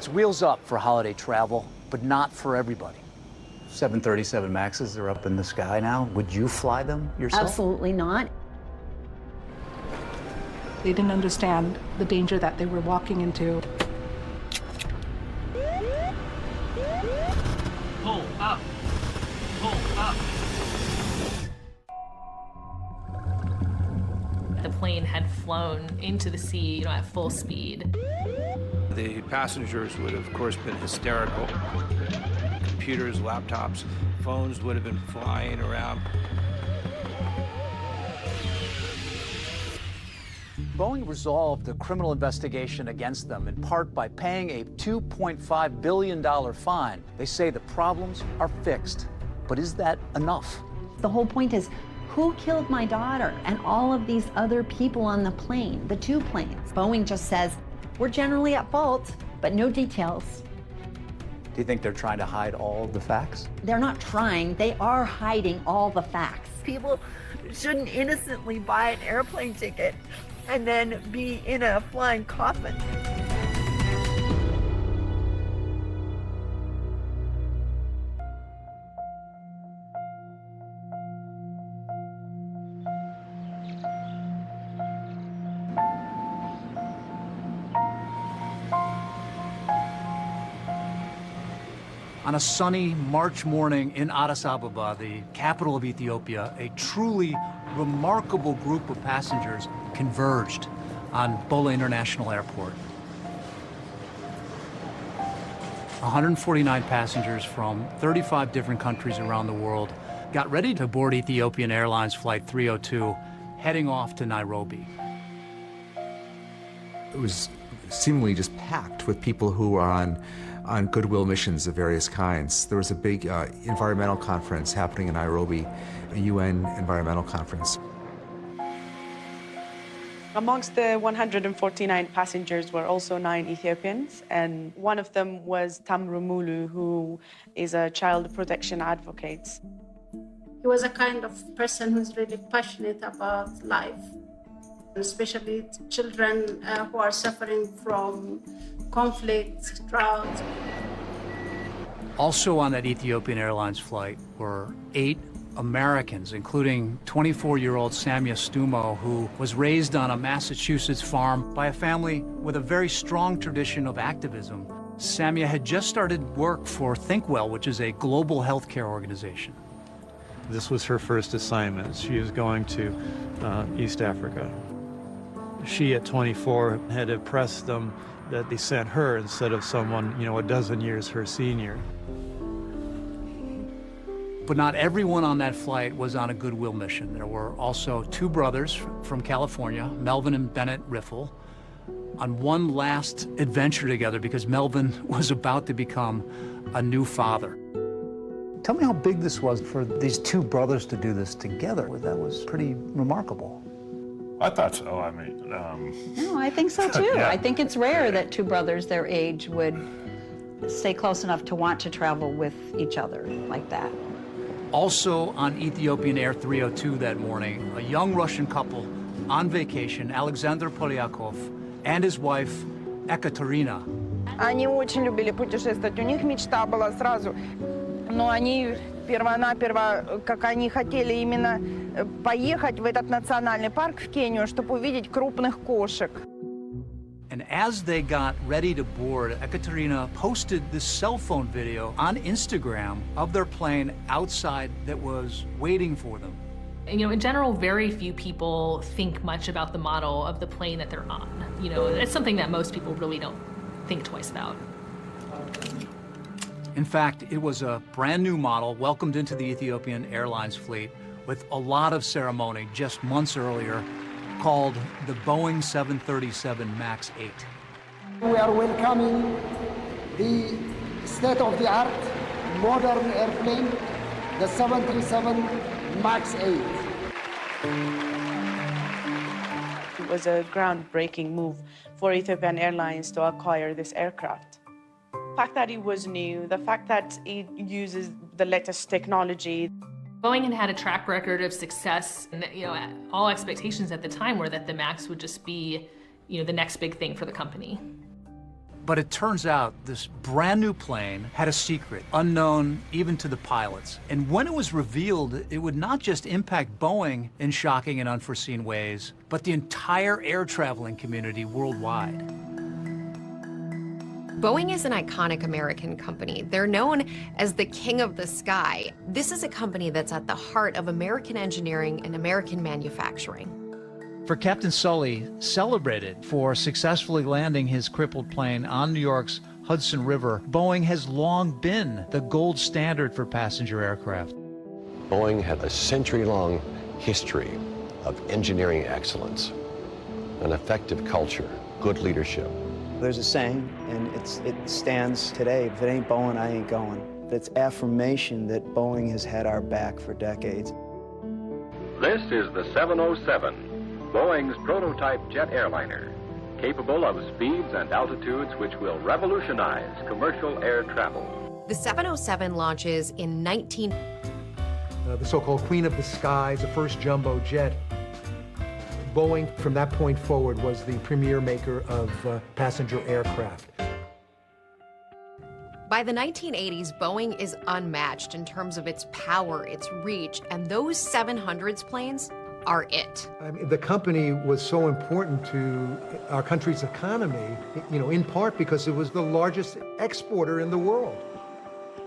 It's wheels up for holiday travel, but not for everybody. 737 Maxes are up in the sky now. Would you fly them yourself? Absolutely not. They didn't understand the danger that they were walking into. Pull up. Pull up. The plane had flown into the sea, at full speed. The passengers would, of course, been hysterical. Computers, laptops, phones would have been flying around. Boeing resolved the criminal investigation against them in part by paying a $2.5 billion fine. They say the problems are fixed, but is that enough? The whole point is, who killed my daughter and all of these other people on the plane, the two planes? Boeing just says, we're generally at fault, but no details. Do you think they're trying to hide all the facts? They're not trying, they are hiding all the facts. People shouldn't innocently buy an airplane ticket and then be in a flying coffin. On a sunny March morning in Addis Ababa, the capital of Ethiopia, a truly remarkable group of passengers converged on Bola International Airport. 149 passengers from 35 different countries around the world got ready to board Ethiopian Airlines Flight 302, heading off to Nairobi. It was seemingly just packed with people who were on goodwill missions of various kinds. There was a big environmental conference happening in Nairobi, a UN environmental conference. Amongst the 149 passengers were also 9 Ethiopians, and one of them was Tamru Mulu, who is a child protection advocate. He was a kind of person who's really passionate about life, especially children who are suffering from conflict, drought. Also on that Ethiopian Airlines flight were 8 Americans, including 24-year-old Samia Stumo, who was raised on a Massachusetts farm by a family with a very strong tradition of activism. Samia had just started work for ThinkWell, which is a global healthcare organization. This was her first assignment. She was going to East Africa. She, at 24, had impressed them that they sent her instead of someone, a dozen years her senior. But not everyone on that flight was on a goodwill mission. There were also 2 brothers from California, Melvin and Bennett Riffle, on one last adventure together because Melvin was about to become a new father. Tell me how big this was for these 2 brothers to do this together. That was pretty remarkable. I thought so. I mean, No, I think so too. Yeah. I think it's rare that 2 brothers their age would stay close enough to want to travel with each other like that. Also on Ethiopian Air 302 that morning, a young Russian couple on vacation, Alexander Polyakov and his wife, Ekaterina. Они очень любили путешествовать. У них мечта была сразу, но они перво-наперво, как они хотели именно поехать в этот национальный парк в Кению, чтобы увидеть крупных кошек. And as they got ready to board, Ekaterina posted this cell phone video on Instagram of their plane outside that was waiting for them. In general, very few people think much about the model of the plane that they're on. It's something that most people really don't think twice about. In fact, it was a brand new model welcomed into the Ethiopian Airlines fleet with a lot of ceremony just months earlier, called the Boeing 737 MAX 8. We are welcoming the state-of-the-art modern airplane, the 737 MAX 8. It was a groundbreaking move for Ethiopian Airlines to acquire this aircraft. The fact that it was new, the fact that it uses the latest technology. Boeing had had a track record of success, and all expectations at the time were that the MAX would just be, the next big thing for the company. But it turns out this brand new plane had a secret, unknown even to the pilots. And when it was revealed, it would not just impact Boeing in shocking and unforeseen ways, but the entire air traveling community worldwide. Boeing is an iconic American company. They're known as the king of the sky. This is a company that's at the heart of American engineering and American manufacturing. For Captain Sully, celebrated for successfully landing his crippled plane on New York's Hudson River, Boeing has long been the gold standard for passenger aircraft. Boeing had a century-long history of engineering excellence, an effective culture, good leadership. There's a saying, and it stands today: if it ain't Boeing, I ain't going. It's affirmation that Boeing has had our back for decades. This is the 707. Boeing's prototype jet airliner, capable of speeds and altitudes which will revolutionize commercial air travel. The 707 launches in the so-called Queen of the Skies, the first jumbo jet. Boeing, from that point forward, was the premier maker of passenger aircraft. By the 1980s, Boeing is unmatched in terms of its power, its reach, and those 700s planes are it. I mean, the company was so important to our country's economy, in part because it was the largest exporter in the world.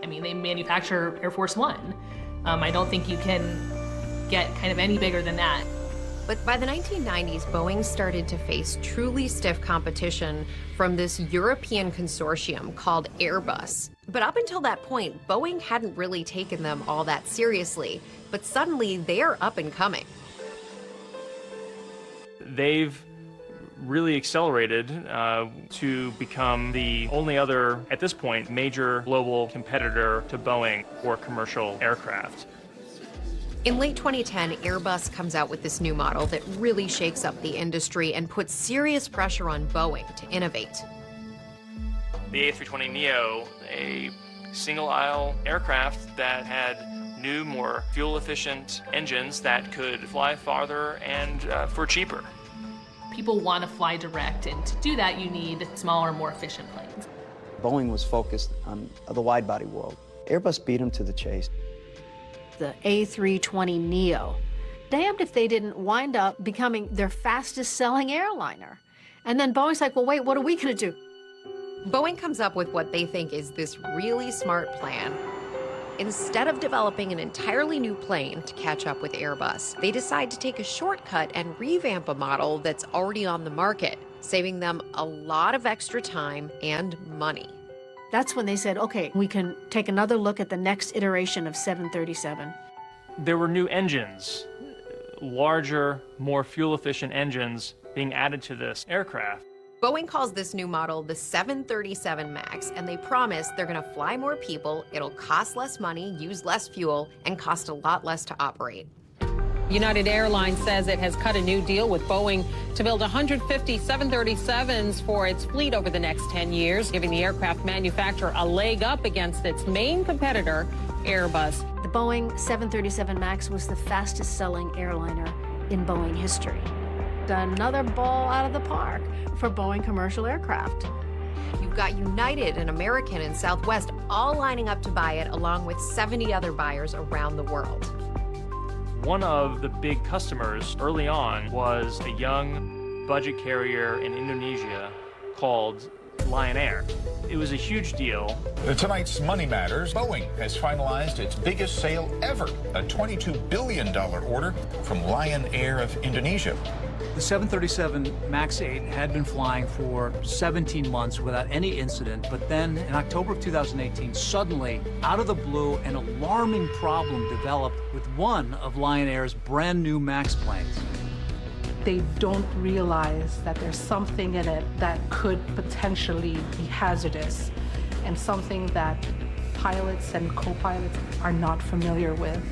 I mean, they manufacture Air Force One. I don't think you can get kind of any bigger than that. But by the 1990s, Boeing started to face truly stiff competition from this European consortium called Airbus. But up until that point, Boeing hadn't really taken them all that seriously. But suddenly, they're up and coming. They've really accelerated to become the only other, at this point, major global competitor to Boeing for commercial aircraft. In late 2010, Airbus comes out with this new model that really shakes up the industry and puts serious pressure on Boeing to innovate. The A320neo, a single-aisle aircraft that had new, more fuel-efficient engines that could fly farther and for cheaper. People want to fly direct, and to do that, you need smaller, more efficient planes. Boeing was focused on the wide-body world. Airbus beat them to the chase. The A320neo. Damned if they didn't wind up becoming their fastest-selling airliner. And then Boeing's like, well, wait, what are we going to do? Boeing comes up with what they think is this really smart plan. Instead of developing an entirely new plane to catch up with Airbus, they decide to take a shortcut and revamp a model that's already on the market, saving them a lot of extra time and money. That's when they said, okay, we can take another look at the next iteration of 737. There were new engines, larger, more fuel-efficient engines being added to this aircraft. Boeing calls this new model the 737 MAX, and they promise they're going to fly more people, it'll cost less money, use less fuel, and cost a lot less to operate. United Airlines says it has cut a new deal with Boeing to build 150 737s for its fleet over the next 10 years, giving the aircraft manufacturer a leg up against its main competitor, Airbus. The Boeing 737 MAX was the fastest-selling airliner in Boeing history. Another ball out of the park for Boeing commercial aircraft. You've got United and American and Southwest all lining up to buy it, along with 70 other buyers around the world. One of the big customers early on was a young budget carrier in Indonesia called Lion Air. It was a huge deal. Tonight's Money Matters, Boeing has finalized its biggest sale ever, a $22 billion order from Lion Air of Indonesia. The 737 MAX 8 had been flying for 17 months without any incident, but then in October of 2018, suddenly, out of the blue, an alarming problem developed with one of Lion Air's brand new MAX planes. They don't realize that there's something in it that could potentially be hazardous and something that pilots and co-pilots are not familiar with.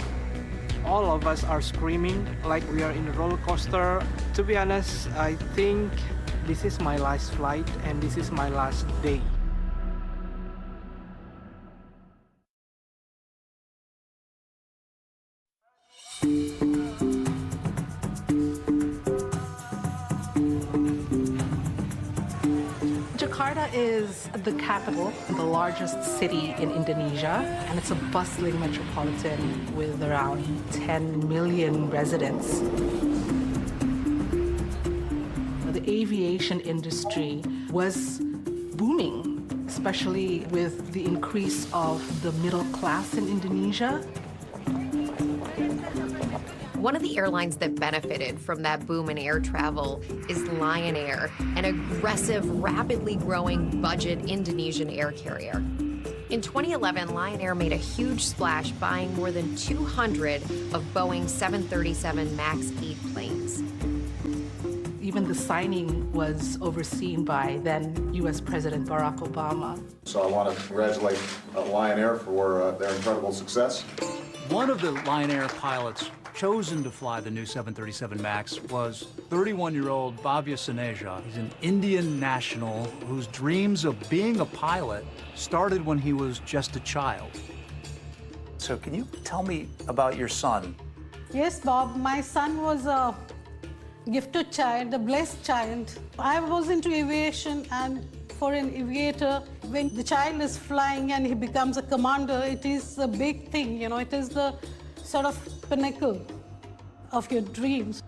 All of us are screaming like we are in a roller coaster. To be honest, I think this is my last flight and this is my last day. Jakarta is the capital, the largest city in Indonesia, and it's a bustling metropolitan with around 10 million residents. The aviation industry was booming, especially with the increase of the middle class in Indonesia. One of the airlines that benefited from that boom in air travel is Lion Air, an aggressive, rapidly growing budget Indonesian air carrier. In 2011, Lion Air made a huge splash buying more than 200 of Boeing 737 MAX 8 planes. Even the signing was overseen by then U.S. President Barack Obama. So I want to congratulate Lion Air for their incredible success. One of the Lion Air pilots chosen to fly the new 737 MAX was 31-year-old Bhavya Saneja. He's an Indian national whose dreams of being a pilot started when he was just a child. So can you tell me about your son? Yes, Bob, my son was a gifted child, a blessed child. I was into aviation, and for an aviator, when the child is flying and he becomes a commander, it is a big thing, you know, it is the sort of pinnacle of your dreams.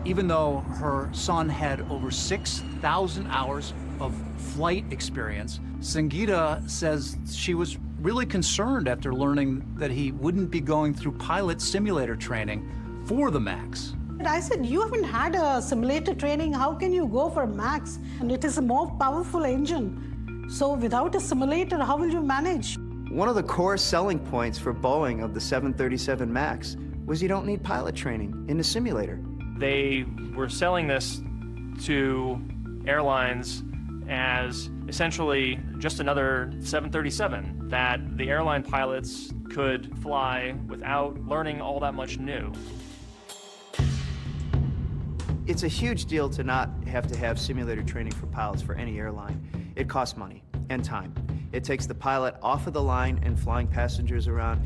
Even though her son had over 6,000 hours of flight experience, Sangeeta says she was really concerned after learning that he wouldn't be going through pilot simulator training for the MAX. I said, you haven't had a simulator training, how can you go for MAX? And it is a more powerful engine. So without a simulator, how will you manage? One of the core selling points for Boeing of the 737 MAX was you don't need pilot training in the simulator. They were selling this to airlines as essentially just another 737 that the airline pilots could fly without learning all that much new. It's a huge deal to not have to have simulator training for pilots for any airline. It costs money and time. It takes the pilot off of the line and flying passengers around.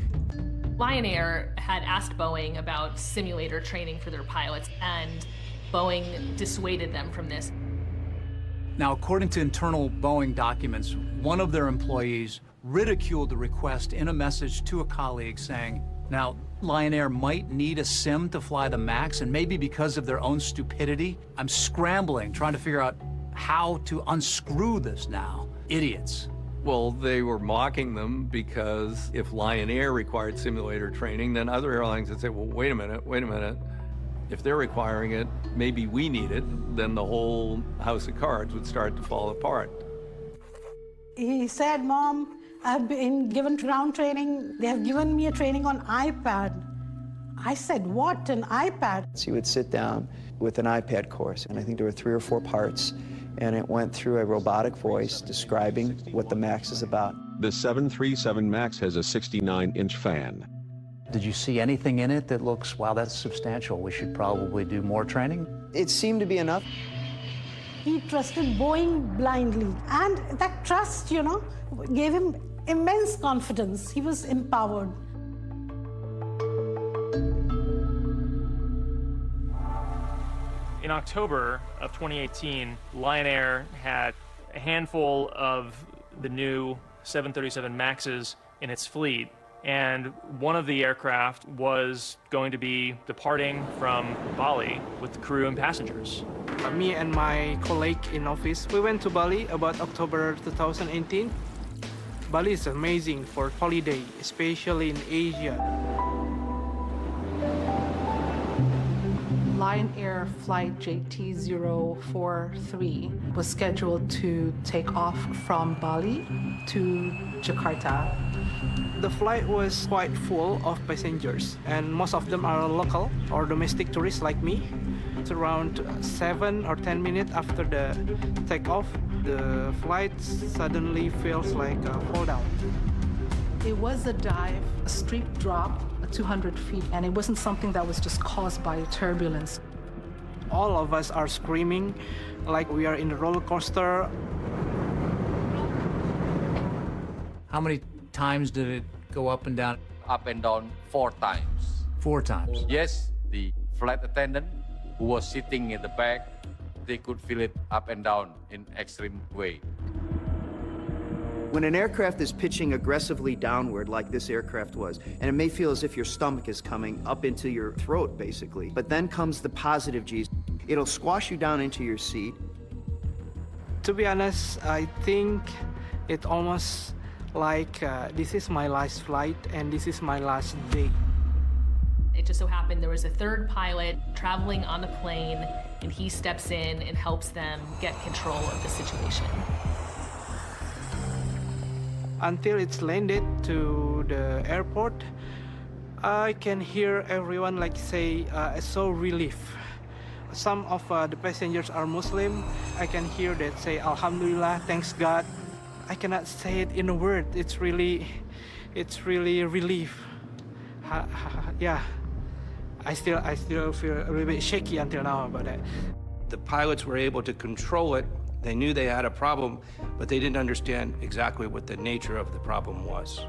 Lion Air had asked Boeing about simulator training for their pilots, and Boeing dissuaded them from this. Now, according to internal Boeing documents, one of their employees ridiculed the request in a message to a colleague saying, now, Lion Air might need a sim to fly the MAX, and maybe because of their own stupidity, I'm scrambling, trying to figure out how to unscrew this now. Idiots. Well, they were mocking them because if Lion Air required simulator training, then other airlines would say, well, wait a minute. If they're requiring it, maybe we need it. Then the whole house of cards would start to fall apart. He said, Mom, I've been given ground training. They have given me a training on iPad. I said, what, an iPad? So you would sit down with an iPad course, and I think there were 3 or 4 parts, and it went through a robotic voice describing what the MAX is about. The 737 MAX has a 69-inch fan. Did you see anything in it that looks, wow, that's substantial, we should probably do more training? It seemed to be enough. He trusted Boeing blindly, and that trust, you know, gave him immense confidence. He was empowered. In October of 2018, Lion Air had a handful of the new 737 MAXes in its fleet, and one of the aircraft was going to be departing from Bali with the crew and passengers. Me and my colleague in office, we went to Bali about October 2018. Bali is amazing for holiday, especially in Asia. Lion Air flight JT043 was scheduled to take off from Bali to Jakarta. The flight was quite full of passengers, and most of them are local or domestic tourists like me. It's around 7 or 10 minutes after the takeoff, the flight suddenly feels like a fall down. It was a dive, a steep drop, 200 feet, and it wasn't something that was just caused by turbulence. All of us are screaming like we are in a roller coaster. How many times did it go up and down? Up and down 4 times. 4 times? Yes, the flight attendant who was sitting in the back they could feel it up and down in extreme way. When an aircraft is pitching aggressively downward, like this aircraft was, and it may feel as if your stomach is coming up into your throat, basically, but then comes the positive G's. It'll squash you down into your seat. To be honest, I think it almost like this is my last flight and this is my last day. It just so happened there was a third pilot traveling on the plane, and he steps in and helps them get control of the situation. Until it's landed to the airport, I can hear everyone like say, so relief. Some of the passengers are Muslim. I can hear that say, Alhamdulillah, thanks God. I cannot say it in a word. It's really relief. Yeah, I still feel a little bit shaky until now about that. The pilots were able to control it. They knew they had a problem, but they didn't understand exactly what the nature of the problem was.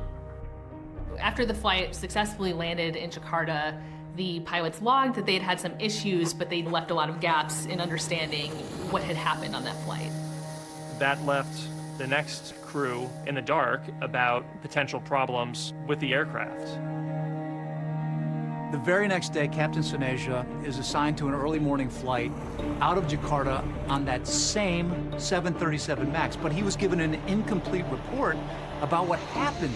After the flight successfully landed in Jakarta, the pilots logged that they'd had some issues, but they'd left a lot of gaps in understanding what had happened on that flight. That left the next crew in the dark about potential problems with the aircraft. The very next day, Captain Soneja is assigned to an early morning flight out of Jakarta on that same 737 MAX, but he was given an incomplete report about what happened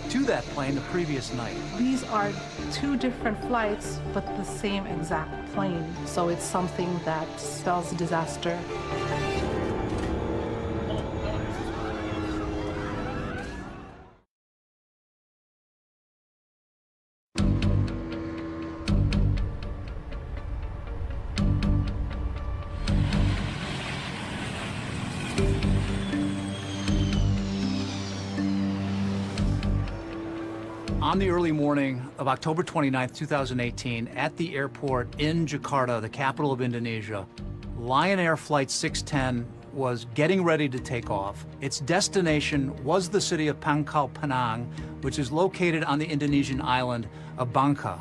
to that plane the previous night. These are two different flights, but the same exact plane. So it's something that spells disaster. On the early morning of October 29, 2018, at the airport in Jakarta, the capital of Indonesia, Lion Air Flight 610 was getting ready to take off. Its destination was the city of Pangkal Pinang, which is located on the Indonesian island of Bangka.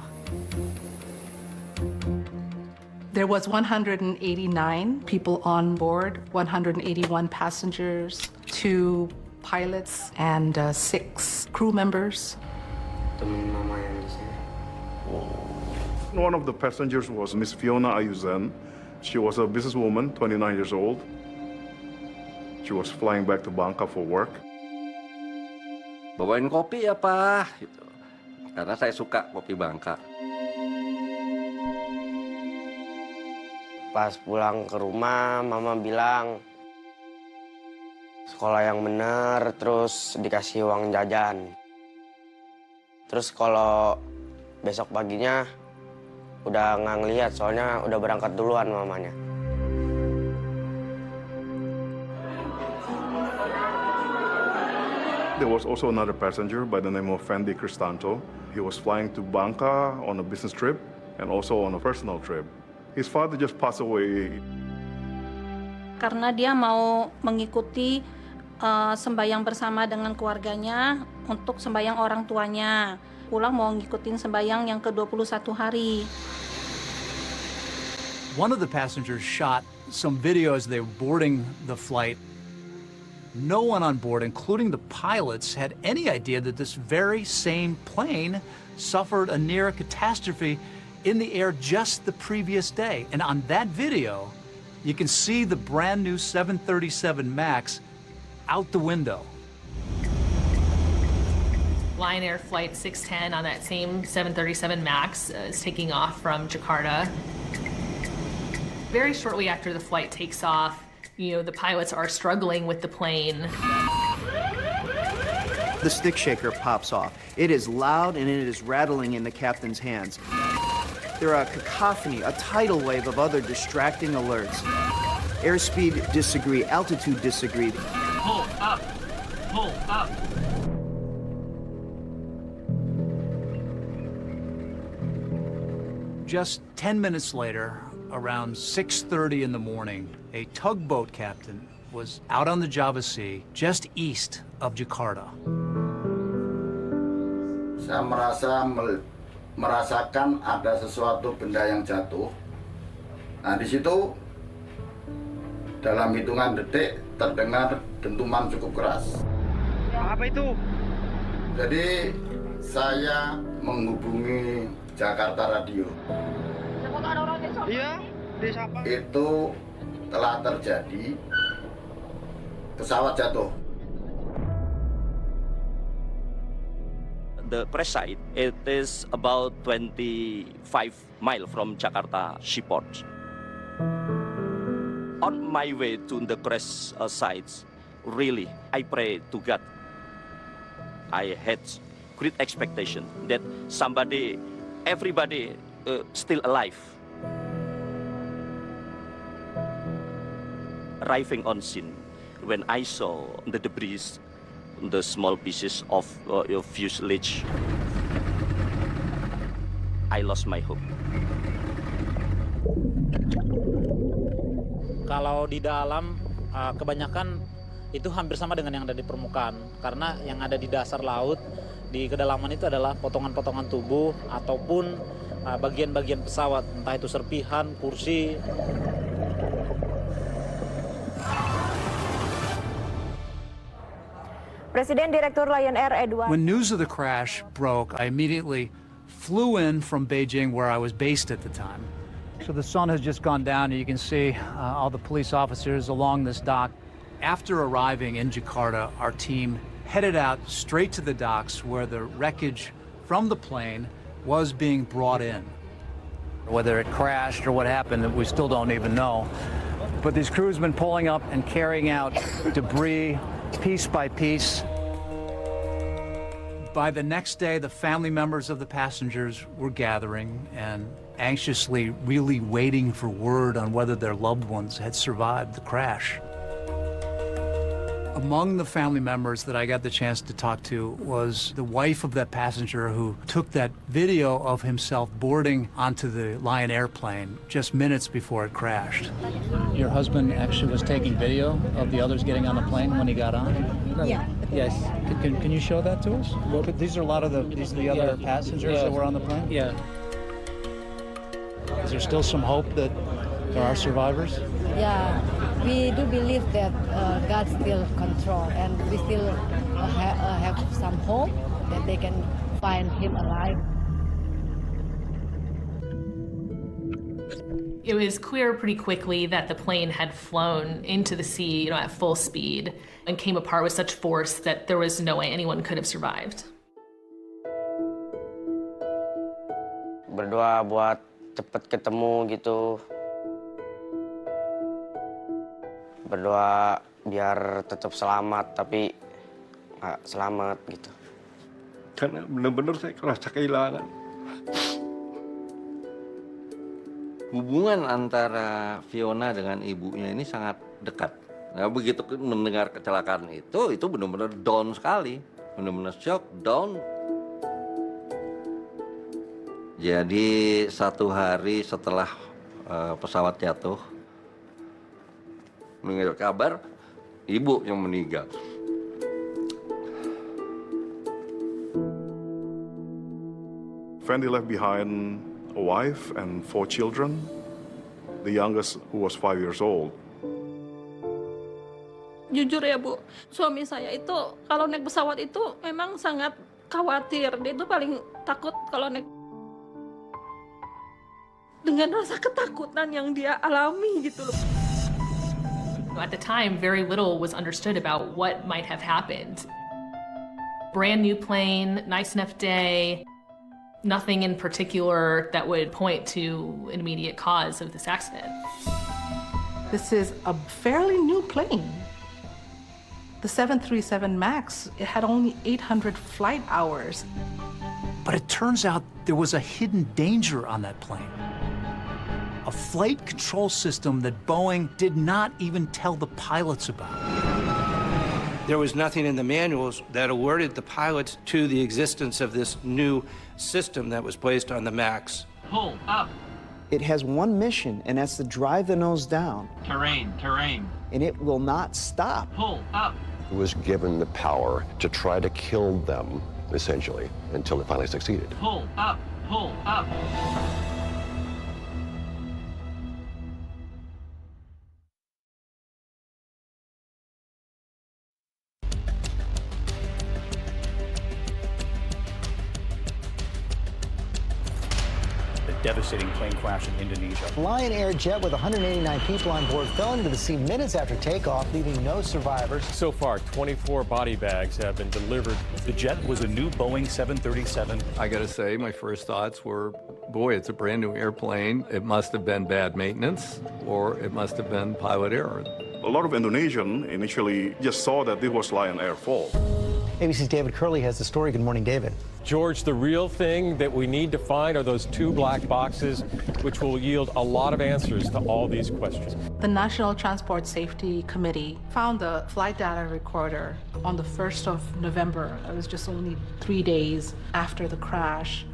There was 189 people on board, 181 passengers, 2 pilots, and 6 crew members. One of the passengers was Miss Fiona Ayuzen. She was a businesswoman, 29 years old. She was flying back to Bangka for work. Bawain kopi ya, Pak, gitu. Karena saya suka kopi Bangka. Pas pulang ke rumah, Mama bilang sekolah yang bener, terus dikasih uang jajan. Terus kalau besok paginya udah nggak ngeliat, soalnya udah berangkat duluan mamanya. There was also another passenger by the name of Fendi Cristanto. He was flying to Bangka on a business trip and also on a personal trip. His father just passed away. Karena dia mau mengikuti sembayang bersama dengan keluarganya untuk sembayang orang tuanya. Pulang mau ngikutin sembayang yang ke-21 hari. One of the passengers shot some video as they were boarding the flight. No one on board, including the pilots, had any idea that this very same plane suffered a near catastrophe in the air just the previous day. And on that video, you can see the brand new 737 MAX out the window. Lion Air Flight 610 on that same 737 MAX is taking off from Jakarta. Very shortly after the flight takes off, the pilots are struggling with the plane. The stick shaker pops off. It is loud and it is rattling in the captain's hands. There are a cacophony, a tidal wave of other distracting alerts. Airspeed disagree, altitude disagree. Pull up, pull up. Just 10 minutes later, around 6:30 in the morning, a tugboat captain was out on the Java Sea, just east of Jakarta. Saya merasakan ada sesuatu benda yang jatuh. Nah, di situ Dalam hitungan detik terdengar dentuman cukup keras. Apa itu? Jadi saya menghubungi Jakarta Radio. Iya, desa apa? Itu telah terjadi pesawat jatuh. The crash site, it is about 25 miles from Jakarta seaport. On my way to the crash site, really, I pray to God. I had great expectation that everybody still alive. Arriving on scene, when I saw the debris, the small pieces of fuselage, I lost my hope. Kalau di dalam, kebanyakan itu hampir sama dengan yang ada di permukaan. Karena yang ada di dasar laut, di kedalaman itu adalah potongan-potongan tubuh ataupun bagian-bagian pesawat, entah itu serpihan, kursi. Presiden Direktur Lion Air Edward. When news of the crash broke, I immediately flew in from Beijing, where I was based at the time. So the sun has just gone down, and you can see all the police officers along this dock. After arriving in Jakarta, our team headed out straight to the docks where the wreckage from the plane was being brought in. Whether it crashed or what happened, we still don't even know. But these crews have been pulling up and carrying out debris piece by piece. By the next day, the family members of the passengers were gathering and anxiously really waiting for word on whether their loved ones had survived the crash. Among the family members that I got the chance to talk to was the wife of that passenger who took that video of himself boarding onto the Lion airplane just minutes before it crashed. Your husband actually was taking video of the others getting on the plane when he got on? Yeah. Yes. Can you show that to us? Well, these are a lot of the other passengers that were on the plane? Yeah. Is there still some hope that there are survivors? Yeah, we do believe that God still control, and we still have some hope that they can find him alive. It was clear pretty quickly that the plane had flown into the sea, at full speed, and came apart with such force that there was no way anyone could have survived. Berdoa buat cepet ketemu gitu. Berdoa biar tetap selamat, tapi nggak selamat gitu. Karena benar-benar saya kerasa kehilangan. Hubungan antara Fiona dengan ibunya ini sangat dekat. Nah, begitu mendengar kecelakaan itu benar-benar down sekali. Benar-benar shock, down. Jadi 1 hari setelah pesawat jatuh, mendengar kabar ibu yang meninggal. Fendi left behind a wife and 4 children, the youngest who was 5 years old. Jujur ya Bu, suami saya itu kalau naik pesawat itu memang sangat khawatir. Dia itu paling takut kalau naik. Dengan rasa ketakutan yang dia alami gitu loh. At the time, very little was understood about what might have happened. Brand new plane, nice enough day, nothing in particular that would point to an immediate cause of this accident. This is a fairly new plane. The 737 MAX, it had only 800 flight hours. But it turns out there was a hidden danger on that plane. A flight control system that Boeing did not even tell the pilots about. There was nothing in the manuals that alerted the pilots to the existence of this new system that was placed on the MAX. Pull up. It has one mission, and that's to drive the nose down. Terrain. And it will not stop. Pull up. Was given the power to try to kill them, essentially, until it finally succeeded. Pull up. devastating plane crash in Indonesia. Lion Air jet with 189 people on board fell into the sea minutes after takeoff, leaving no survivors. So far, 24 body bags have been delivered. The jet was a new Boeing 737. I gotta say, my first thoughts were, boy, it's a brand new airplane. It must have been bad maintenance, or it must have been pilot error. A lot of Indonesians initially just saw that this was Lion Air fault. ABC's David Curley has the story. Good morning, David. George, the real thing that we need to find are those 2 black boxes, which will yield a lot of answers to all these questions. The National Transport Safety Committee found the flight data recorder on the 1st of November. It was just only 3 days after the crash.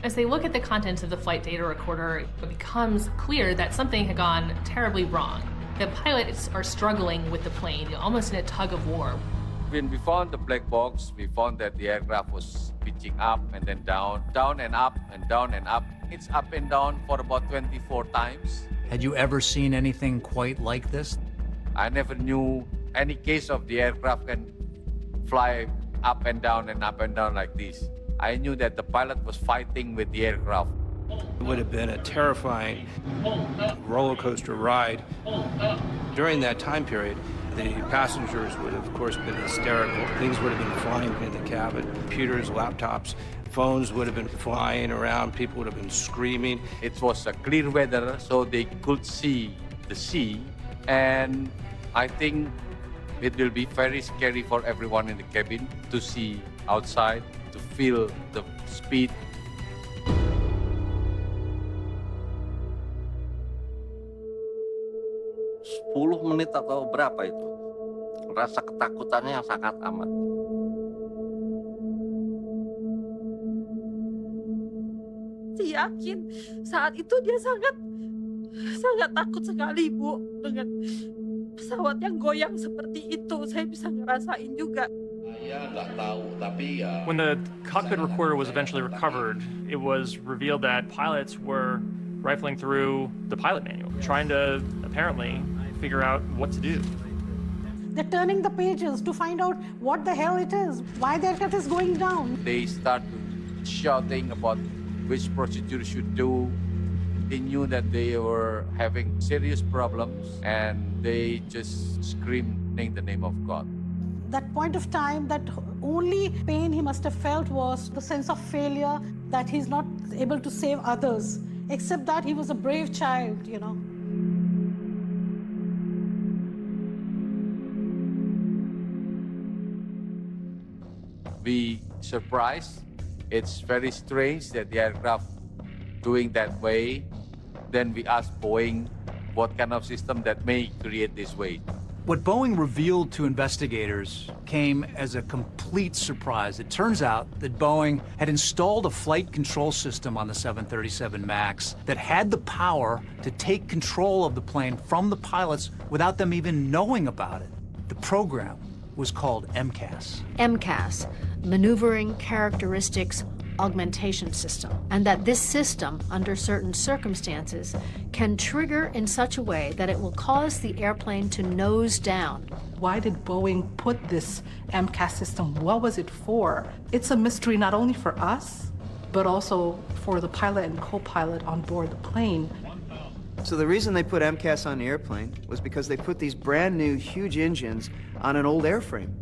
As they look at the contents of the flight data recorder, it becomes clear that something had gone terribly wrong. The pilots are struggling with the plane, almost in a tug of war. When we found the black box, we found that the aircraft was pitching up and then down, down and up and down and up. It's up and down for about 24 times. Had you ever seen anything quite like this? I never knew any case of the aircraft can fly up and down like this. I knew that the pilot was fighting with the aircraft. It would have been a terrifying roller coaster ride. During that time period, the passengers would have, of course, been hysterical. Things would have been flying in the cabin. Computers, laptops, phones would have been flying around. People would have been screaming. It was a clear weather, so they could see the sea. And I think it will be very scary for everyone in the cabin to see outside, to feel the speed. Sepuluh menit atau berapa itu? Rasa ketakutannya yang sangat amat. Yakin saat itu dia sangat takut sekali, Bu, dengan pesawat yang goyang seperti itu. Saya bisa ngerasain juga. When the cockpit recorder was eventually recovered, it was revealed that pilots were rifling through the pilot manual, trying to apparently figure out what to do. They're turning the pages to find out what the hell it is, why the aircraft is going down. They start shouting about which procedure should do. They knew that they were having serious problems, and they just screaming the name of God. That point of time, that only pain he must have felt was the sense of failure, that he's not able to save others, except that he was a brave child, you know. We surprised. It's very strange that the aircraft doing that way. Then we asked Boeing what kind of system that may create this way. What Boeing revealed to investigators came as a complete surprise. It turns out that Boeing had installed a flight control system on the 737 MAX that had the power to take control of the plane from the pilots without them even knowing about it. The program was called MCAS. MCAS, Maneuvering Characteristics Augmentation System, and that this system, under certain circumstances, can trigger in such a way that it will cause the airplane to nose down. Why did Boeing put this MCAS system? What was it for? It's a mystery not only for us, but also for the pilot and co-pilot on board the plane. So the reason they put MCAS on the airplane was because they put these brand new huge engines on an old airframe.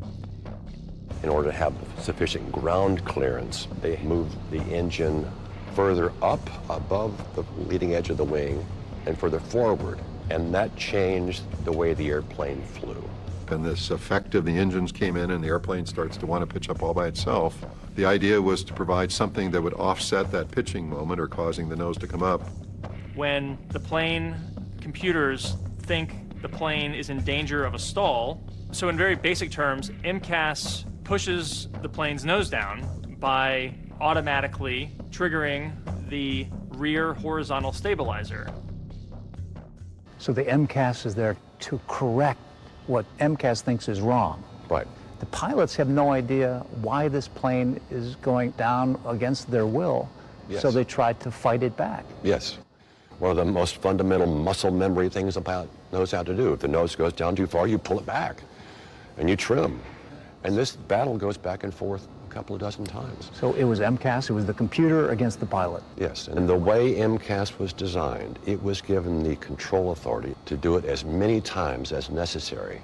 In order to have sufficient ground clearance, they moved the engine further up above the leading edge of the wing and further forward, and that changed the way the airplane flew. And this effect of the engines came in and the airplane starts to want to pitch up all by itself. The idea was to provide something that would offset that pitching moment or causing the nose to come up. When the plane computers think the plane is in danger of a stall, so in very basic terms, MCAS pushes the plane's nose down by automatically triggering the rear horizontal stabilizer. So the MCAS is there to correct what MCAS thinks is wrong. Right. The pilots have no idea why this plane is going down against their will, Yes. so they try to fight it back. Yes. One of the most fundamental muscle memory things about knows how to do. If the nose goes down too far, you pull it back and you trim. And this battle goes back and forth a couple of dozen times. So it was MCAS, it was the computer against the pilot. Yes, and the way MCAS was designed, it was given the control authority to do it as many times as necessary.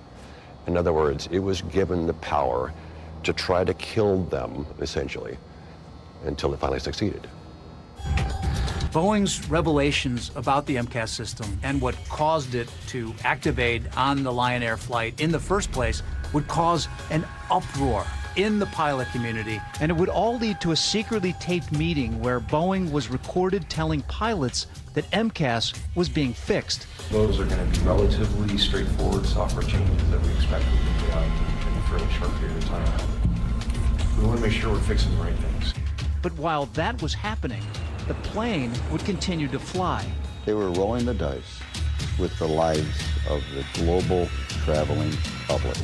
In other words, it was given the power to try to kill them, essentially, until it finally succeeded. Boeing's revelations about the MCAS system and what caused it to activate on the Lion Air flight in the first place would cause an uproar in the pilot community. And it would all lead to a secretly taped meeting where Boeing was recorded telling pilots that MCAS was being fixed. Those are going to be relatively straightforward software changes that we expect we can get out in a fairly short period of time. We want to make sure we're fixing the right things. But while that was happening, the plane would continue to fly. They were rolling the dice with the lives of the global traveling public.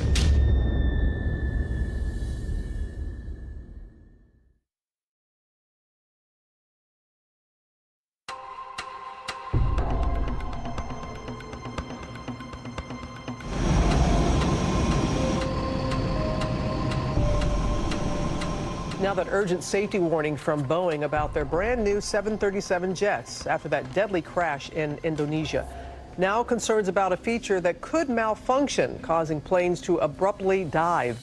Now that urgent safety warning from Boeing about their brand new 737 jets after that deadly crash in Indonesia. Now concerns about a feature that could malfunction, causing planes to abruptly dive.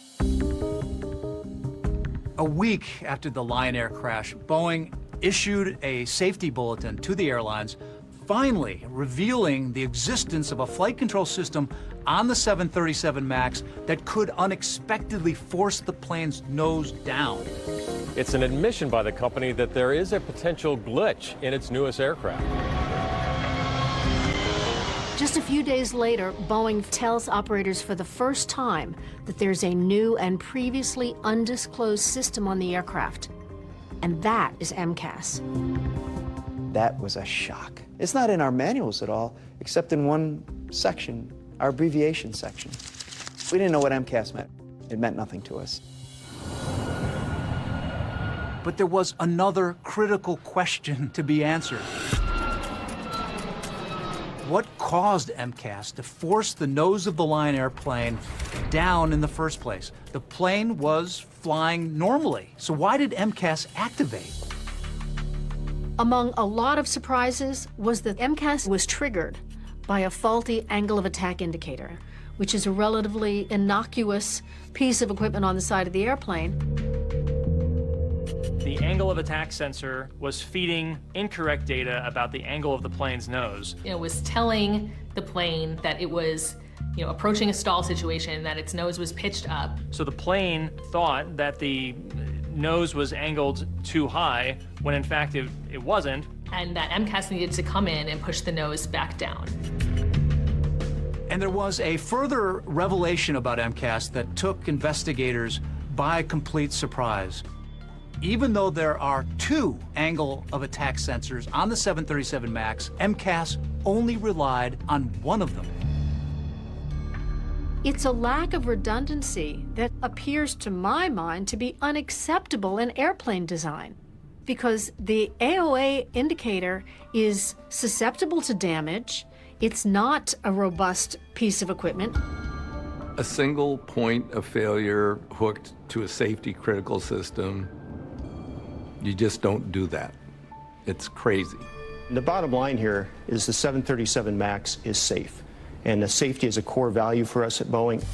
A week after the Lion Air crash, Boeing issued a safety bulletin to the airlines, finally revealing the existence of a flight control system on the 737 MAX that could unexpectedly force the plane's nose down. It's an admission by the company that there is a potential glitch in its newest aircraft. Just a few days later, Boeing tells operators for the first time that there's a new and previously undisclosed system on the aircraft, and that is MCAS. That was a shock. It's not in our manuals at all, except in one section, our abbreviation section. We didn't know what MCAS meant. It meant nothing to us. But there was another critical question to be answered. What caused MCAS to force the nose of the Lion Air plane down in the first place? The plane was flying normally, so why did MCAS activate? Among a lot of surprises was that MCAS was triggered by a faulty angle of attack indicator, which is a relatively innocuous piece of equipment on the side of the airplane. The angle of attack sensor was feeding incorrect data about the angle of the plane's nose. It was telling the plane that it was, approaching a stall situation, that its nose was pitched up. So the plane thought that the nose was angled too high, when in fact it wasn't. And that MCAS needed to come in and push the nose back down. And there was a further revelation about MCAS that took investigators by complete surprise. Even though there are two angle of attack sensors on the 737 MAX, MCAS only relied on one of them. It's a lack of redundancy that appears to my mind to be unacceptable in airplane design, because the AOA indicator is susceptible to damage. It's not a robust piece of equipment. A single point of failure hooked to a safety critical system, you just don't do that. It's crazy. The bottom line here is the 737 MAX is safe, and the safety is a core value for us at Boeing.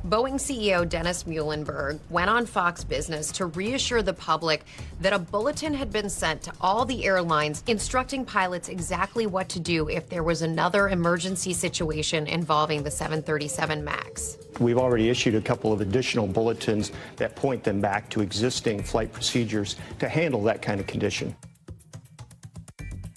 Boeing CEO Dennis Muhlenberg went on Fox Business to reassure the public that a bulletin had been sent to all the airlines instructing pilots exactly what to do if there was another emergency situation involving the 737 MAX. We've already issued a couple of additional bulletins that point them back to existing flight procedures to handle that kind of condition.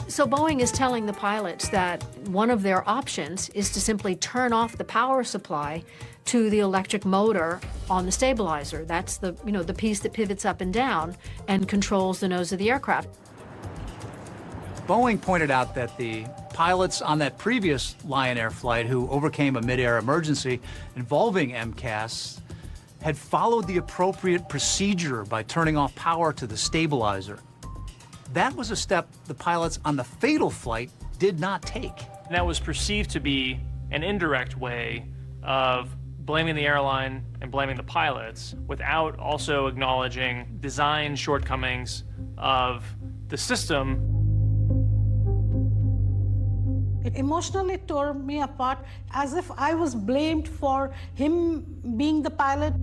So Boeing is telling the pilots that one of their options is to simply turn off the power supply to the electric motor on the stabilizer. That's the, the piece that pivots up and down and controls the nose of the aircraft. Boeing pointed out that the pilots on that previous Lion Air flight who overcame a mid-air emergency involving MCAS had followed the appropriate procedure by turning off power to the stabilizer. That was a step the pilots on the fatal flight did not take. And that was perceived to be an indirect way of blaming the airline and blaming the pilots without also acknowledging design shortcomings of the system. It emotionally tore me apart, as if I was blamed for him being the pilot.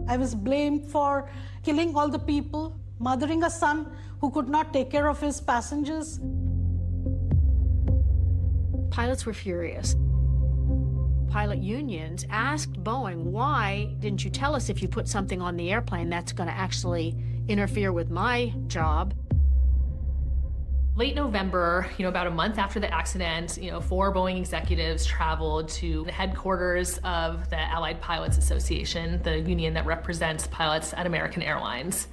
I was blamed for killing all the people, mothering a son who could not take care of his passengers. Pilots were furious. Pilot unions asked Boeing, why didn't you tell us if you put something on the airplane that's going to actually interfere with my job? Late November, about a month after the accident, 4 Boeing executives traveled to the headquarters of the Allied Pilots Association, the union that represents pilots at American Airlines.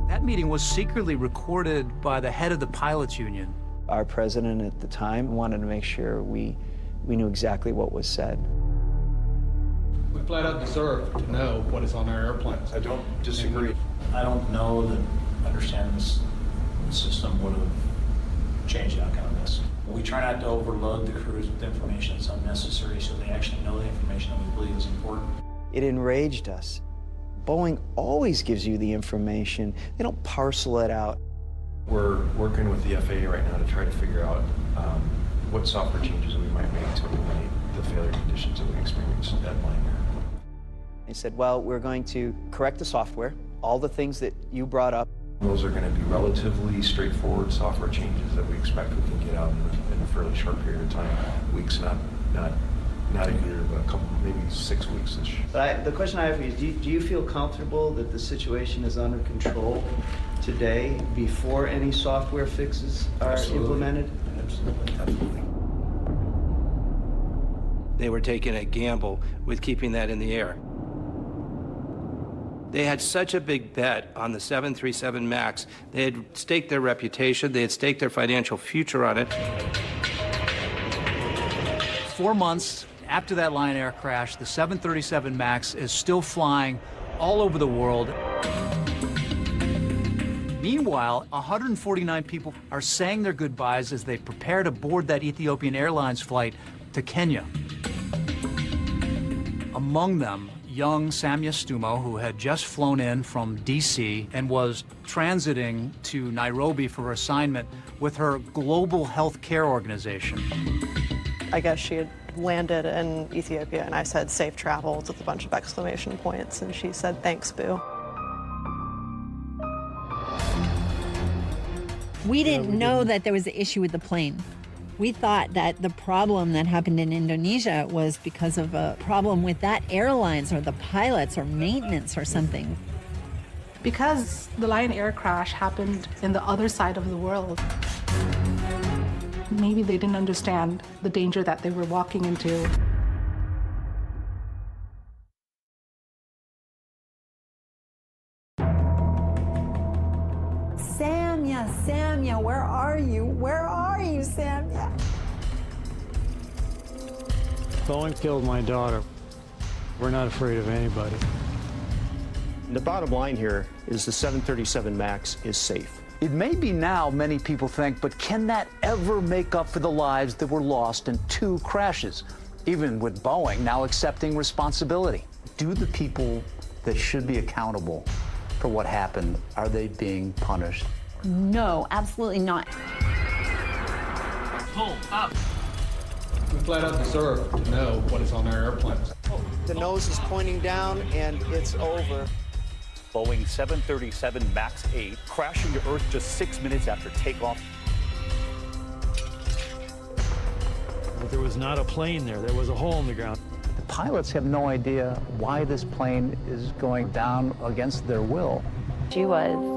That meeting was secretly recorded by the head of the pilots union. Our president at the time wanted to make sure we knew exactly what was said. We flat out deserve to know what is on our airplanes. I don't disagree. I don't know that understanding this system would have changed the outcome of this. We try not to overload the crews with information that's unnecessary so they actually know the information that we believe is important. It enraged us. Boeing always gives you the information. They don't parcel it out. We're working with the FAA right now to try to figure out what software changes we might make to eliminate the failure conditions that we experienced at Boeing. They said, well, we're going to correct the software, all the things that you brought up. Those are going to be relatively straightforward software changes that we expect we can get out in a fairly short period of time. Weeks, not a year, but a couple, maybe 6 weeks-ish. But the question I have for you is, do you feel comfortable that the situation is under control today before any software fixes are implemented? Absolutely. They were taking a gamble with keeping that in the air. They had such a big bet on the 737 MAX. They had staked their reputation, they had staked their financial future on it. 4 months after that Lion Air crash, the 737 MAX is still flying all over the world. Meanwhile, 149 people are saying their goodbyes as they prepare to board that Ethiopian Airlines flight to Kenya. Among them, young Samia Stumo, who had just flown in from D.C. and was transiting to Nairobi for her assignment with her global health care organization. I guess she had landed in Ethiopia, and I said safe travels with a bunch of exclamation points, and she said, thanks, boo. We didn't know that there was an issue with the plane. We thought that the problem that happened in Indonesia was because of a problem with that airlines or the pilots or maintenance or something. Because the Lion Air crash happened in the other side of the world, maybe they didn't understand the danger that they were walking into. Samia, where are you? Where are you, Samia? Boeing killed my daughter. We're not afraid of anybody. The bottom line here is the 737 MAX is safe. It may be now, many people think, but can that ever make up for the lives that were lost in 2 crashes, even with Boeing now accepting responsibility? Do the people that should be accountable for what happened, are they being punished? No, absolutely not. Pull up. We flat out deserve to know what is on our airplanes. The nose is pointing down, and it's over. Boeing 737 MAX 8 crashing to Earth just 6 minutes after takeoff. But there was not a plane there. There was a hole in the ground. The pilots have no idea why this plane is going down against their will. She was.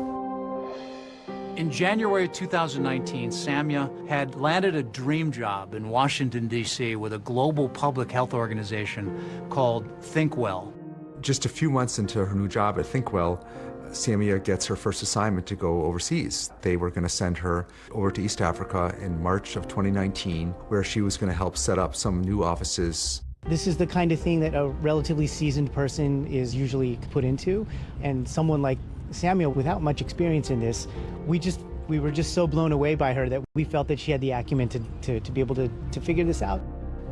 In January 2019, Samia had landed a dream job in Washington, D.C. with a global public health organization called ThinkWell. Just a few months into her new job at ThinkWell, Samia gets her first assignment to go overseas. They were going to send her over to East Africa in March of 2019, where she was going to help set up some new offices. This is the kind of thing that a relatively seasoned person is usually put into, and someone like Samia, without much experience in this, we were just so blown away by her that we felt that she had the acumen to be able to figure this out.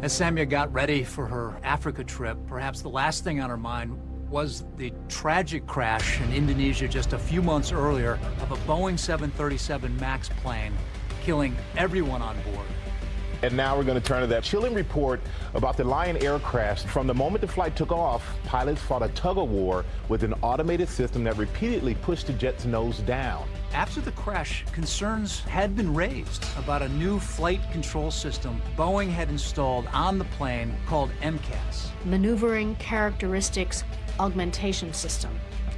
As Samia got ready for her Africa trip, perhaps the last thing on her mind was the tragic crash in Indonesia just a few months earlier of a Boeing 737 MAX plane, killing everyone on board. And now we're going to turn to that chilling report about the Lion Air crash. From the moment the flight took off, pilots fought a tug-of-war with an automated system that repeatedly pushed the jet's nose down. After the crash, concerns had been raised about a new flight control system Boeing had installed on the plane called MCAS. Maneuvering Characteristics Augmentation System.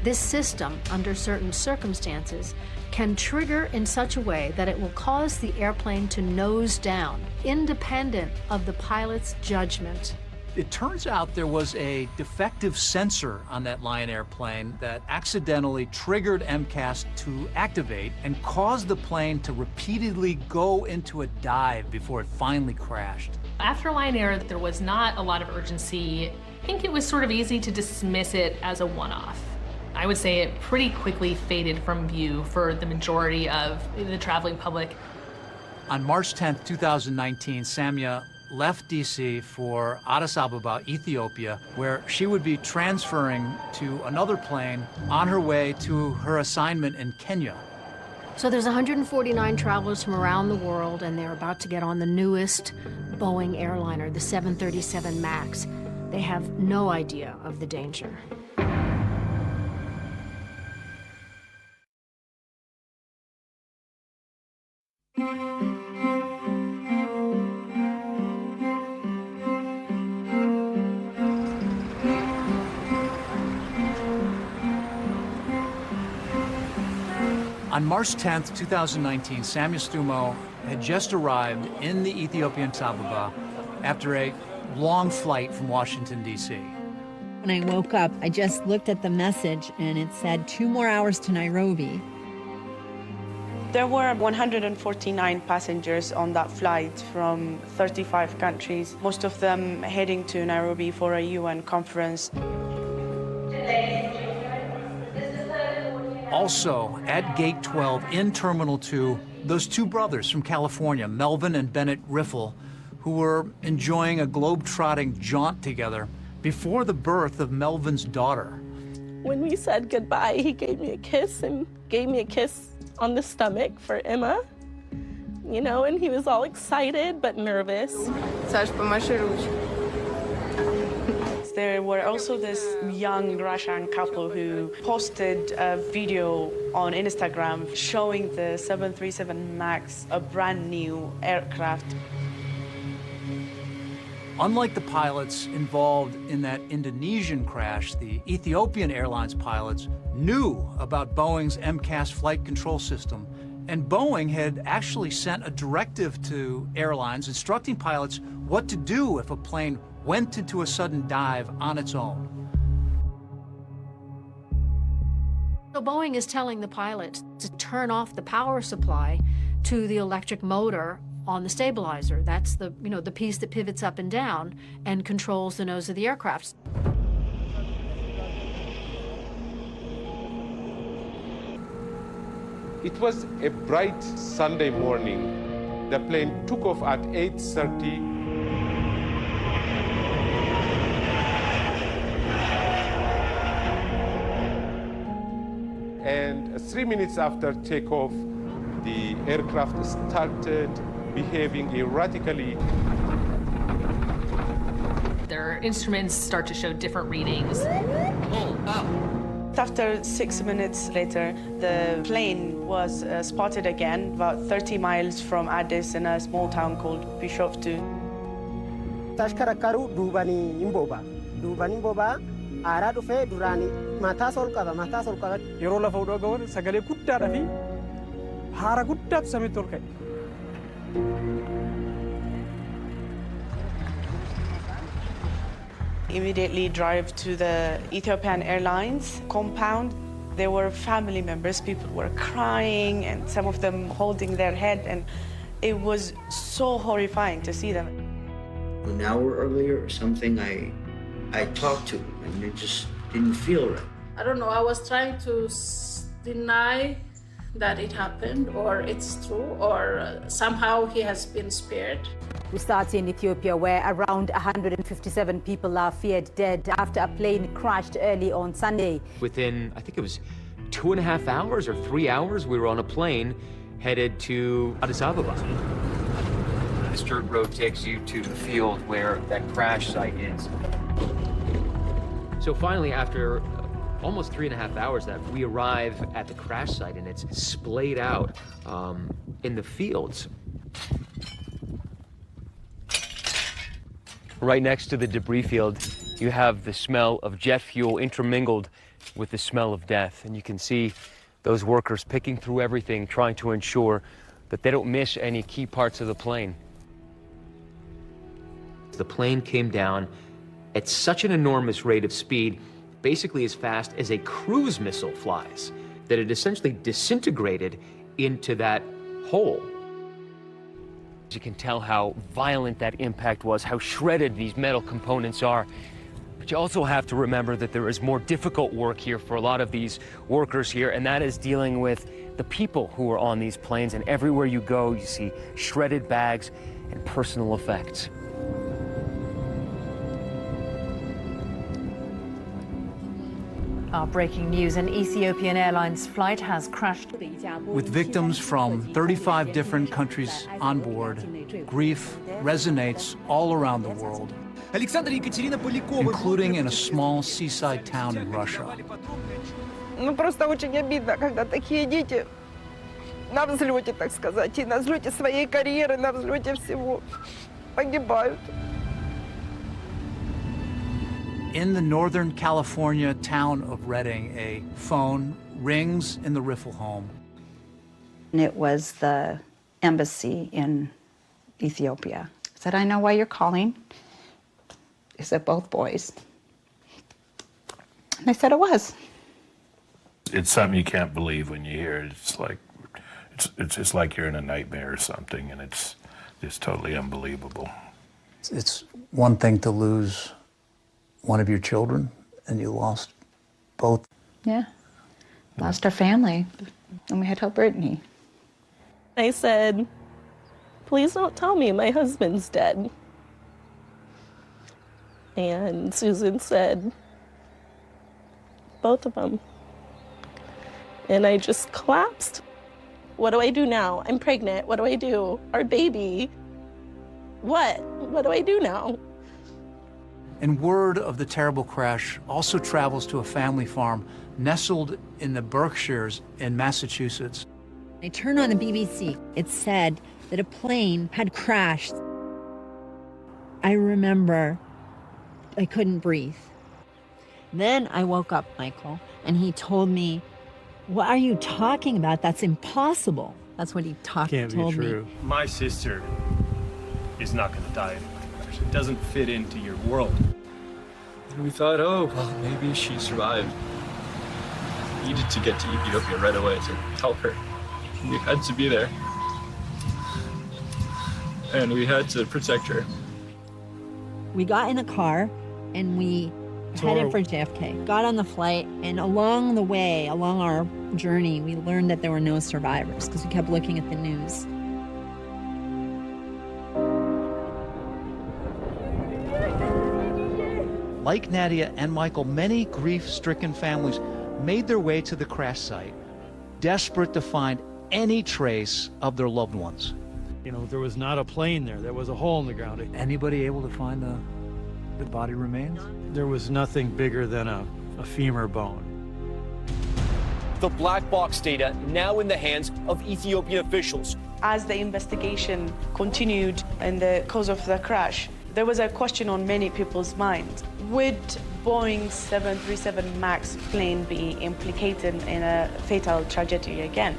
This system, under certain circumstances, can trigger in such a way that it will cause the airplane to nose down, independent of the pilot's judgment. It turns out there was a defective sensor on that Lion airplane that accidentally triggered MCAS to activate and caused the plane to repeatedly go into a dive before it finally crashed. After Lion Air, there was not a lot of urgency. I think it was sort of easy to dismiss it as a one-off. I would say it pretty quickly faded from view for the majority of the traveling public. On March 10th, 2019, Samia left D.C. for Addis Ababa, Ethiopia, where she would be transferring to another plane on her way to her assignment in Kenya. So there's 149 travelers from around the world, and they're about to get on the newest Boeing airliner, the 737 MAX. They have no idea of the danger. On March 10th, 2019, Samia Stumo had just arrived in the Ethiopian Ababa after a long flight from Washington, D.C. When I woke up, I just looked at the message and it said 2 more hours to Nairobi. There were 149 passengers on that flight from 35 countries, most of them heading to Nairobi for a UN conference. Also, at Gate 12 in Terminal 2, those two brothers from California, Melvin and Bennett Riffle, who were enjoying a globe-trotting jaunt together before the birth of Melvin's daughter. When we said goodbye, he gave me a kiss and gave me a kiss on the stomach for Emma, you know, and he was all excited but nervous. There were also this young Russian couple who posted a video on Instagram showing the 737 MAX, a brand new aircraft. Unlike the pilots involved in that Indonesian crash, the Ethiopian Airlines pilots knew about Boeing's MCAS flight control system, and Boeing had actually sent a directive to airlines instructing pilots what to do if a plane went into a sudden dive on its own. So Boeing is telling the pilots to turn off the power supply to the electric motor on the stabilizer. That's the, you know, the piece that pivots up and down and controls the nose of the aircraft. It was a bright Sunday morning. The plane took off at 8:30. And 3 minutes after takeoff, the aircraft started behaving erratically. Their instruments start to show different readings. After 6 minutes later, the plane was spotted again about 30 miles from Addis in a small town called Bishoftu. Tashkarakaru dubani imboba. Dubani imboba ara dufe durani mata sol qaba mata sol qaba. Yeroo lafa udoo gawwan sagalee guddaadhaa fi haara guddaatu samiitti ol ka'e. Immediately drive to the Ethiopian Airlines compound. There were family members, people were crying and some of them holding their head, and it was so horrifying to see them. An hour earlier or something, I talked to him and it just didn't feel right. I don't know, I was trying to deny that it happened, or it's true, or somehow he has been spared. We start in Ethiopia, where around 157 people are feared dead after a plane crashed early on Sunday. Within, I think it was 2.5 hours or 3 hours, we were on a plane headed to Addis Ababa. This dirt road takes you to the field where that crash site is. So finally, after almost 3.5 hours, that we arrive at the crash site, and it's splayed out in the fields. Right next to the debris field, you have the smell of jet fuel intermingled with the smell of death. And you can see those workers picking through everything, trying to ensure that they don't miss any key parts of the plane. The plane came down at such an enormous rate of speed, basically as fast as a cruise missile flies, that it essentially disintegrated into that hole. You can tell how violent that impact was, how shredded these metal components are. But you also have to remember that there is more difficult work here for a lot of these workers here, and that is dealing with the people who are on these planes. And everywhere you go, you see shredded bags and personal effects. Breaking news, an Ethiopian Airlines flight has crashed. With victims from 35 different countries on board, grief resonates all around the world, including in a small seaside town in Russia. Ну, просто очень обидно, когда такие дети на взлете, так сказать, и на взлете своей карьеры, на взлете всего погибают. In the Northern California town of Redding, a phone rings in the Riffle home. It was the embassy in Ethiopia. I said, I know why you're calling. Is it both boys? And they said it was. It's something you can't believe when you hear it. It's like, it's just like you're in a nightmare or something, and it's just totally unbelievable. It's one thing to lose one of your children, and you lost both. Yeah, lost our family, and we had to help Brittany. I said, please don't tell me my husband's dead. And Susan said, both of them. And I just collapsed. What do I do now? I'm pregnant. What do I do? Our baby. What? What do I do now? And word of the terrible crash also travels to a family farm nestled in the Berkshires in Massachusetts. I turned on the BBC. It said that a plane had crashed. I remember I couldn't breathe. Then I woke up, Michael, and he told me, what are you talking about? That's impossible. That's what he told me. My sister is not going to die in a crash. It doesn't fit into your world. And we thought, oh, well, maybe she survived. We needed to get to Ethiopia right away to help her. We had to be there. And we had to protect her. We got in a car and we headed for JFK. Got on the flight, and along the way, along our journey, we learned that there were no survivors because we kept looking at the news. Like Nadia and Michael, many grief-stricken families made their way to the crash site, desperate to find any trace of their loved ones. You know, there was not a plane there. There was a hole in the ground. Anybody able to find the body remains? There was nothing bigger than a femur bone. The black box data now in the hands of Ethiopian officials. As the investigation continued in the cause of the crash, there was a question on many people's minds. Would Boeing 737 MAX plane be implicated in a fatal tragedy again?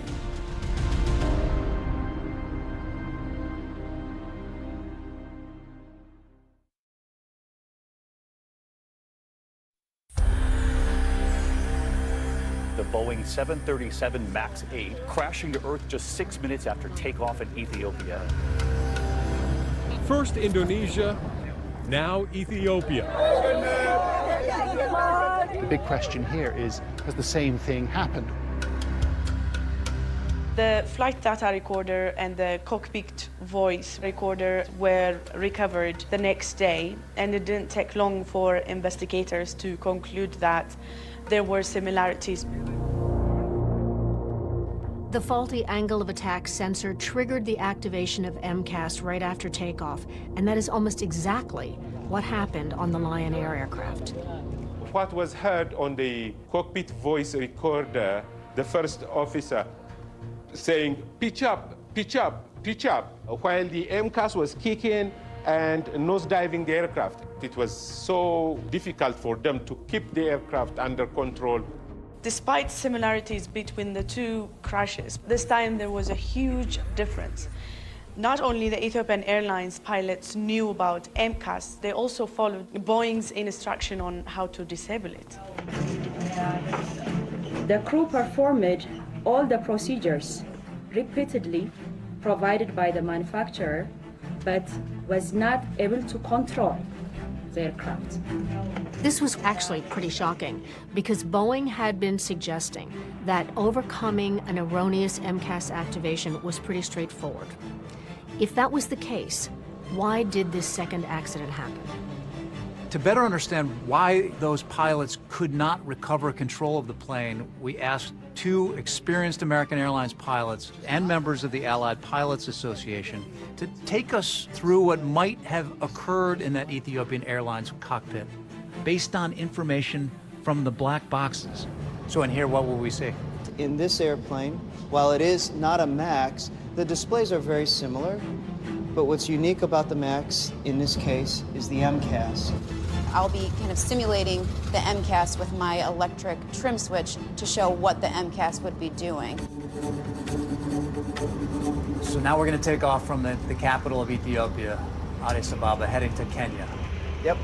The Boeing 737 MAX 8 crashing to Earth just 6 minutes after takeoff in Ethiopia. First Indonesia, now Ethiopia. The big question here is, has the same thing happened? The flight data recorder and the cockpit voice recorder were recovered the next day, and it didn't take long for investigators to conclude that there were similarities. The faulty angle of attack sensor triggered the activation of MCAS right after takeoff, and that is almost exactly what happened on the Lion Air aircraft. What was heard on the cockpit voice recorder, the first officer saying, pitch up, pitch up, pitch up, while the MCAS was kicking and nosediving the aircraft. It was so difficult for them to keep the aircraft under control. Despite similarities between the two crashes, this time there was a huge difference. Not only the Ethiopian Airlines pilots knew about MCAS, they also followed Boeing's instruction on how to disable it. The crew performed all the procedures repeatedly provided by the manufacturer, but was not able to control the aircraft. This was actually pretty shocking because Boeing had been suggesting that overcoming an erroneous MCAS activation was pretty straightforward. If that was the case, why did this second accident happen? To better understand why those pilots could not recover control of the plane, we asked two experienced American Airlines pilots and members of the Allied Pilots Association to take us through what might have occurred in that Ethiopian Airlines cockpit based on information from the black boxes. So in here, what will we see? In this airplane, while it is not a MAX, the displays are very similar, but what's unique about the MAX in this case is the MCAS. I'll be kind of simulating the MCAS with my electric trim switch to show what the MCAS would be doing. So now we're going to take off from the capital of Ethiopia, Addis Ababa, heading to Kenya. Yep.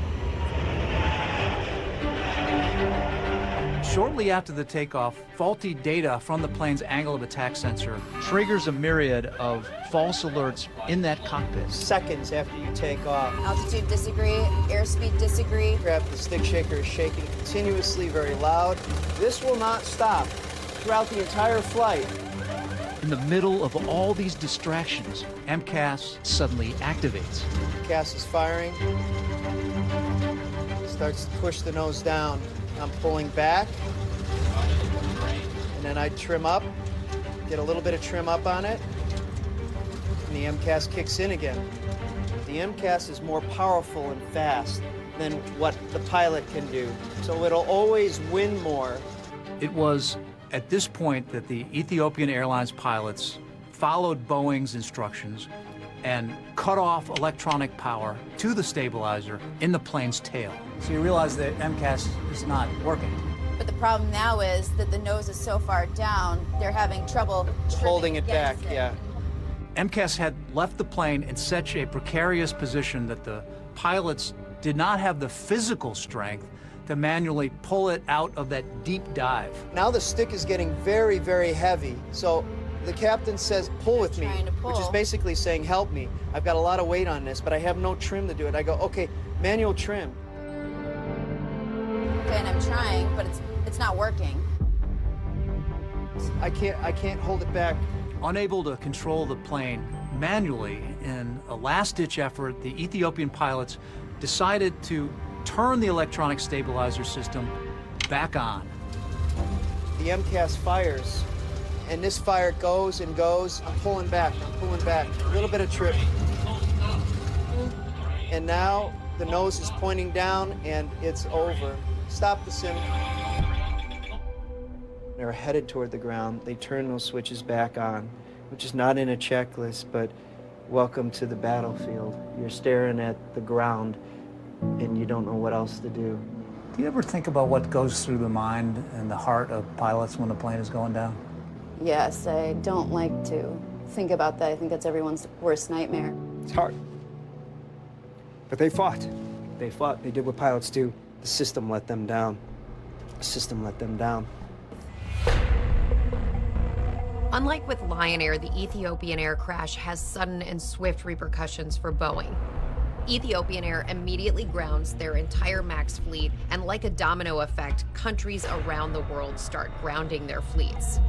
Shortly after the takeoff, faulty data from the plane's angle of attack sensor triggers a myriad of false alerts in that cockpit. Seconds after you take off. Altitude disagree, airspeed disagree. The stick shaker is shaking continuously, very loud. This will not stop throughout the entire flight. In the middle of all these distractions, MCAS suddenly activates. MCAS is firing. Starts to push the nose down. I'm pulling back, and then I trim up, get a little bit of trim up on it, and the MCAS kicks in again. The MCAS is more powerful and fast than what the pilot can do, so it'll always win more. It was at this point that the Ethiopian Airlines pilots followed Boeing's instructions and cut off electronic power to the stabilizer in the plane's tail. So you realize that MCAS is not working. But the problem now is that the nose is so far down, they're having trouble holding it back, yeah. MCAS had left the plane in such a precarious position that the pilots did not have the physical strength to manually pull it out of that deep dive. Now the stick is getting very, very heavy. So the captain says, pull with me, which is basically saying, help me. I've got a lot of weight on this, but I have no trim to do it. I go, okay, manual trim. Okay, and I'm trying, but it's not working. I can't hold it back. Unable to control the plane manually, in a last-ditch effort, the Ethiopian pilots decided to turn the electronic stabilizer system back on. The MCAS fires, and this fire goes and goes. I'm pulling back, a little bit of trip. And now the nose is pointing down and it's over. Stop the sim. They're headed toward the ground. They turn those switches back on, which is not in a checklist, but welcome to the battlefield. You're staring at the ground and you don't know what else to do. Do you ever think about what goes through the mind and the heart of pilots when the plane is going down? Yes, I don't like to think about that. I think that's everyone's worst nightmare. It's hard. But they fought. They fought. They did what pilots do. The system let them down. The system let them down. Unlike with Lion Air, the Ethiopian Air crash has sudden and swift repercussions for Boeing. Ethiopian Air immediately grounds their entire MAX fleet, and like a domino effect, countries around the world start grounding their fleets.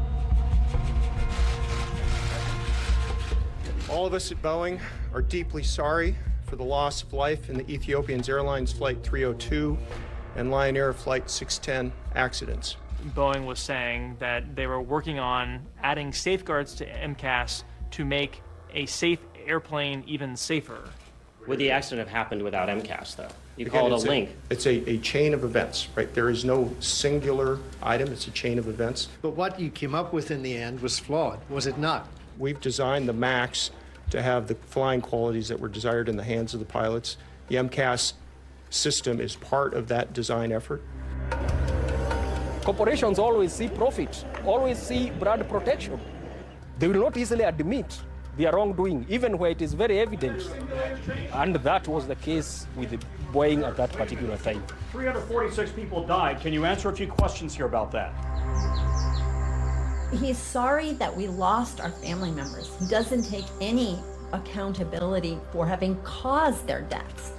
All of us at Boeing are deeply sorry for the loss of life in the Ethiopian Airlines Flight 302 and Lion Air Flight 610 accidents. Boeing was saying that they were working on adding safeguards to MCAS to make a safe airplane even safer. Would the accident have happened without MCAS, though? You call it a link. It's a chain of events, right? There is no singular item, it's a chain of events. But what you came up with in the end was flawed, was it not? We've designed the MAX to have the flying qualities that were desired in the hands of the pilots. The MCAS system is part of that design effort. Corporations always see profit, always see brand protection. They will not easily admit their wrongdoing, even where it is very evident. And that was the case with Boeing at that particular time. 346 people died. Can you answer a few questions here about that? He's sorry that we lost our family members. He doesn't take any accountability for having caused their deaths.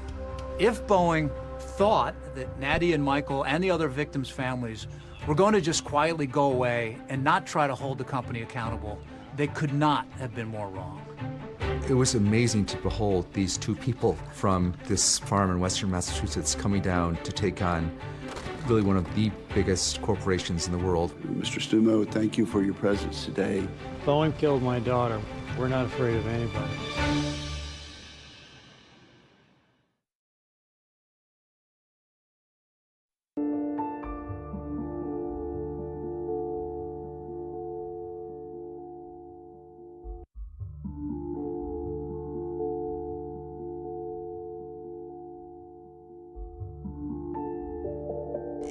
If Boeing thought that Nadia and Michael and the other victims' families were going to just quietly go away and not try to hold the company accountable, they could not have been more wrong. It was amazing to behold these two people from this farm in western Massachusetts coming down to take on really one of the biggest corporations in the world. Mr. Stumo, thank you for your presence today. Boeing killed my daughter. We're not afraid of anybody.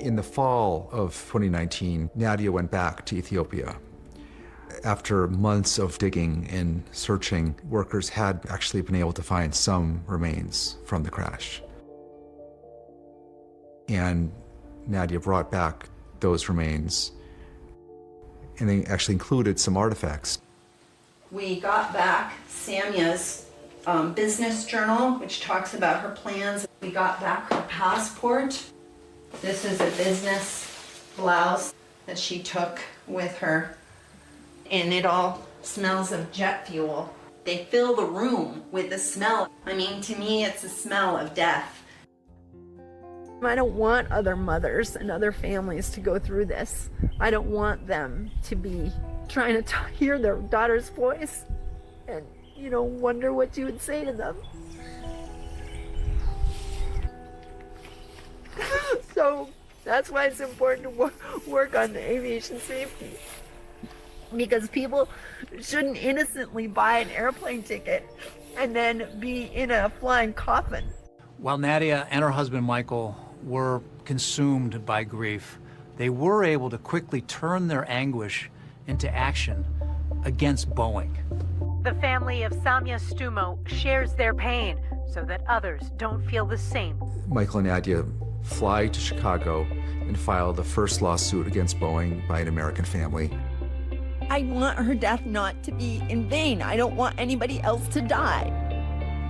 In the fall of 2019, Nadia went back to Ethiopia. After months of digging and searching, workers had actually been able to find some remains from the crash. And Nadia brought back those remains, and they actually included some artifacts. We got back Samia's business journal, which talks about her plans. We got back her passport. This is a business blouse that she took with her, and it all smells of jet fuel. They fill the room with the smell. I mean, to me, it's the smell of death. I don't want other mothers and other families to go through this. I don't want them to be trying to hear their daughter's voice and, wonder what you would say to them. So that's why it's important to work on the aviation safety. Because people shouldn't innocently buy an airplane ticket and then be in a flying coffin. While Nadia and her husband Michael were consumed by grief, they were able to quickly turn their anguish into action against Boeing. The family of Samia Stumo shares their pain so that others don't feel the same. Michael and Nadia fly to Chicago and file the first lawsuit against Boeing by an American family. I want her death not to be in vain. I don't want anybody else to die.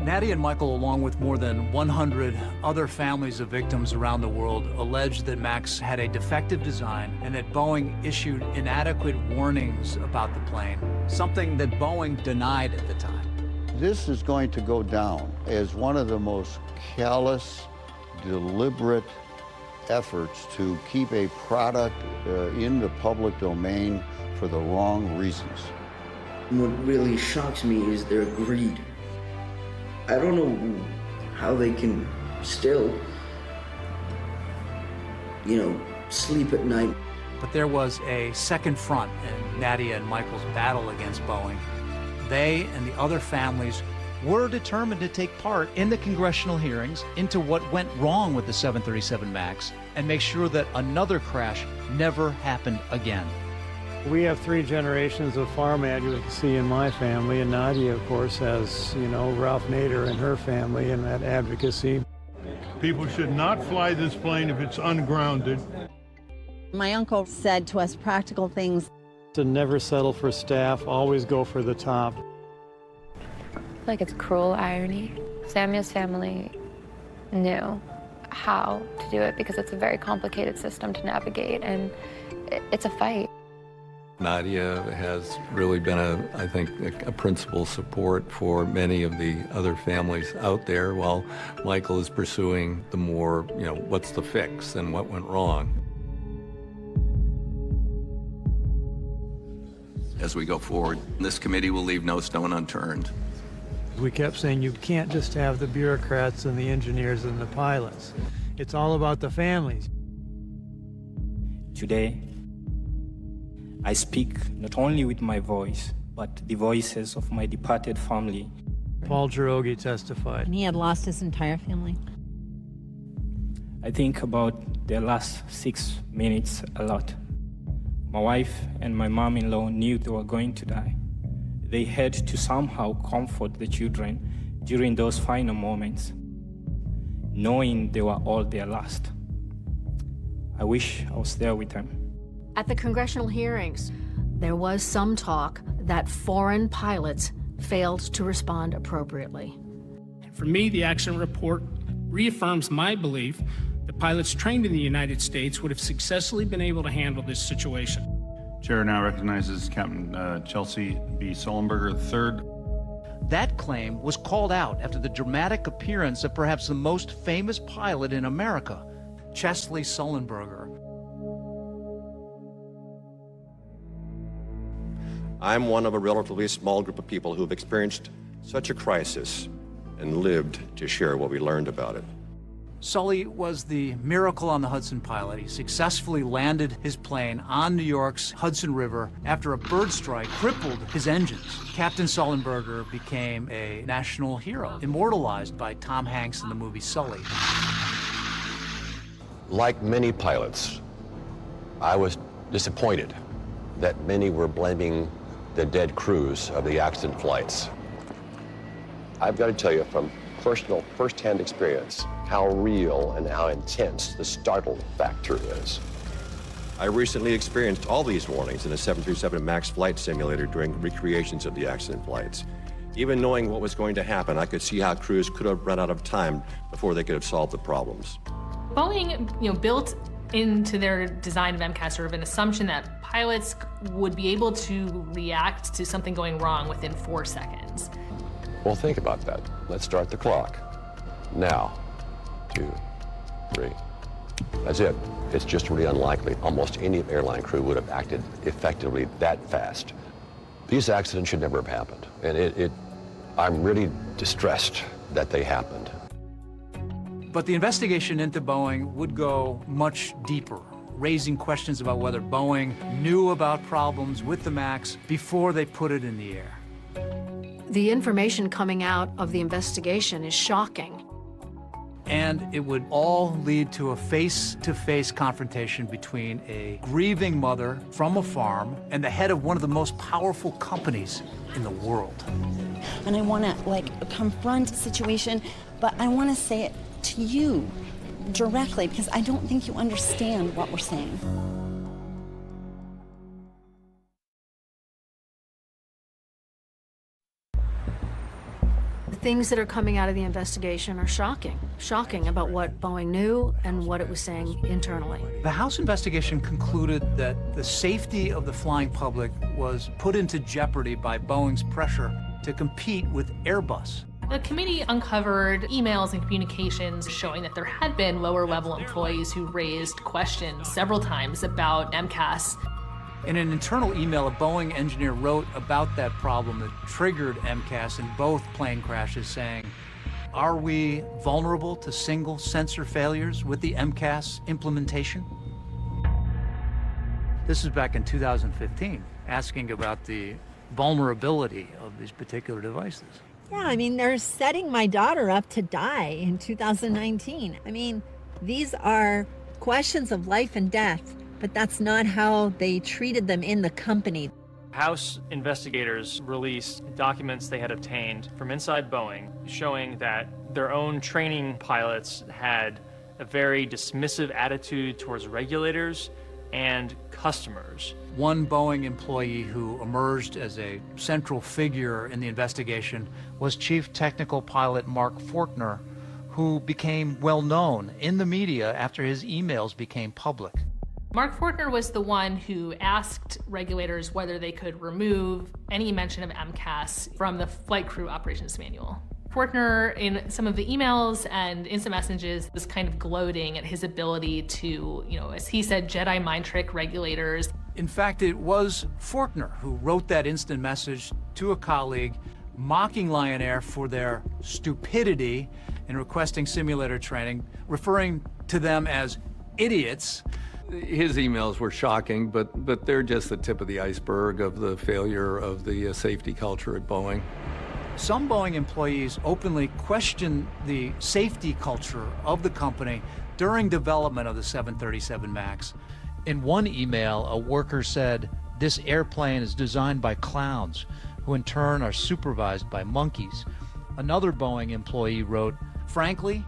Nadia and Michael, along with more than 100 other families of victims around the world, alleged that Max had a defective design and that Boeing issued inadequate warnings about the plane, something that Boeing denied at the time. This is going to go down as one of the most callous, deliberate efforts to keep a product in the public domain for the wrong reasons. What really shocks me is their greed. I don't know how they can still, sleep at night. But there was a second front in Nadia and Michael's battle against Boeing. They and the other families were determined to take part in the congressional hearings into what went wrong with the 737 MAX and make sure that another crash never happened again. We have 3 generations of farm advocacy in my family, and Nadia, of course, has, Ralph Nader and her family and that advocacy. People should not fly this plane if it's ungrounded. My uncle said to us practical things. To never settle for staff, always go for the top. I feel like it's cruel irony. Samia's family knew how to do it because it's a very complicated system to navigate, and it's a fight. Nadia has really been, I think, a principal support for many of the other families out there, while Michael is pursuing the more, what's the fix and what went wrong. As we go forward, this committee will leave no stone unturned. We kept saying you can't just have the bureaucrats and the engineers and the pilots. It's all about the families. Today, I speak not only with my voice, but the voices of my departed family. Paul 𝐅𝐔𝐋𝐋 testified. And he had lost his entire family. I think about the last 6 minutes a lot. My wife and my mom-in-law knew they were going to die. They had to somehow comfort the children during those final moments, knowing they were all their last. I wish I was there with them. At the congressional hearings, there was some talk that foreign pilots failed to respond appropriately. For me, the accident report reaffirms my belief that pilots trained in the United States would have successfully been able to handle this situation. Chair now recognizes Captain Chelsea B. Sullenberger III. That claim was called out after the dramatic appearance of perhaps the most famous pilot in America, Chesley Sullenberger. I'm one of a relatively small group of people who have experienced such a crisis and lived to share what we learned about it. Sully was the miracle on the Hudson pilot. He successfully landed his plane on New York's Hudson River after a bird strike crippled his engines. Captain Sullenberger became a national hero, immortalized by Tom Hanks in the movie Sully. Like many pilots, I was disappointed that many were blaming the dead crews of the accident flights. I've got to tell you from personal, first-hand experience how real and how intense the startle factor is. I recently experienced all these warnings in a 737 MAX flight simulator during recreations of the accident flights. Even knowing what was going to happen, I could see how crews could have run out of time before they could have solved the problems. Boeing, built into their design of MCAS sort of an assumption that pilots would be able to react to something going wrong within 4 seconds. Well, think about that. Let's start the clock. Now, 2, 3. That's it. It's just really unlikely almost any airline crew would have acted effectively that fast. These accidents should never have happened. And I'm really distressed that they happened. But the investigation into Boeing would go much deeper, raising questions about whether Boeing knew about problems with the MAX before they put it in the air. The information coming out of the investigation is shocking. And it would all lead to a face-to-face confrontation between a grieving mother from a farm and the head of one of the most powerful companies in the world. And I want to, confront a situation, but I want to say it to you directly because I don't think you understand what we're saying. The things that are coming out of the investigation are shocking about what Boeing knew and what it was saying internally. The House investigation concluded that the safety of the flying public was put into jeopardy by Boeing's pressure to compete with Airbus. The committee uncovered emails and communications showing that there had been lower-level employees who raised questions several times about MCAS. In an internal email, a Boeing engineer wrote about that problem that triggered MCAS in both plane crashes, saying, "Are we vulnerable to single sensor failures with the MCAS implementation?" This is back in 2015, asking about the vulnerability of these particular devices. Yeah, they're setting my daughter up to die in 2019. These are questions of life and death, but that's not how they treated them in the company. House investigators released documents they had obtained from inside Boeing showing that their own training pilots had a very dismissive attitude towards regulators and customers. One Boeing employee who emerged as a central figure in the investigation was Chief Technical Pilot Mark Fortner, who became well known in the media after his emails became public. Mark Fortner was the one who asked regulators whether they could remove any mention of MCAS from the flight crew operations manual. Fortner, in some of the emails and instant messages, was kind of gloating at his ability to, as he said, Jedi mind trick regulators. In fact, it was Fortner who wrote that instant message to a colleague mocking Lion Air for their stupidity in requesting simulator training, referring to them as idiots. His emails were shocking, but they're just the tip of the iceberg of the failure of the safety culture at Boeing. Some Boeing employees openly questioned the safety culture of the company during development of the 737 MAX. In one email, a worker said, "This airplane is designed by clowns, who in turn are supervised by monkeys." Another Boeing employee wrote, "Frankly,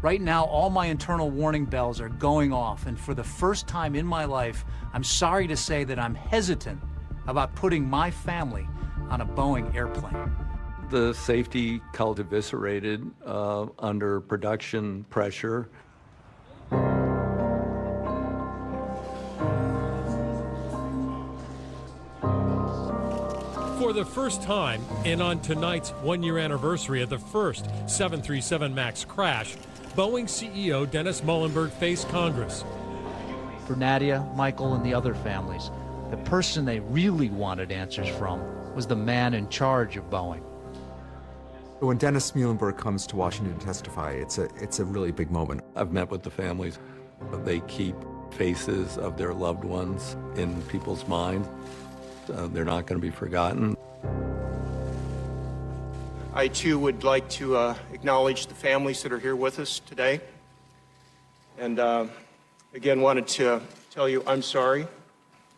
right now all my internal warning bells are going off, and for the first time in my life, I'm sorry to say that I'm hesitant about putting my family on a Boeing airplane." The safety cult eviscerated under production pressure. For the first time, and on tonight's one-year anniversary of the first 737 MAX crash, Boeing CEO Dennis Muilenburg faced Congress. For Nadia, Michael, and the other families, the person they really wanted answers from was the man in charge of Boeing. When Dennis Muilenburg comes to Washington to testify, it's a really big moment. I've met with the families. They keep faces of their loved ones in people's mind. They're not going to be forgotten. I too would like to acknowledge the families that are here with us today. And again, wanted to tell you I'm sorry.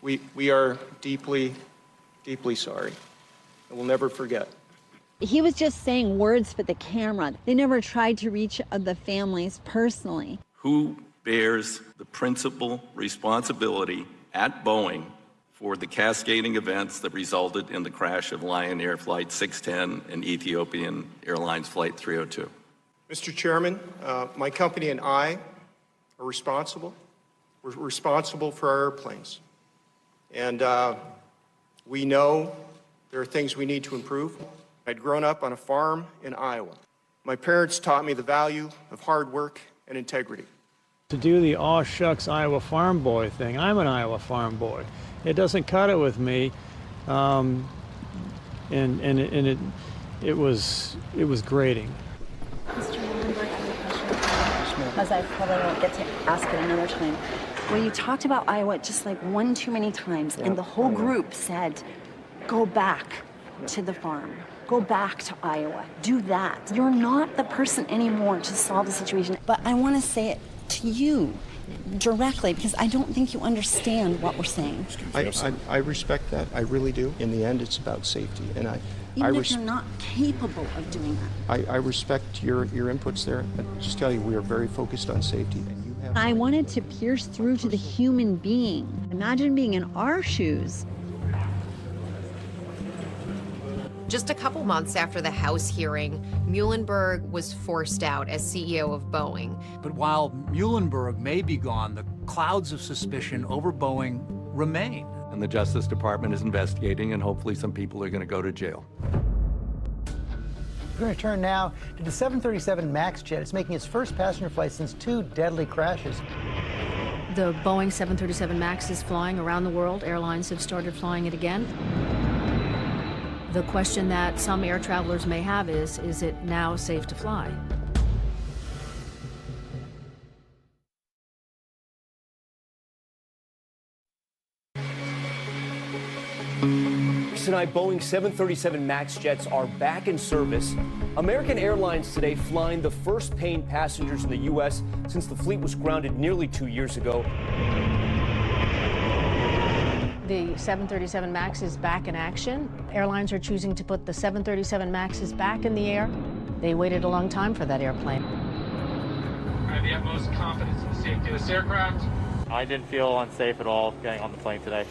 We are deeply, deeply sorry. And we'll never forget. He was just saying words for the camera. They never tried to reach the families personally. Who bears the principal responsibility at Boeing for the cascading events that resulted in the crash of Lion Air Flight 610 and Ethiopian Airlines Flight 302? Mr. Chairman, my company and I are responsible. We're responsible for our airplanes. And we know there are things we need to improve. I'd grown up on a farm in Iowa. My parents taught me the value of hard work and integrity. To do the aw shucks Iowa farm boy thing, I'm an Iowa farm boy. It doesn't cut it with me, and it was grating. Mr. Muilenburg, I have a question, because I probably won't get to ask it another time. Well, you talked about Iowa just like one too many times, and the whole group said, go back to the farm. Go back to Iowa. Do that. You're not the person anymore to solve the situation. But I want to say it to you directly, because I don't think you understand what we're saying. I respect that. I really do. In the end, it's about safety. And Even if you're not capable of doing that. I respect your inputs there. But just tell you, we are very focused on safety. And you have. I wanted to pierce through to the human being. Imagine being in our shoes. Just a couple months after the House hearing, Muilenburg was forced out as CEO of Boeing. But while Muilenburg may be gone, the clouds of suspicion over Boeing remain. And the Justice Department is investigating, and hopefully some people are going to go to jail. We're going to turn now to the 737 MAX jet. It's making its first passenger flight since 2 deadly crashes. The Boeing 737 MAX is flying around the world. Airlines have started flying it again. The question that some air travelers may have is it now safe to fly? Tonight, Boeing 737 MAX jets are back in service. American Airlines today flying the first paying passengers in the U.S. since the fleet was grounded nearly 2 years ago. The 737 MAX is back in action. Airlines are choosing to put the 737 MAXs back in the air. They waited a long time for that airplane. I have the utmost confidence in the safety of this aircraft. I didn't feel unsafe at all getting on the plane today.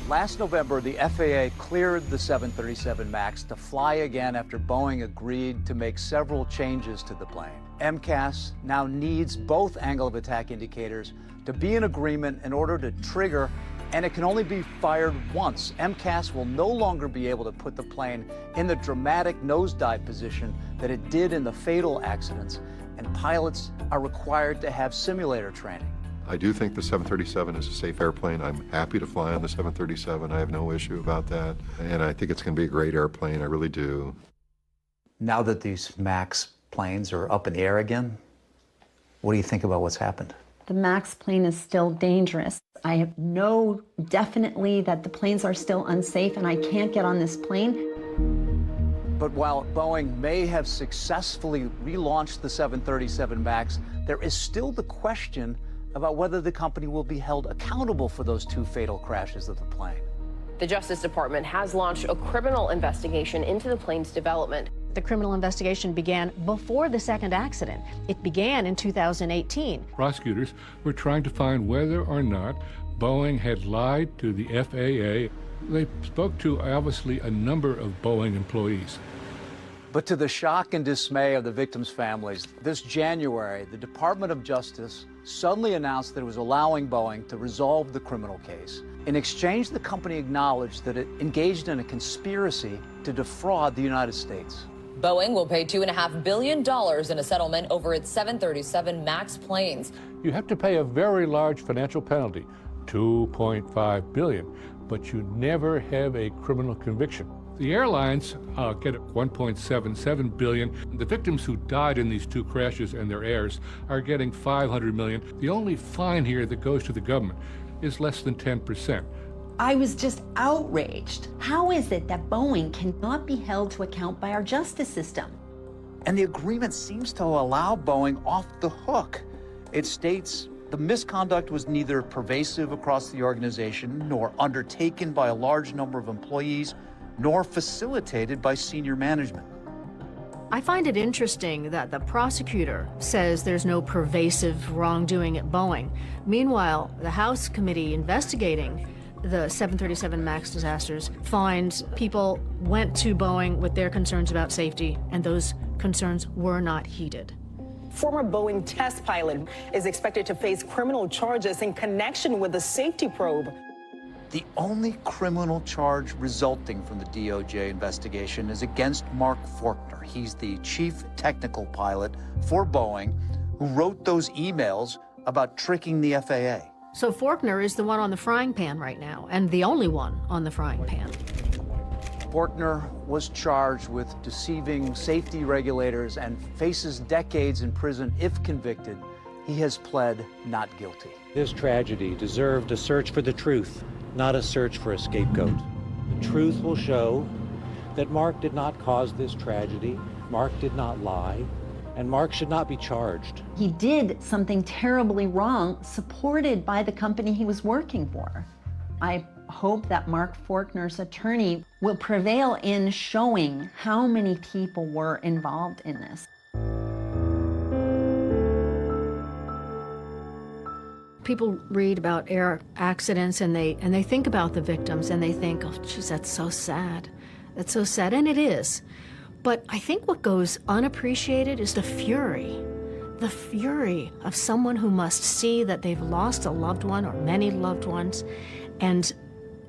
Last November, the FAA cleared the 737 MAX to fly again after Boeing agreed to make several changes to the plane. MCAS now needs both angle of attack indicators to be in agreement in order to trigger, and it can only be fired once. MCAS will no longer be able to put the plane in the dramatic nosedive position that it did in the fatal accidents, and pilots are required to have simulator training. I do think the 737 is a safe airplane. I'm happy to fly on the 737. I have no issue about that. And I think it's going to be a great airplane. I really do. Now that these MAX planes are up in the air again, what do you think about what's happened? The MAX plane is still dangerous. I know definitely that the planes are still unsafe and I can't get on this plane. But while Boeing may have successfully relaunched the 737 MAX, there is still the question about whether the company will be held accountable for those two fatal crashes of the plane. The Justice Department has launched a criminal investigation into the plane's development. The criminal investigation began before the second accident. It began in 2018. Prosecutors were trying to find whether or not Boeing had lied to the FAA. They spoke to, obviously, a number of Boeing employees. But to the shock and dismay of the victims' families, this January, the Department of Justice suddenly announced that it was allowing Boeing to resolve the criminal case. In exchange, the company acknowledged that it engaged in a conspiracy to defraud the United States. Boeing will pay $2.5 billion in a settlement over its 737 MAX planes. You have to pay a very large financial penalty, $2.5 billion, but you never have a criminal conviction. The airlines get $1.77 billion. The victims who died in these two crashes and their heirs are getting $500 million. The only fine here that goes to the government is less than 10%. I was just outraged. How is it that Boeing cannot be held to account by our justice system? And the agreement seems to allow Boeing off the hook. It states the misconduct was neither pervasive across the organization, nor undertaken by a large number of employees, nor facilitated by senior management. I find it interesting that the prosecutor says there's no pervasive wrongdoing at Boeing. Meanwhile, the House committee investigating the 737 MAX disasters finds people went to Boeing with their concerns about safety, and those concerns were not heeded. Former Boeing test pilot is expected to face criminal charges in connection with the safety probe. The only criminal charge resulting from the DOJ investigation is against Mark Faulkner. He's the chief technical pilot for Boeing who wrote those emails about tricking the FAA. So Faulkner is the one on the frying pan right now, and the only one on the frying pan. Faulkner was charged with deceiving safety regulators and faces decades in prison if convicted. He has pled not guilty. This tragedy deserved a search for the truth, not a search for a scapegoat. The truth will show that Mark did not cause this tragedy, Mark did not lie, and Mark should not be charged. He did something terribly wrong, supported by the company he was working for. I hope that Mark Faulkner's attorney will prevail in showing how many people were involved in this. People read about air accidents and they think about the victims and they think, oh, geez, that's so sad. That's so sad, and it is. But I think what goes unappreciated is the fury of someone who must see that they've lost a loved one or many loved ones, and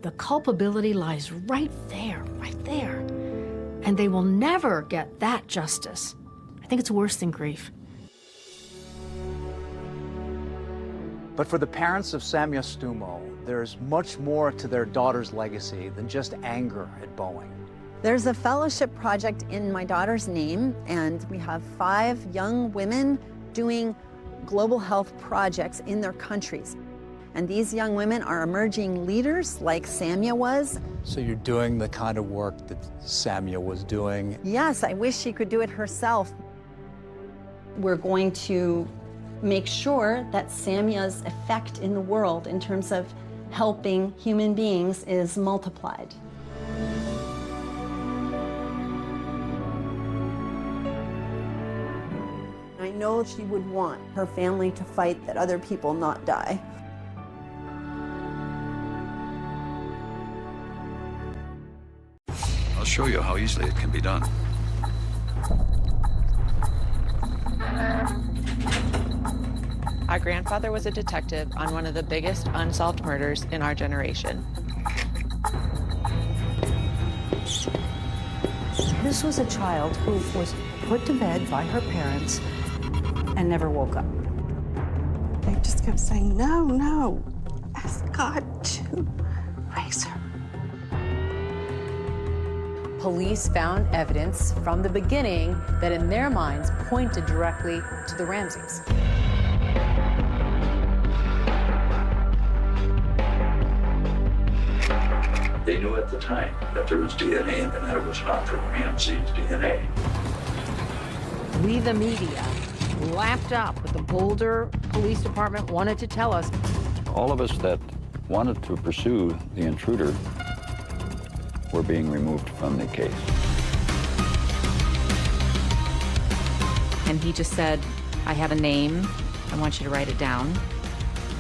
the culpability lies right there, and they will never get that justice. I think it's worse than grief. But for the parents of Samia Stumo, there's much more to their daughter's legacy than just anger at Boeing. There's a fellowship project in my daughter's name, and we have 5 young women doing global health projects in their countries. And these young women are emerging leaders like Samia was. So you're doing the kind of work that Samia was doing? Yes, I wish she could do it herself. We're going to make sure that Samia's effect in the world in terms of helping human beings is multiplied. I know she would want her family to fight that other people not die. show you how easily it can be done. Our grandfather was a detective on one of the biggest unsolved murders in our generation. This was a child who was put to bed by her parents and never woke up. They just kept saying, no, no, ask God to raise her. Police found evidence from the beginning that in their minds pointed directly to the Ramseys. They knew at the time that there was DNA and that it was not the Ramsey's DNA. We, the media, lapped up what the Boulder Police Department wanted to tell us. All of us that wanted to pursue the intruder were being removed from the case. And he just said, I have a name, I want you to write it down.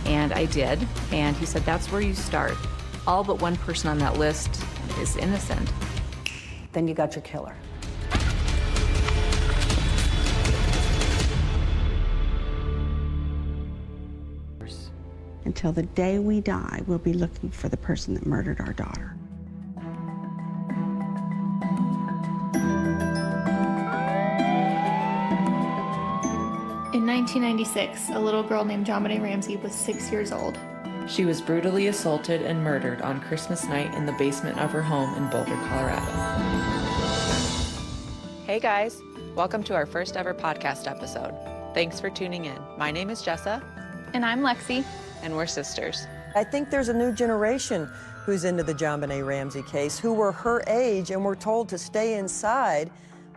And I did, and he said, that's where you start. All but one person on that list is innocent. Then you got your killer. Until the day we die, we'll be looking for the person that murdered our daughter. In 1996, a little girl named JonBenet Ramsey was 6 years old. She was brutally assaulted and murdered on Christmas night in the basement of her home in Boulder, Colorado. Hey guys, welcome to our first ever podcast episode. Thanks for tuning in. My name is Jessa. And I'm Lexi. And we're sisters. I think there's a new generation who's into the JonBenet Ramsey case, who were her age and were told to stay inside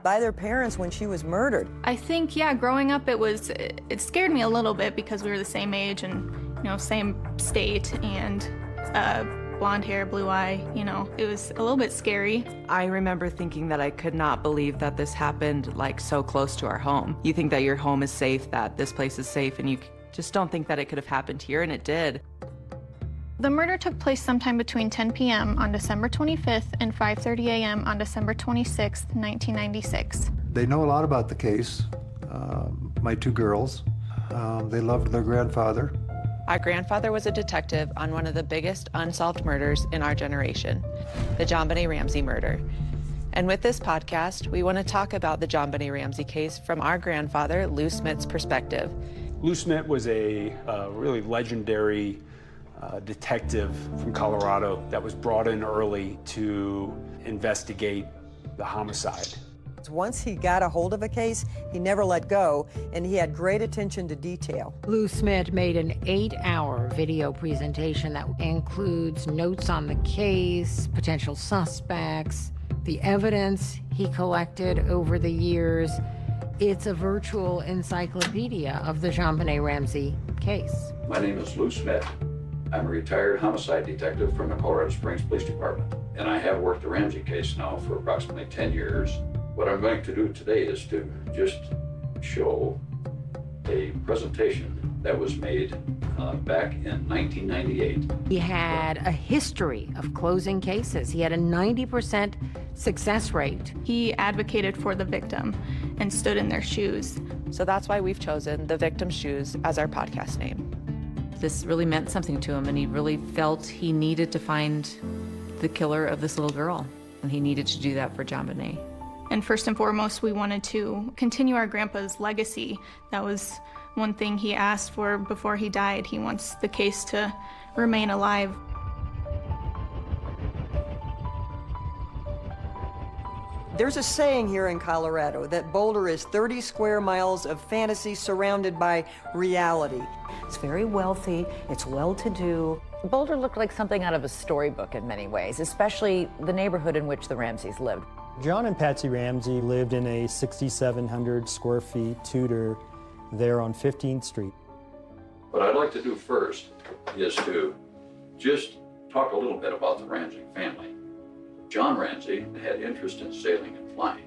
by their parents when she was murdered. I think, yeah, growing up it scared me a little bit because we were the same age and, you know, same state and blonde hair, blue eye, you know, it was a little bit scary. I remember thinking that I could not believe that this happened like so close to our home. You think that your home is safe, that this place is safe, and you just don't think that it could have happened here, and it did. The murder took place sometime between 10 p.m. on December 25th and 5:30 a.m. on December 26th, 1996. They know a lot about the case. My two girls, they loved their grandfather. Our grandfather was a detective on one of the biggest unsolved murders in our generation, the JonBenet Ramsey murder. And with this podcast, we want to talk about the JonBenet Ramsey case from our grandfather, Lou Smith's perspective. Lou Smith was a really legendary detective from Colorado that was brought in early to investigate the homicide. Once he got a hold of a case, he never let go, and he had great attention to detail. Lou Smith made an 8-hour video presentation that includes notes on the case, potential suspects, the evidence he collected over the years. It's a virtual encyclopedia of the JonBenet Ramsey case. My name is Lou Smith. I'm a retired homicide detective from the Colorado Springs Police Department, and I have worked the Ramsey case now for approximately 10 years. What I'm going to do today is to just show a presentation that was made back in 1998. He had a history of closing cases. He had a 90% success rate. He advocated for the victim and stood in their shoes. So that's why we've chosen The Victim's Shoes as our podcast name. This really meant something to him, and he really felt he needed to find the killer of this little girl, and he needed to do that for JonBenet. And first and foremost, we wanted to continue our grandpa's legacy. That was one thing he asked for before he died. He wants the case to remain alive. There's a saying here in Colorado that Boulder is 30 square miles of fantasy surrounded by reality. It's very wealthy, it's well-to-do. Boulder looked like something out of a storybook in many ways, especially the neighborhood in which the Ramseys lived. John and Patsy Ramsey lived in a 6,700 square feet Tudor there on 15th Street. What I'd like to do first is to just talk a little bit about the Ramsey family. John Ramsey had interest in sailing and flying.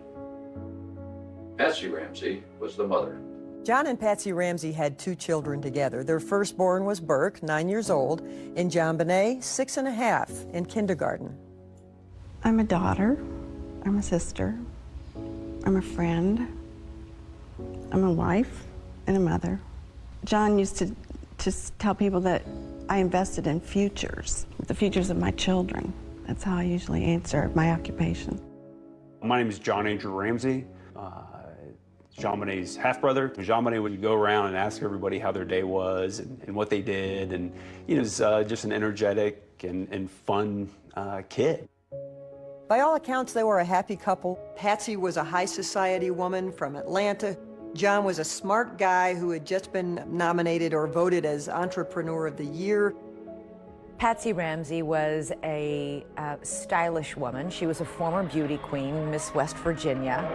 Patsy Ramsey was the mother. John and Patsy Ramsey had 2 children together. Their firstborn was Burke, 9 years old, and JonBenet, 6 and a half, in kindergarten. I'm a daughter I'm a sister. I'm a friend. I'm a wife and a mother. John used to just tell people that I invested in futures, the futures of my children. That's how I usually answer my occupation. My name is John Andrew Ramsey. JonBenét's half-brother. JonBené would go around and ask everybody how their day was and what they did, and he was just an energetic and fun kid. By all accounts, they were a happy couple. Patsy was a high society woman from Atlanta. John was a smart guy who had just been nominated or voted as Entrepreneur of the Year. Patsy Ramsey was a stylish woman. She was a former beauty queen, Miss West Virginia.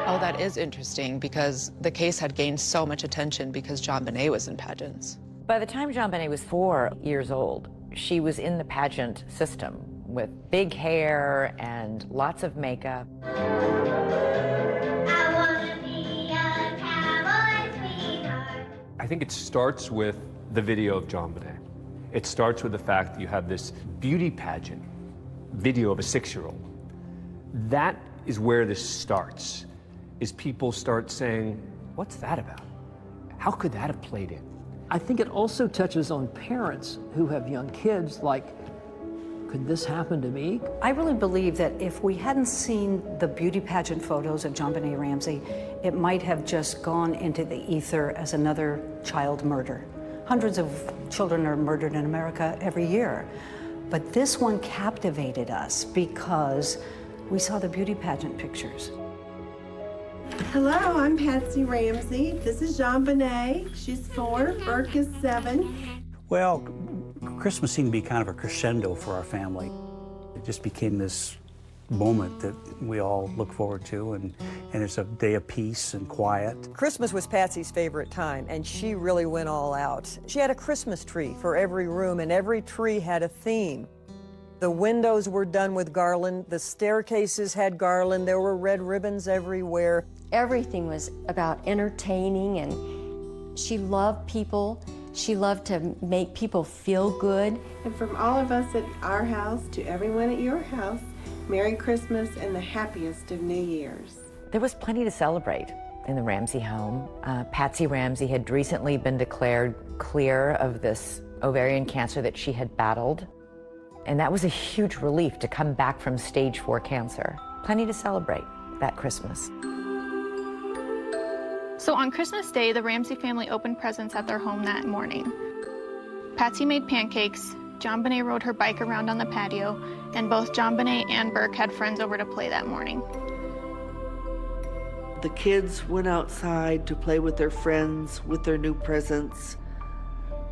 Oh, that is interesting because the case had gained so much attention because JonBené was in pageants. By the time JonBené was 4 years old, she was in the pageant system with big hair and lots of makeup. I think it starts with the video of JonBené. It starts with the fact that you have this beauty pageant video of a 6-year-old. That is where this starts, is people start saying, what's that about? How could that have played in? I think it also touches on parents who have young kids, like, could this happen to me? I really believe that if we hadn't seen the beauty pageant photos of JonBené Ramsey, it might have just gone into the ether as another child murder. Hundreds of children are murdered in America every year. But this one captivated us because we saw the beauty pageant pictures. Hello, I'm Patsy Ramsey. This is JonBené. She's 4, Burke is 7. Well, Christmas seemed to be kind of a crescendo for our family. It just became this moment that we all look forward to, and it's a day of peace and quiet. Christmas was Patsy's favorite time, and she really went all out. She had a Christmas tree for every room, and every tree had a theme. The windows were done with garland, the staircases had garland, there were red ribbons everywhere. Everything was about entertaining, and she loved people. She loved to make people feel good. And from all of us at our house to everyone at your house, Merry Christmas and the happiest of New Year's. There was plenty to celebrate in the Ramsey home. Patsy Ramsey had recently been declared clear of this ovarian cancer that she had battled. And that was a huge relief to come back from stage 4 cancer. Plenty to celebrate that Christmas. So on Christmas Day, the Ramsey family opened presents at their home that morning. Patsy made pancakes, JonBené rode her bike around on the patio, and both JonBené and Burke had friends over to play that morning. The kids went outside to play with their friends with their new presents.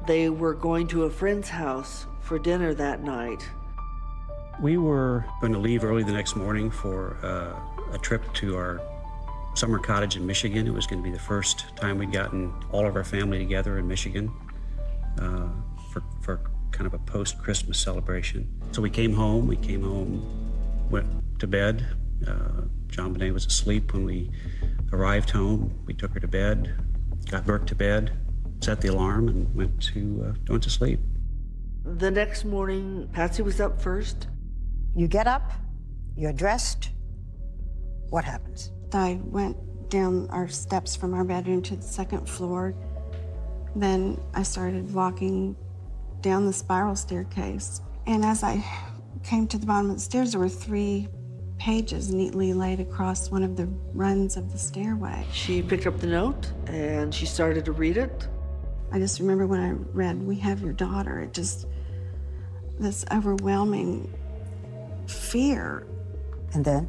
They were going to a friend's house for dinner that night. We were going to leave early the next morning for a trip to our summer cottage in Michigan. It was going to be the first time we'd gotten all of our family together in Michigan for kind of a post-Christmas celebration. So we came home, went to bed. JonBené was asleep when we arrived home. We took her to bed, got Burke to bed, set the alarm, and went to sleep. The next morning, Patsy was up first. You get up, you're dressed, what happens? I went down our steps from our bedroom to the 2nd floor. Then I started walking down the spiral staircase. And as I came to the bottom of the stairs, there were 3 pages neatly laid across one of the runs of the stairway. She picked up the note and she started to read it. I just remember when I read, "We have your daughter," it just, this overwhelming fear. And then?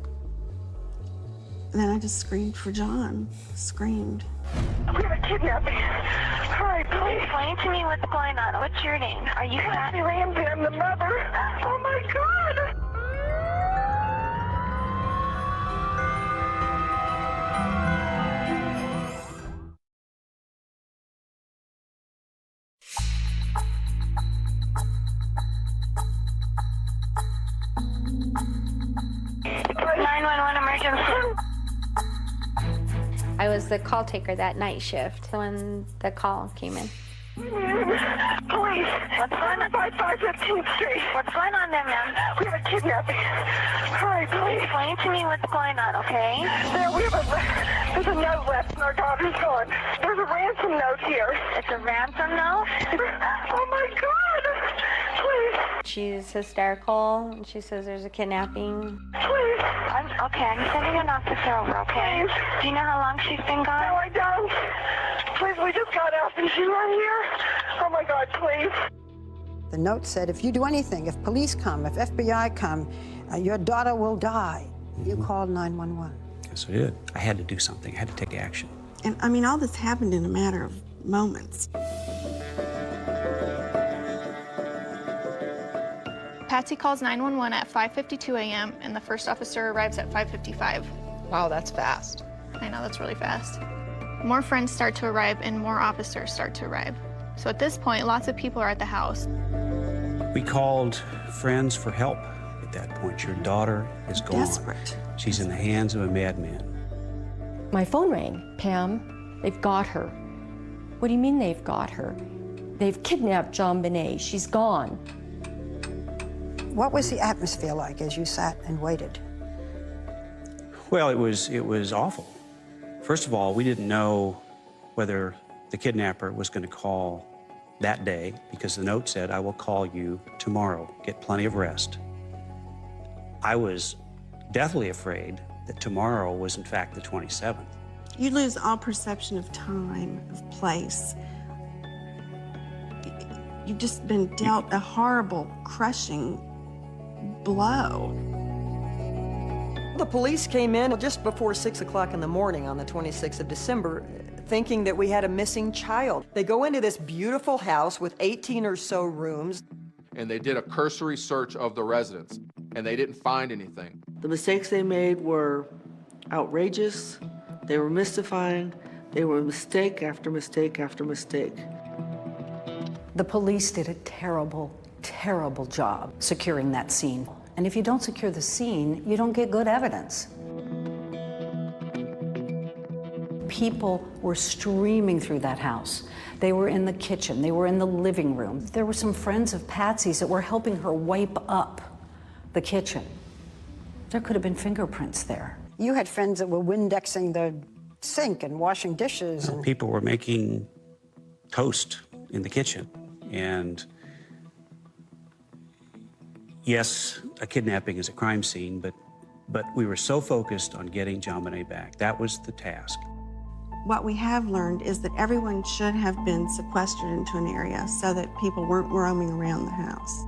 And then I just screamed for John, screamed. I'm gonna kidnap me. Hurry, please. Explain to me what's going on. What's your name? Are you Patsy Ramsey? I'm the mother. Oh my God. I was the call taker that night shift when the call came in. Police. What's going on? 515th Street. What's going on there, ma'am? We have a kidnapping. Hurry, please. Explain to me what's going on, okay? There's a note left and our daughter's gone. There's a ransom note here. It's a ransom note? Oh my God! Please. She's hysterical. And she says there's a kidnapping. Please. I'm sending an officer over, okay? Please. Do you know how long she's been gone? No, I don't. Please, we just got out. Is she right here? Oh my God, please. The note said, if you do anything, if police come, if FBI come, your daughter will die. You called 911. Yes, I did. I had to do something. I had to take action. And I mean, all this happened in a matter of moments. Patsy calls 911 at 5:52 a.m. and the first officer arrives at 5:55. Wow, that's fast. I know, that's really fast. More friends start to arrive and more officers start to arrive. So at this point, lots of people are at the house. We called friends for help at that point. Your daughter is gone. Desperate. She's in the hands of a madman. My phone rang. Pam, they've got her. What do you mean they've got her? They've kidnapped JonBenet. She's gone. What was the atmosphere like as you sat and waited? Well, it was awful. First of all, we didn't know whether the kidnapper was going to call that day because the note said, I will call you tomorrow. Get plenty of rest. I was deathly afraid that tomorrow was in fact the 27th. You lose all perception of time, of place. You've just been dealt a horrible, crushing blow. The police came in just before 6 o'clock in the morning on the 26th of December, thinking that we had a missing child. They go into this beautiful house with 18 or so rooms. And they did a cursory search of the residence, and they didn't find anything. The mistakes they made were outrageous, they were mystifying, they were mistake after mistake after mistake. The police did a terrible, terrible job securing that scene. And if you don't secure the scene, you don't get good evidence. People were streaming through that house. They were in the kitchen, they were in the living room. There were some friends of Patsy's that were helping her wipe up the kitchen. There could have been fingerprints there. You had friends that were Windexing the sink and washing dishes. And People were making toast in the kitchen. And yes, a kidnapping is a crime scene, but we were so focused on getting JonBenet back. That was the task. What we have learned is that everyone should have been sequestered into an area so that people weren't roaming around the house.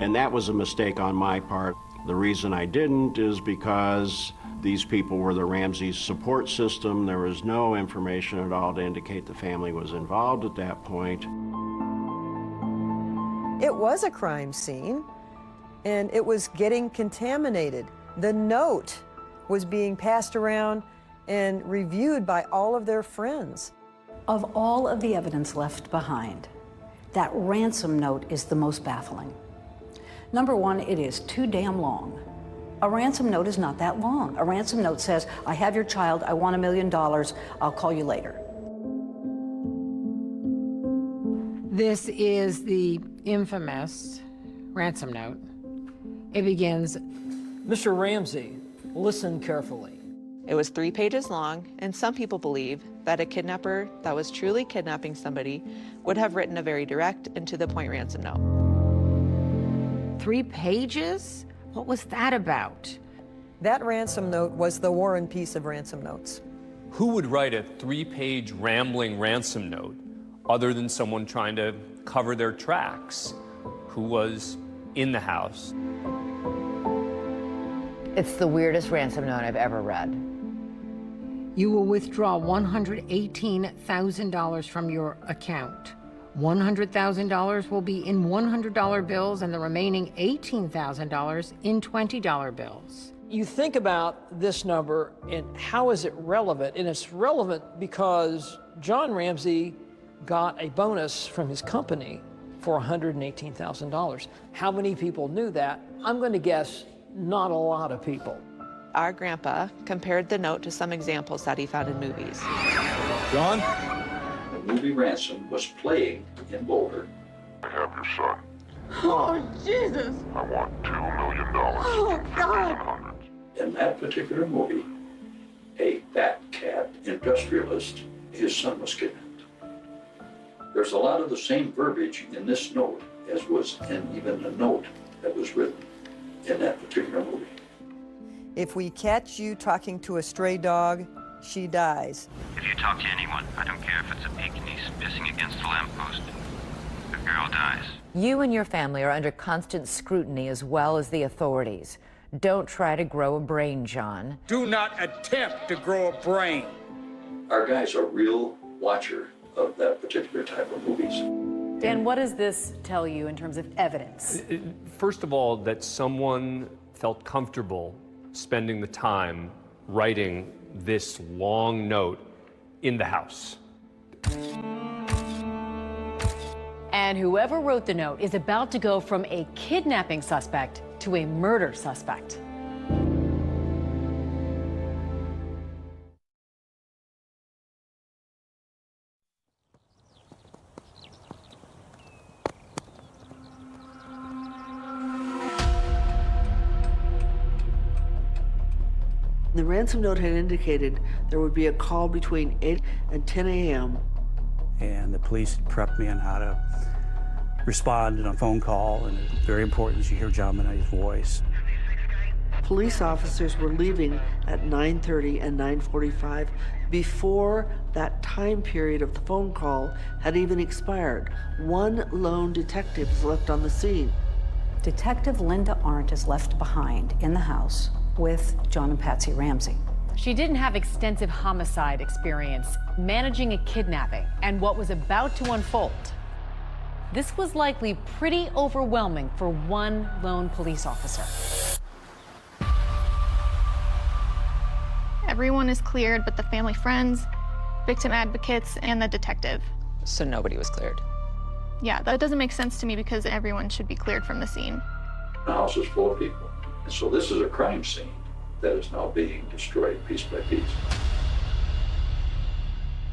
And that was a mistake on my part. The reason I didn't is because these people were the Ramsey's support system. There was no information at all to indicate the family was involved at that point. It was a crime scene, and it was getting contaminated. The note was being passed around and reviewed by all of their friends. Of all of the evidence left behind, that ransom note is the most baffling. Number one, it is too damn long. A ransom note is not that long. A ransom note says, I have your child, I want $1 million, I'll call you later. This is the infamous ransom note. It begins, Mr. Ramsey, listen carefully. It was 3 pages long, and some people believe that a kidnapper that was truly kidnapping somebody would have written a very direct and to-the-point ransom note. 3 pages? What was that about? That ransom note was the War and Peace of ransom notes. Who would write a 3-page rambling ransom note other than someone trying to cover their tracks who was in the house? It's the weirdest ransom note I've ever read. You will withdraw $118,000 from your account. $100,000 will be in $100 bills and the remaining $18,000 in $20 bills. You think about this number and how is it relevant? And it's relevant because John Ramsey got a bonus from his company for $118,000. How many people knew that? I'm going to guess not a lot of people. Our grandpa compared the note to some examples that he found in movies. John? The movie Ransom was playing in Boulder. I have your son. Oh, Jesus. I want $2 million. Oh, God. In that particular movie, a fat cat industrialist, his son was kidnapped. There's a lot of the same verbiage in this note as was in even the note that was written in that particular movie. If we catch you talking to a stray dog, she dies. If you talk to anyone, I don't care if it's a Pekingese pissing against a lamppost, the girl dies. You and your family are under constant scrutiny as well as the authorities. Don't try to grow a brain, John. Do not attempt to grow a brain. Our guy's a real watcher of that particular type of movies. Dan, what does this tell you in terms of evidence? First of all, that someone felt comfortable spending the time writing this long note in the house. And whoever wrote the note is about to go from a kidnapping suspect to a murder suspect. The ransom note had indicated there would be a call between 8 and 10 a.m. And the police had prepped me on how to respond in a phone call, and it's very important you hear John Bonet's voice. Police officers were leaving at 9:30 and 9:45 before that time period of the phone call had even expired. One lone detective was left on the scene. Detective Linda Arndt is left behind in the house with John and Patsy Ramsey. She didn't have extensive homicide experience managing a kidnapping and what was about to unfold. This was likely pretty overwhelming for one lone police officer. Everyone is cleared but the family friends, victim advocates, and the detective. So nobody was cleared? Yeah, that doesn't make sense to me because everyone should be cleared from the scene. The house is full of people. And so this is a crime scene that is now being destroyed piece by piece.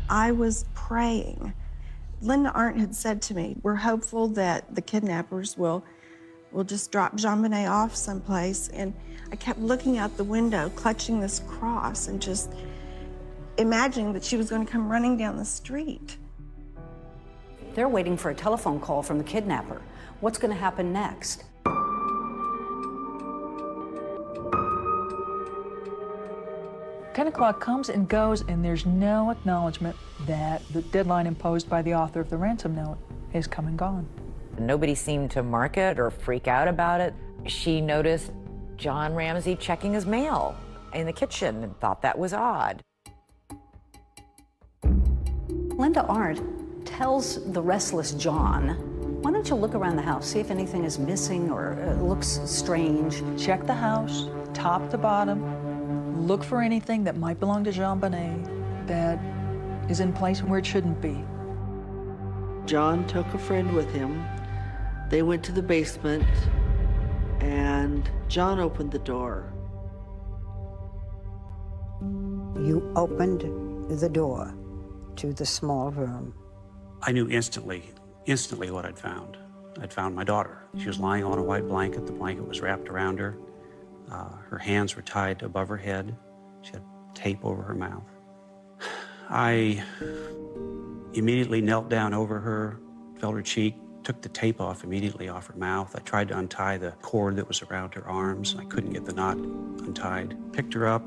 I was praying. Linda Arndt had said to me, we're hopeful that the kidnappers will just drop JonBenet off someplace. And I kept looking out the window, clutching this cross and just imagining that she was going to come running down the street. They're waiting for a telephone call from the kidnapper. What's going to happen next? 10 o'clock comes and goes, and there's no acknowledgement that the deadline imposed by the author of the ransom note is come and gone. Nobody seemed to mark it or freak out about it. She noticed John Ramsey checking his mail in the kitchen and thought that was odd. Linda Arndt tells the restless John, why don't you look around the house, see if anything is missing or looks strange. Check the house, top to bottom. Look for anything that might belong to JonBenet that is in place where it shouldn't be. John took a friend with him. They went to the basement, and John opened the door. You opened the door to the small room. I knew instantly what I'd found. I'd found my daughter. She was lying on a white blanket. The blanket was wrapped around her. Her hands were tied above her head. She had tape over her mouth. I immediately knelt down over her, felt her cheek, took the tape off immediately off her mouth. I tried to untie the cord that was around her arms. I couldn't get the knot untied. Picked her up,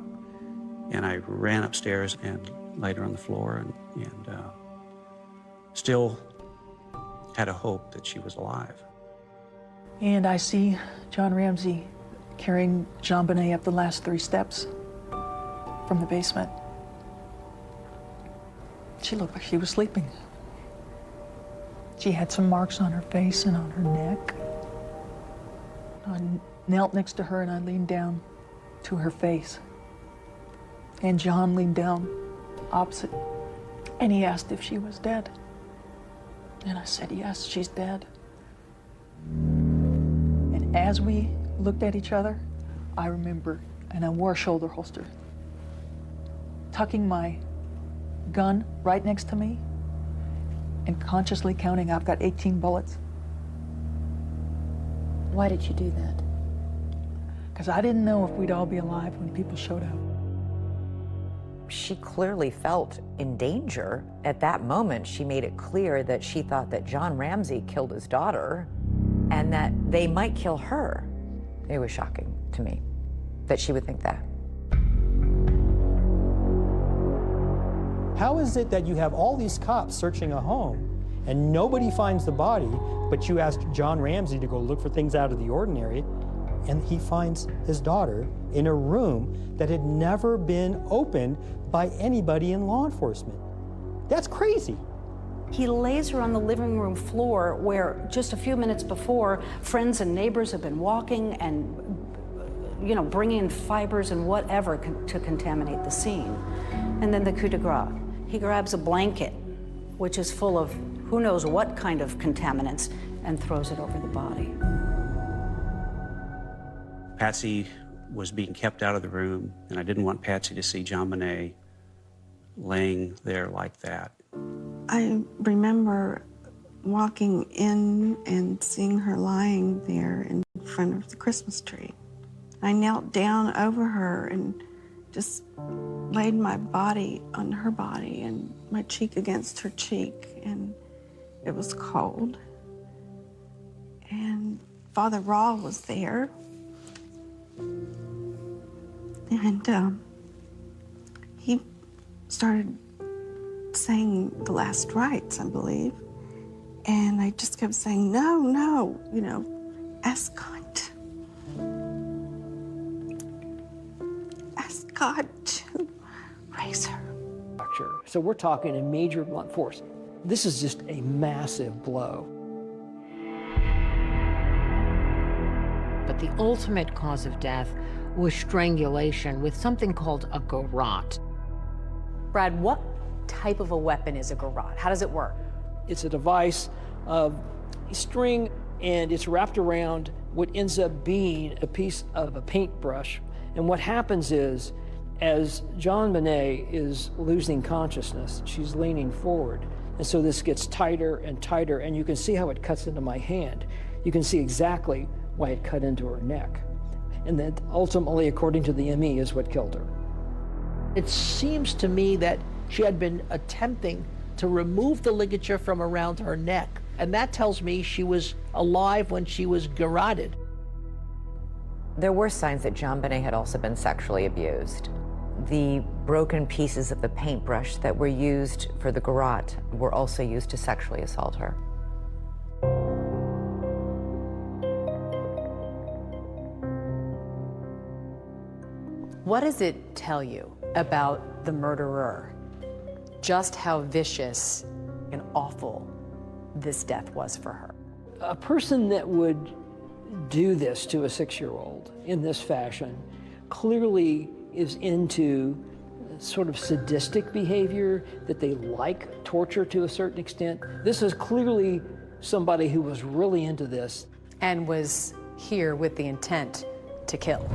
and I ran upstairs and laid her on the floor and still had a hope that she was alive. And I see John Ramsey carrying JonBenet up the last 3 steps from the basement. She looked like she was sleeping. She had some marks on her face and on her neck. I knelt next to her and I leaned down to her face. And John leaned down opposite and he asked if she was dead. And I said, yes, she's dead. And as we looked at each other, I remember, and I wore a shoulder holster, tucking my gun right next to me and consciously counting, I've got 18 bullets. Why did you do that? Because I didn't know if we'd all be alive when people showed up. She clearly felt in danger. At that moment, she made it clear that she thought that John Ramsey killed his daughter and that they might kill her. It was shocking to me that she would think that. How is it that you have all these cops searching a home and nobody finds the body, but you asked John Ramsey to go look for things out of the ordinary, and he finds his daughter in a room that had never been opened by anybody in law enforcement? That's crazy. He lays her on the living room floor where just a few minutes before, friends and neighbors have been walking and, you know, bringing in fibers and whatever to contaminate the scene. And then the coup de grace. He grabs a blanket, which is full of who knows what kind of contaminants, and throws it over the body. Patsy was being kept out of the room, and I didn't want Patsy to see JonBenet laying there like that. I remember walking in and seeing her lying there in front of the Christmas tree. I knelt down over her and just laid my body on her body and my cheek against her cheek, and it was cold. And Father Raw was there. And he started saying the last rites, I believe. And I just kept saying, no, no, you know, ask God. Ask God to raise her. So we're talking a major blunt force. This is just a massive blow. But the ultimate cause of death was strangulation with something called a garrote. Brad, what type of a weapon is a garrote? How does it work? It's a device of string, and it's wrapped around what ends up being a piece of a paintbrush. And what happens is, as JonBenet is losing consciousness, she's leaning forward. And so this gets tighter and tighter, and you can see how it cuts into my hand. You can see exactly why it cut into her neck. And that ultimately, according to the ME, is what killed her. It seems to me that she had been attempting to remove the ligature from around her neck, and that tells me she was alive when she was garroted. There were signs that JonBenet had also been sexually abused. The broken pieces of the paintbrush that were used for the garrote were also used to sexually assault her. What does it tell you about the murderer? Just how vicious and awful this death was for her. A person that would do this to a 6-year-old in this fashion clearly is into sort of sadistic behavior, that they like torture to a certain extent. This is clearly somebody who was really into this. And was here with the intent to kill.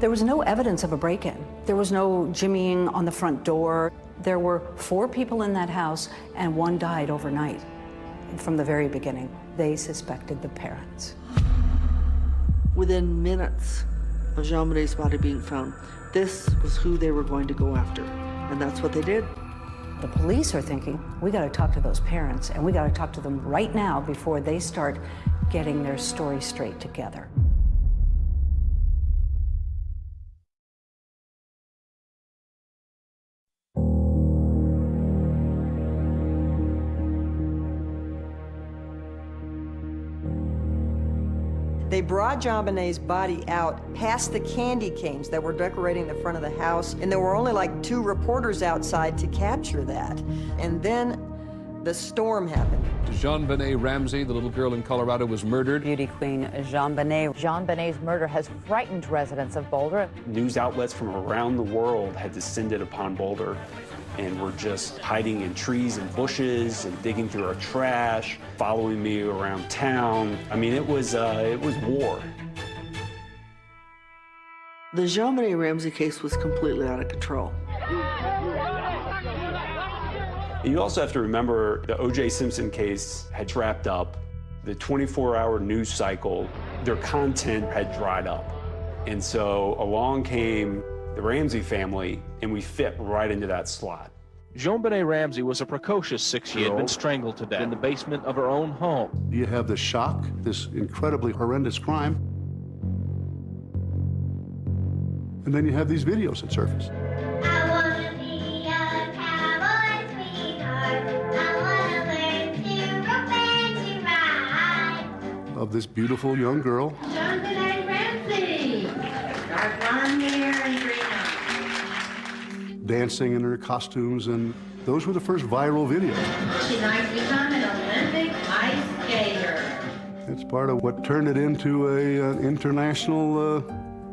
There was no evidence of a break-in. There was no jimmying on the front door. There were 4 people in that house, and 1 died overnight. From the very beginning, they suspected the parents. Within minutes of JonBenet's body being found, this was who they were going to go after, and that's what they did. The police are thinking, we got to talk to those parents, and we got to talk to them right now before they start getting their story straight together. They brought JonBenet's body out past the candy canes that were decorating the front of the house, and there were only like 2 reporters outside to capture that. And then the storm happened. JonBenet Ramsey, the little girl in Colorado, was murdered. Beauty queen JonBenet. JonBenet's murder has frightened residents of Boulder. News outlets from around the world had descended upon Boulder and were just hiding in trees and bushes and digging through our trash, following me around town. I mean, it was war. The JonBenét Ramsey case was completely out of control. You also have to remember the O.J. Simpson case had wrapped up. The 24-hour news cycle, their content had dried up. And so along came the Ramsey family, and we fit right into that slot. JonBenét Ramsey was a precocious 6-year-old. She had been strangled to death in the basement of her own home. You have the shock, this incredibly horrendous crime, and then you have these videos that surface. Of this beautiful young girl. JonBenét Ramsey! Dark blonde hair and green eyes. Dancing in her costumes, and those were the first viral videos. She'd like to become an Olympic ice skater. It's part of what turned it into an international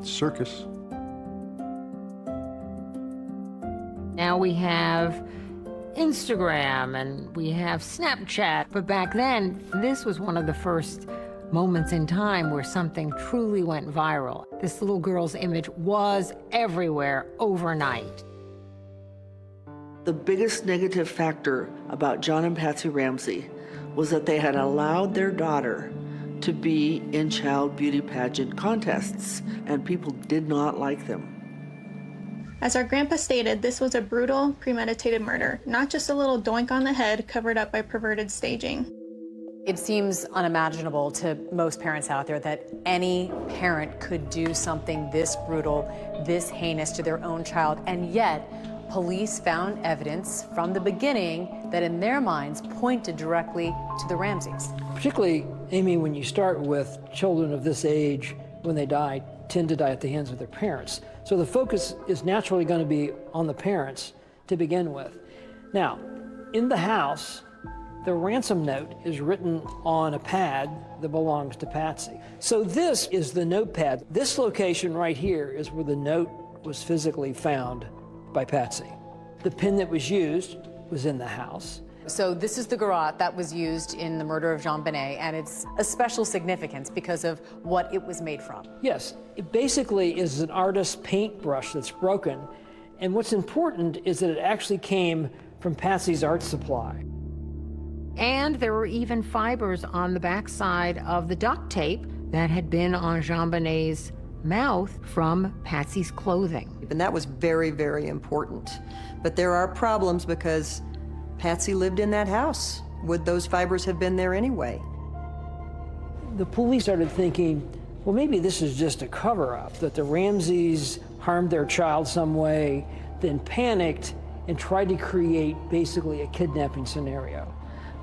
circus. Now we have Instagram and we have Snapchat, but back then, this was one of the first moments in time where something truly went viral. This little girl's image was everywhere overnight. The biggest negative factor about John and Patsy Ramsey was that they had allowed their daughter to be in child beauty pageant contests, and people did not like them. As our grandpa stated, this was a brutal, premeditated murder, not just a little doink on the head covered up by perverted staging. It seems unimaginable to most parents out there that any parent could do something this brutal, this heinous to their own child, and yet police found evidence from the beginning that in their minds pointed directly to the Ramseys. Particularly, Amy, when you start with children of this age, when they die, tend to die at the hands of their parents. So the focus is naturally going to be on the parents to begin with. Now, in the house, the ransom note is written on a pad that belongs to Patsy. So this is the notepad. This location right here is where the note was physically found by Patsy. The pen that was used was in the house. So this is the garrote that was used in the murder of JonBenét, and it's a special significance because of what it was made from. Yes, it basically is an artist's paintbrush that's broken, and what's important is that it actually came from Patsy's art supply. And there were even fibers on the backside of the duct tape that had been on JonBenét's mouth from Patsy's clothing. And that was very, very important. But there are problems because Patsy lived in that house. Would those fibers have been there anyway? The police started thinking, well, maybe this is just a cover-up, that the Ramseys harmed their child some way, then panicked and tried to create basically a kidnapping scenario.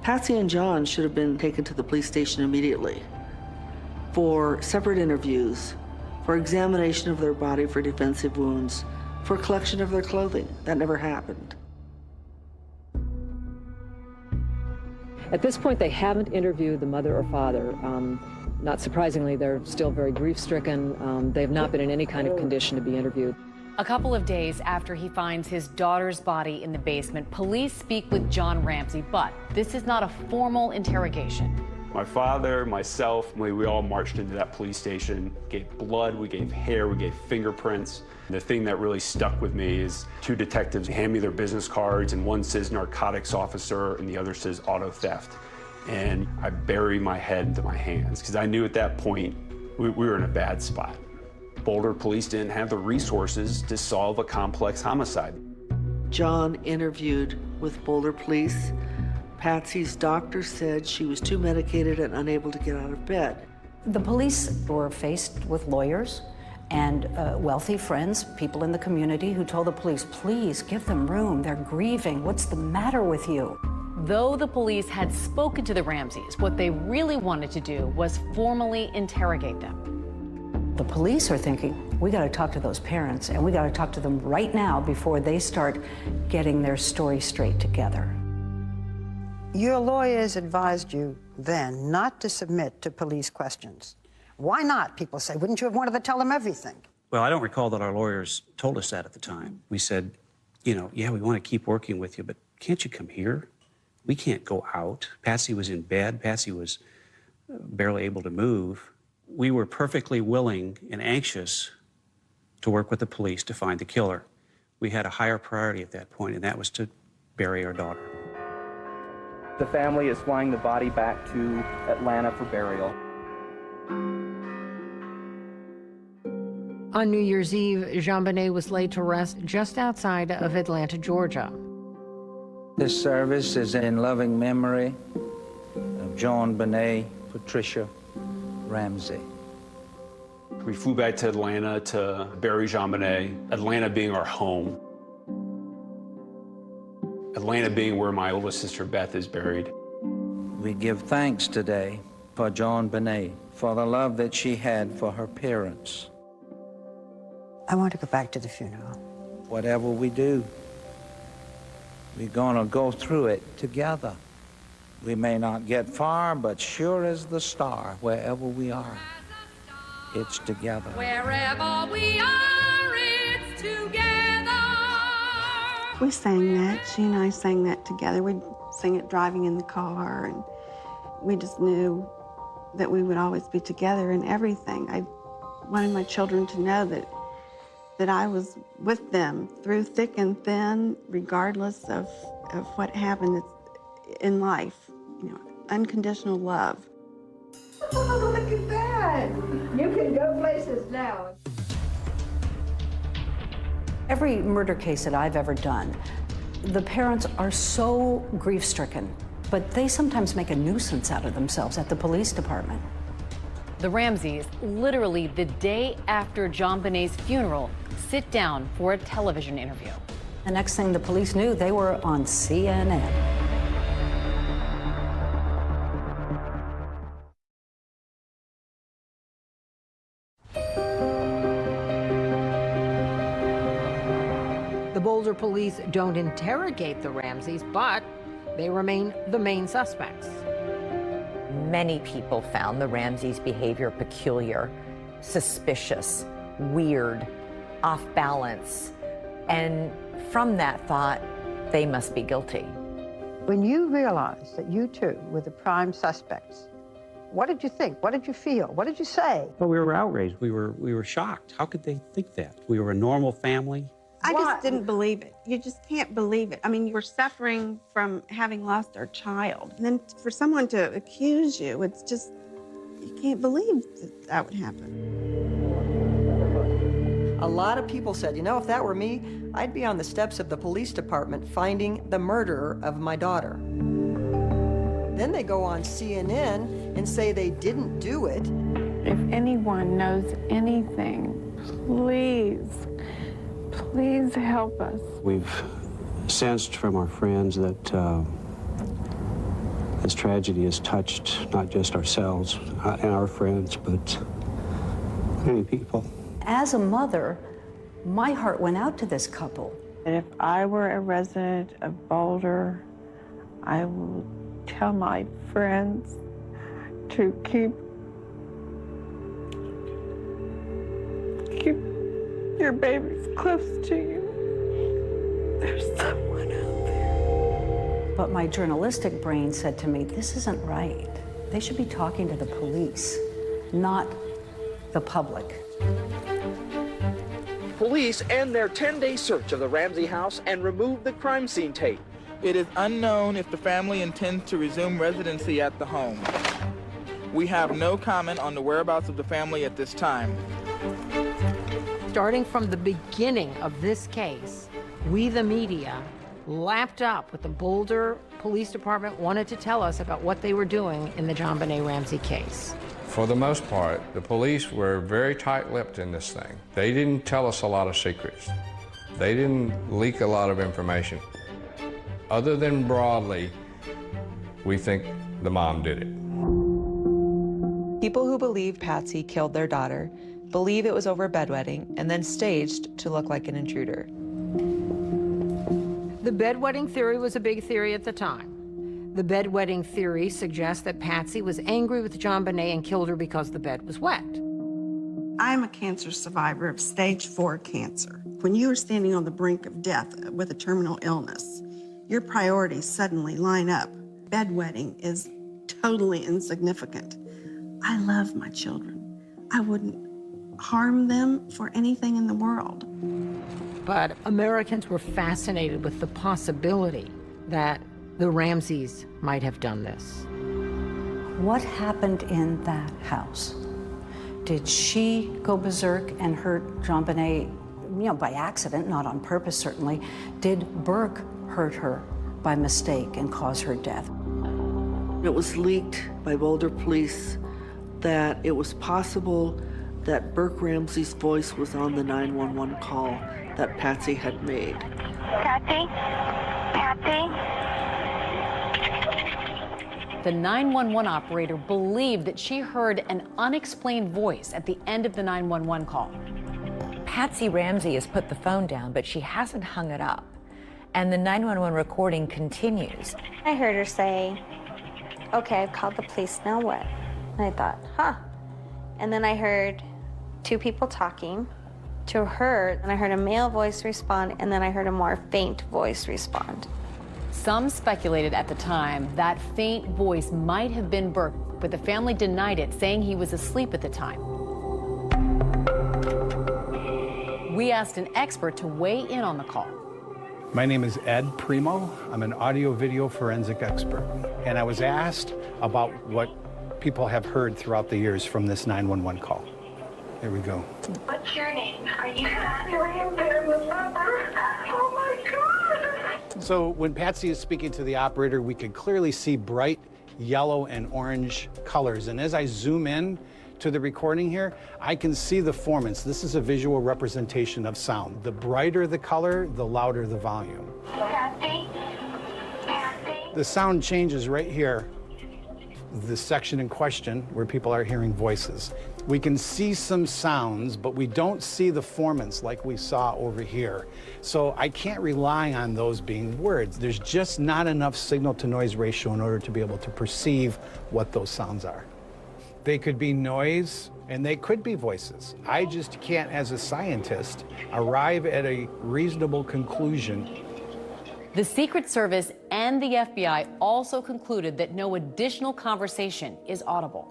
Patsy and John should have been taken to the police station immediately for separate interviews, for examination of their body for defensive wounds, for collection of their clothing. That never happened. At this point, they haven't interviewed the mother or father. Not surprisingly, they're still very grief-stricken. They have not been in any kind of condition to be interviewed. A couple of days after he finds his daughter's body in the basement, police speak with John Ramsey, but this is not a formal interrogation. My father, myself, we all marched into that police station, gave blood, we gave hair, we gave fingerprints. The thing that really stuck with me is two detectives hand me their business cards, and one says narcotics officer and the other says auto theft. And I bury my head into my hands because I knew at that point we were in a bad spot. Boulder police didn't have the resources to solve a complex homicide. John interviewed with Boulder police. Patsy's doctor said she was too medicated and unable to get out of bed. The police were faced with lawyers and wealthy friends, people in the community who told the police, please give them room, they're grieving, what's the matter with you? Though the police had spoken to the Ramseys, what they really wanted to do was formally interrogate them. The police are thinking, we got to talk to those parents, and we got to talk to them right now before they start getting their story straight together. Your lawyers advised you then not to submit to police questions. Why not, people say? Wouldn't you have wanted to tell them everything? Well, I don't recall that our lawyers told us that at the time. We said, you know, yeah, we want to keep working with you, but can't you come here? We can't go out. Patsy was in bed. Patsy was barely able to move. We were perfectly willing and anxious to work with the police to find the killer. We had a higher priority at that point, and that was to bury our daughter. The family is flying the body back to Atlanta for burial. On New Year's Eve, JonBenet was laid to rest just outside of Atlanta, Georgia. This service is in loving memory of JonBenet Patricia Ramsey. We flew back to Atlanta to bury JonBenet, Atlanta being our home. Atlanta being where my oldest sister Beth is buried. We give thanks today for JonBenet, for the love that she had for her parents. I want to go back to the funeral. Whatever we do, we're gonna go through it together. We may not get far, but sure as the star, wherever we are, it's together. Wherever we are, it's together. We sang that. She and I sang that together. We'd sing it driving in the car, and we just knew that we would always be together in everything. I wanted my children to know that I was with them through thick and thin, regardless of what happened in life. You know, unconditional love. Oh, look at that. You can go places now. Every murder case that I've ever done, the parents are so grief-stricken, but they sometimes make a nuisance out of themselves at the police department. The Ramseys, literally the day after JonBenet's funeral, sit down for a television interview. The next thing the police knew, they were on CNN. The Boulder police don't interrogate the Ramseys, but they remain the main suspects. Many people found the Ramseys' behavior peculiar, suspicious, weird, off balance, and from that thought, they must be guilty. When you realized that you two were the prime suspects, what did you think? What did you feel? What did you say? Well, we were outraged. We were shocked. How could they think that? We were a normal family. I just didn't believe it. You just can't believe it. I mean, you were suffering from having lost our child. And then for someone to accuse you, it's just, you can't believe that that would happen. A lot of people said, you know, if that were me, I'd be on the steps of the police department finding the murderer of my daughter. Then they go on CNN and say they didn't do it. If anyone knows anything, please help us. We've sensed from our friends that this tragedy has touched not just ourselves and our friends, but many people. As a mother, my heart went out to this couple. And if I were a resident of Boulder, I would tell my friends to keep your babies close to you. There's someone out there. But my journalistic brain said to me, this isn't right. They should be talking to the police, not the public. Police end their 10-day search of the Ramsey house and remove the crime scene tape. It is unknown if the family intends to resume residency at the home. We have no comment on the whereabouts of the family at this time. Starting from the beginning of this case, we, the media, lapped up what the Boulder Police Department wanted to tell us about what they were doing in the JonBenet Ramsey case. For the most part, the police were very tight-lipped in this thing. They didn't tell us a lot of secrets. They didn't leak a lot of information. Other than broadly, we think the mom did it. People who believe Patsy killed their daughter believe it was over a bedwetting and then staged to look like an intruder. The bedwetting theory was a big theory at the time. The bedwetting theory suggests that Patsy was angry with JonBenet and killed her because the bed was wet. I'm a cancer survivor of stage 4 cancer. When you are standing on the brink of death with a terminal illness, your priorities suddenly line up. Bedwetting is totally insignificant. I love my children. I wouldn't harm them for anything in the world. But Americans were fascinated with the possibility that the Ramseys might have done this. What happened in that house? Did she go berserk and hurt JonBenet, by accident, not on purpose certainly? Did Burke hurt her by mistake and cause her death? It was leaked by Boulder police that it was possible that Burke Ramsey's voice was on the 911 call that Patsy had made. Patsy? Patsy? The 911 operator believed that she heard an unexplained voice at the end of the 911 call. Patsy Ramsey has put the phone down, but she hasn't hung it up. And the 911 recording continues. I heard her say, okay, I've called the police, now what? And I thought, huh. And then I heard two people talking to her, and I heard a male voice respond, and then I heard a more faint voice respond. Some speculated at the time that faint voice might have been Burke, but the family denied it, saying he was asleep at the time. We asked an expert to weigh in on the call. My name is Ed Primo. I'm an audio-video forensic expert. And I was asked about what people have heard throughout the years from this 911 call. Here we go. What's your name? Are you happy? Oh my God! So when Patsy is speaking to the operator, we could clearly see bright yellow and orange colors. And as I zoom in to the recording here, I can see the formants. This is a visual representation of sound. The brighter the color, the louder the volume. Patsy? Patsy? The sound changes right here, the section in question where people are hearing voices. We can see some sounds, but we don't see the formants like we saw over here. So I can't rely on those being words. There's just not enough signal-to-noise ratio in order to be able to perceive what those sounds are. They could be noise, and they could be voices. I just can't, as a scientist, arrive at a reasonable conclusion. The Secret Service and the FBI also concluded that no additional conversation is audible.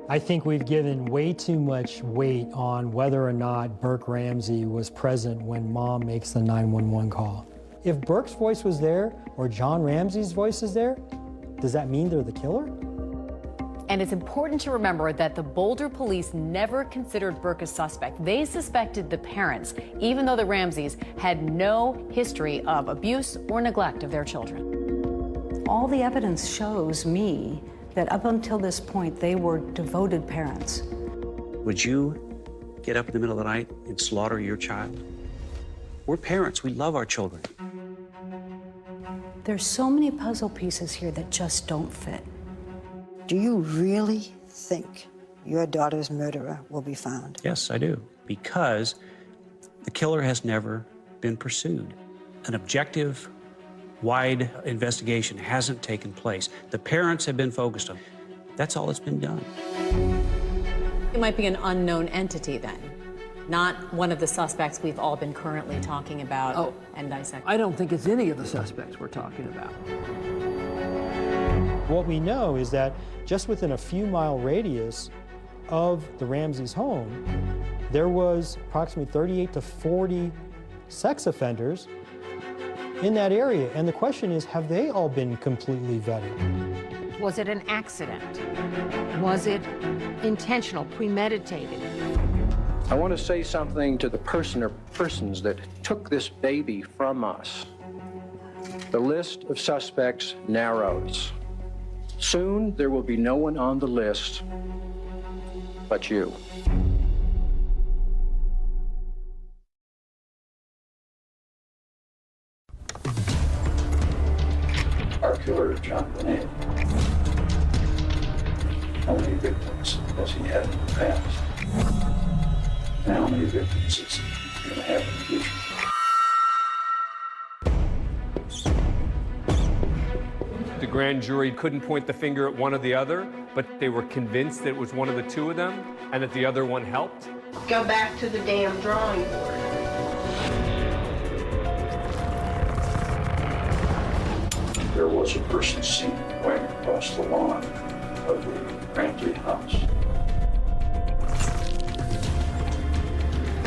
I think we've given way too much weight on whether or not Burke Ramsey was present when Mom makes the 911 call. If Burke's voice was there, or John Ramsey's voice is there, does that mean they're the killer? And it's important to remember that the Boulder police never considered Burke a suspect. They suspected the parents, even though the Ramseys had no history of abuse or neglect of their children. All the evidence shows me that up until this point, they were devoted parents. Would you get up in the middle of the night and slaughter your child? We're parents. We love our children. There's so many puzzle pieces here that just don't fit. Do you really think your daughter's murderer will be found? Yes, I do. Because the killer has never been pursued. An objective, wide investigation hasn't taken place. The parents have been focused on. That's all that's been done. It might be an unknown entity then, not one of the suspects we've all been currently talking about and dissecting. I don't think it's any of the suspects we're talking about. What we know is that just within a few mile radius of the Ramseys' home, there was approximately 38 to 40 sex offenders in that area. And the question is, have they all been completely vetted? Was it an accident? Was it intentional, premeditated? I want to say something to the person or persons that took this baby from us. The list of suspects narrows. Soon, there will be no one on the list but you. Our killer is JonBenet. How many victims has he had in the past? And how many victims is he going to have in the future? The grand jury couldn't point the finger at one or the other, but they were convinced that it was one of the two of them and that the other one helped. Go back to the damn drawing board. There was a person seen going across the lawn of the Ramsey house.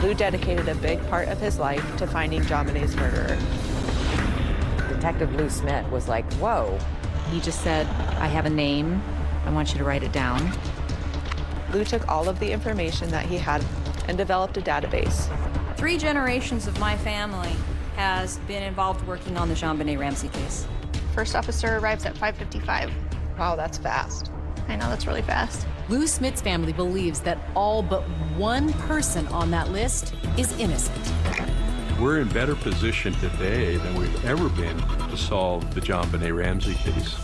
Lou dedicated a big part of his life to finding JonBenét's murderer. Detective Lou Smith was like, whoa. He just said, I have a name. I want you to write it down. Lou took all of the information that he had and developed a database. 3 generations of my family has been involved working on the JonBenét Ramsey case. First officer arrives at 5:55. Wow, that's fast. I know, that's really fast. Lou Smith's family believes that all but one person on that list is innocent. We're in better position today than we've ever been to solve the JonBenét Ramsey case.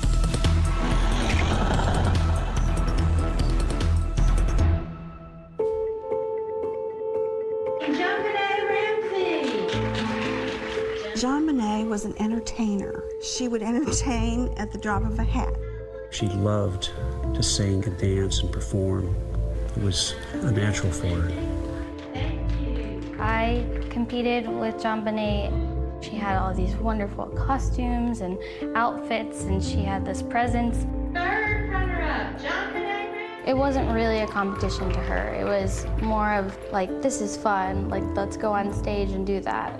JonBenét was an entertainer. She would entertain at the drop of a hat. She loved to sing and dance and perform. It was a natural for her. I competed with JonBenét. She had all these wonderful costumes and outfits, and she had this presence. Third runner-up, JonBenét. It wasn't really a competition to her. It was more of like, this is fun, like let's go on stage and do that.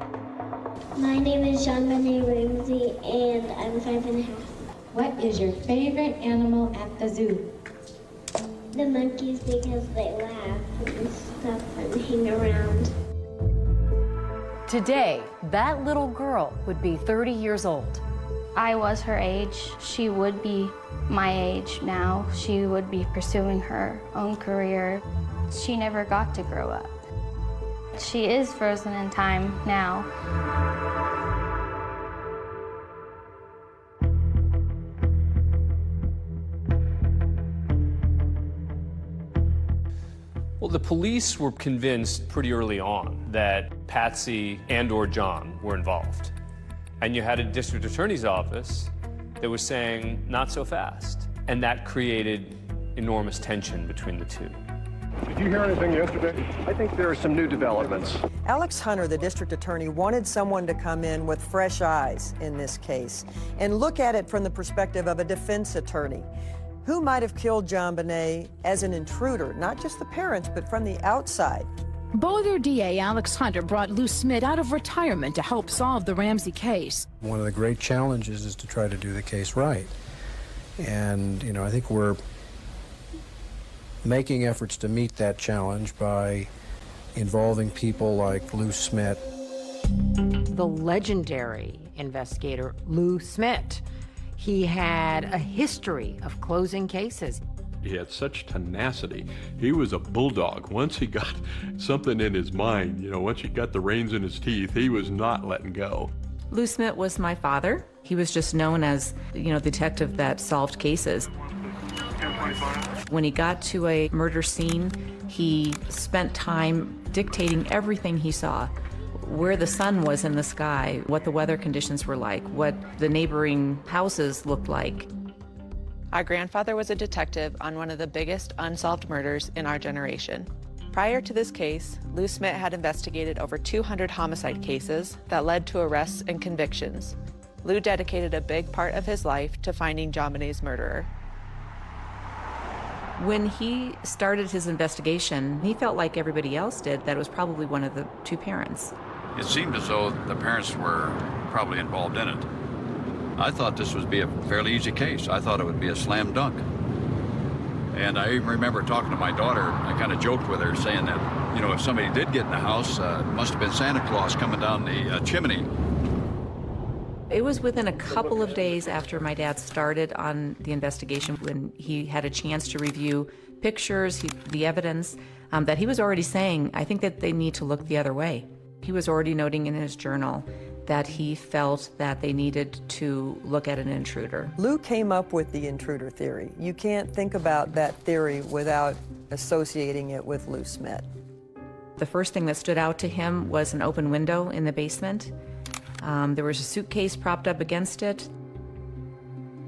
My name is JonBenét Ramsey, and I'm 5½. What is your favorite animal at the zoo? The monkeys, because they laugh and stuff and hang around. Today, that little girl would be 30 years old. I was her age. She would be my age now. She would be pursuing her own career. She never got to grow up. She is frozen in time now. Well, the police were convinced pretty early on that Patsy and/or John were involved. And you had a district attorney's office that was saying, not so fast. And that created enormous tension between the two. Did you hear anything yesterday? I think there are some new developments. Alex Hunter, the district attorney, wanted someone to come in with fresh eyes in this case and look at it from the perspective of a defense attorney. Who might have killed JonBenét as an intruder, not just the parents, but from the outside? Boulder DA Alex Hunter brought Lou Smith out of retirement to help solve the Ramsey case. One of the great challenges is to try to do the case right. And, you know, I think we're making efforts to meet that challenge by involving people like Lou Smith. The legendary investigator, Lou Smith. He had a history of closing cases. He had such tenacity. He was a bulldog. Once he got something in his mind, you know, once he got the reins in his teeth, he was not letting go. Lou Smith was my father. He was just known as, you know, the detective that solved cases. When he got to a murder scene, he spent time dictating everything he saw. Where the sun was in the sky, what the weather conditions were like, what the neighboring houses looked like. Our grandfather was a detective on one of the biggest unsolved murders in our generation. Prior to this case, Lou Smith had investigated over 200 homicide cases that led to arrests and convictions. Lou dedicated a big part of his life to finding JonBenét's murderer. When he started his investigation, he felt like everybody else did, that it was probably one of the two parents. It seemed as though the parents were probably involved in it. I thought this would be a fairly easy case. I thought it would be a slam dunk. And I even remember talking to my daughter. I kind of joked with her, saying that, you know, if somebody did get in the house, it must have been Santa Claus coming down the chimney. It was within a couple of days after my dad started on the investigation, when he had a chance to review pictures, the evidence, that he was already saying, I think that they need to look the other way. He was already noting in his journal that he felt that they needed to look at an intruder. Lou came up with the intruder theory. You can't think about that theory without associating it with Lou Smith. The first thing that stood out to him was an open window in the basement. There was a suitcase propped up against it.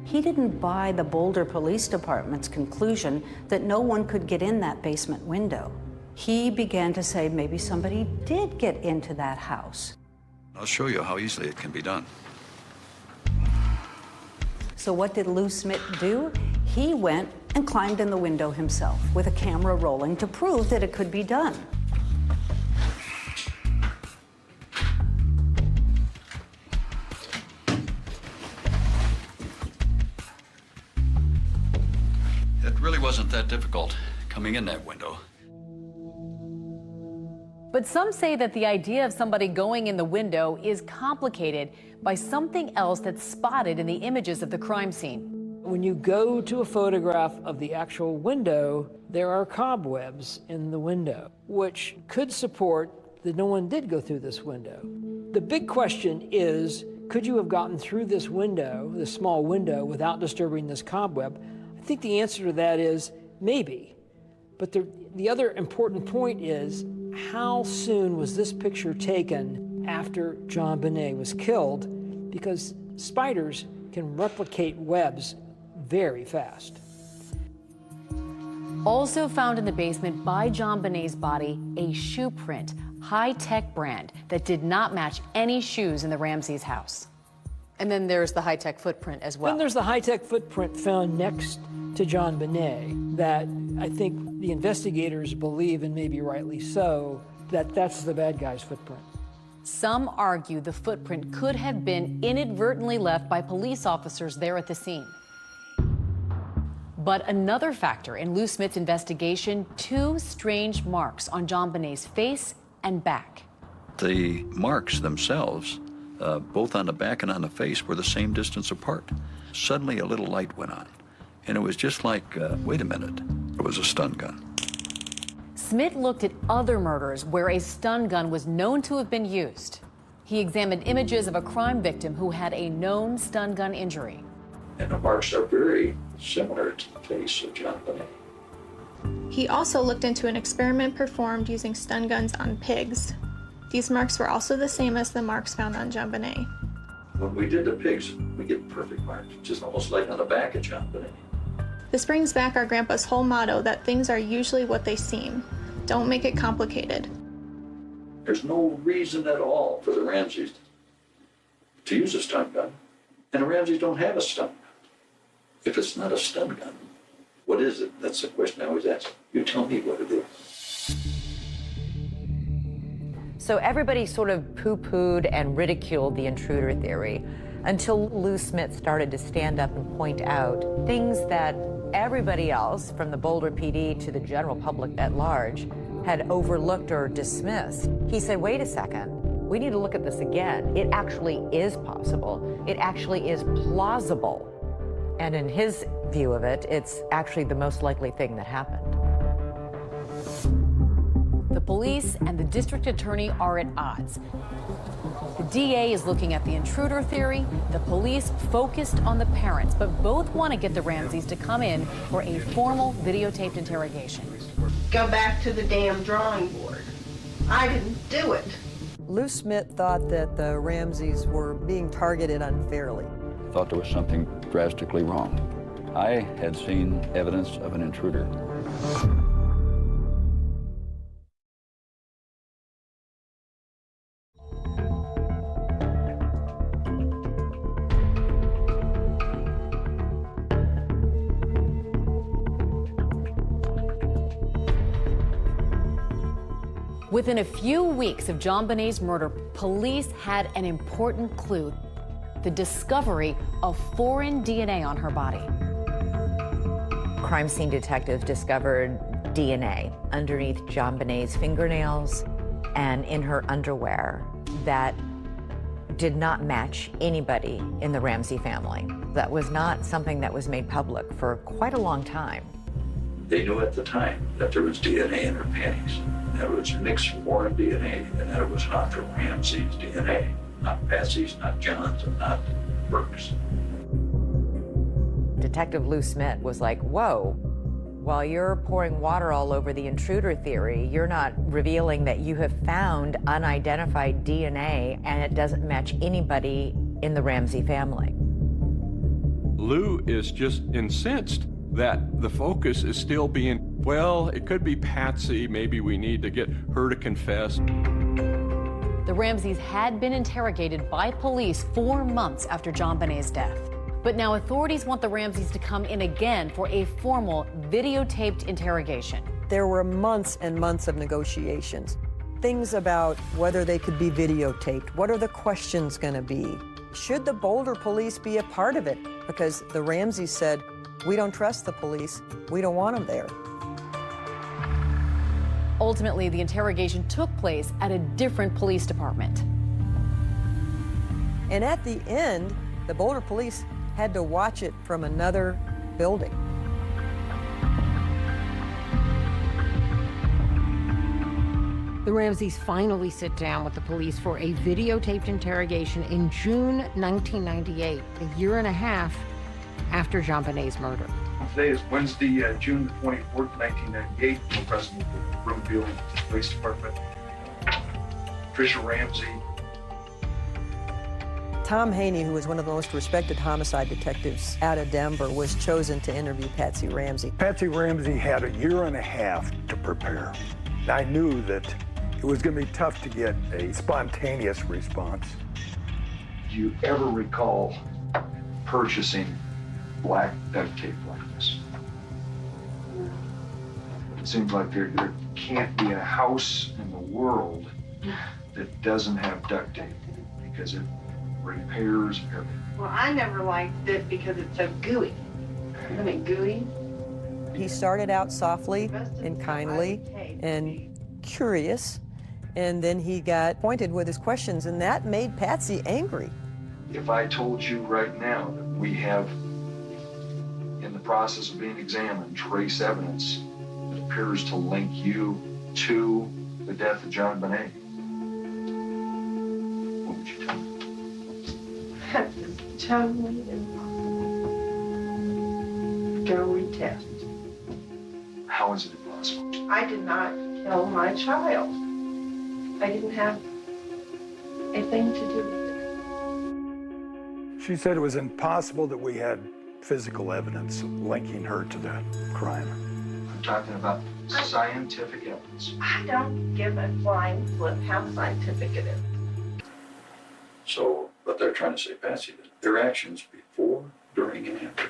He didn't buy the Boulder Police Department's conclusion that no one could get in that basement window. He began to say maybe somebody did get into that house. I'll show you how easily it can be done. So what did Lou Smith do? He went and climbed in the window himself with a camera rolling to prove that it could be done. really wasn't that difficult coming in that window. But some say that the idea of somebody going in the window is complicated by something else that's spotted in the images of the crime scene. When you go to a photograph of the actual window, there are cobwebs in the window, which could support that no one did go through this window. The big question is, could you have gotten through this window, this small window, without disturbing this cobweb? I think the answer to that is maybe. But the other important point is, how soon was this picture taken after JonBenet was killed? Because spiders can replicate webs very fast. Also found in the basement by JonBenet's body, a shoe print, high-tech brand that did not match any shoes in the Ramseys' house. And then there's the high-tech footprint as well. Then there's the high-tech footprint found next to JonBenet that I think the investigators believe, and maybe rightly so, that that's the bad guy's footprint. Some argue the footprint could have been inadvertently left by police officers there at the scene. But another factor in Lou Smith's investigation, two strange marks on JonBenet's face and back. The marks themselves, both on the back and on the face, were the same distance apart. Suddenly a little light went on, and it was just like, wait a minute, it was a stun gun. Smith looked at other murders where a stun gun was known to have been used. He examined images of a crime victim who had a known stun gun injury. And the marks are very similar to the face of JonBenet. He also looked into an experiment performed using stun guns on pigs. These marks were also the same as the marks found on JonBenet. When we did the pigs, we get perfect marks, just almost like on the back of JonBenet. This brings back our grandpa's whole motto that things are usually what they seem. Don't make it complicated. There's no reason at all for the Ramseys to use a stun gun, and the Ramseys don't have a stun gun. If it's not a stun gun, what is it? That's the question I always ask. You tell me what it is. So everybody sort of poo-pooed and ridiculed the intruder theory until Lou Smith started to stand up and point out things that everybody else, from the Boulder PD to the general public at large, had overlooked or dismissed. He said, wait a second, we need to look at this again. It actually is possible. It actually is plausible. And in his view of it, it's actually the most likely thing that happened. The police and the district attorney are at odds. The DA is looking at the intruder theory, the police focused on the parents, but both want to get the Ramseys to come in for a formal videotaped interrogation. Go back to the damn drawing board. I didn't do it. Lou Smith thought that the Ramseys were being targeted unfairly. I thought there was something drastically wrong. I had seen evidence of an intruder. Within a few weeks of JonBenet's murder, police had an important clue: the discovery of foreign DNA on her body. Crime scene detectives discovered DNA underneath JonBenet's fingernails and in her underwear that did not match anybody in the Ramsey family. That was not something that was made public for quite a long time. They knew at the time that there was DNA in her panties, that it was mixed foreign DNA, and that it was not from Ramsey's DNA, not Patsy's, not John's, and not Burke's. Detective Lou Smith was like, whoa, while you're pouring water all over the intruder theory, you're not revealing that you have found unidentified DNA and it doesn't match anybody in the Ramsey family. Lou is just incensed that the focus is still being, well, it could be Patsy, maybe we need to get her to confess. The Ramseys had been interrogated by police 4 months after JonBenet's death. But now authorities want the Ramseys to come in again for a formal videotaped interrogation. There were months and months of negotiations. Things about whether they could be videotaped. What are the questions going to be? Should the Boulder police be a part of it? Because the Ramseys said, We don't trust the police. We don't want them there. Ultimately, the interrogation took place at a different police department. And at the end, the Boulder police had to watch it from another building. The Ramseys finally sit down with the police for a videotaped interrogation in June 1998, a year and a half after JonBenét's murder. Today is Wednesday, June 24th, 1998. I'm present with the Broomfield Police Department. Tricia Ramsey. Tom Haney, who was one of the most respected homicide detectives out of Denver, was chosen to interview Patsy Ramsey. Patsy Ramsey had a year and a half to prepare. I knew that it was going to be tough to get a spontaneous response. Do you ever recall purchasing black duct tape like this? It seems like there can't be a house in the world that doesn't have duct tape because it repairs everything. Well, I never liked it because it's so gooey. Isn't it gooey? He started out softly and kindly and curious, and then he got pointed with his questions, and that made Patsy angry. If I told you right now that we have, in the process of being examined, trace evidence that appears to link you to the death of JonBenet, what would you tell me? Have to tell me and go retest. How is it impossible? I did not kill my child. I didn't have a thing to do with it. She said it was impossible that we had physical evidence linking her to the crime. I'm talking about scientific evidence. I don't give a flying flip how scientific it is. So, but they're trying to say, Patsy, that their actions before, during, and after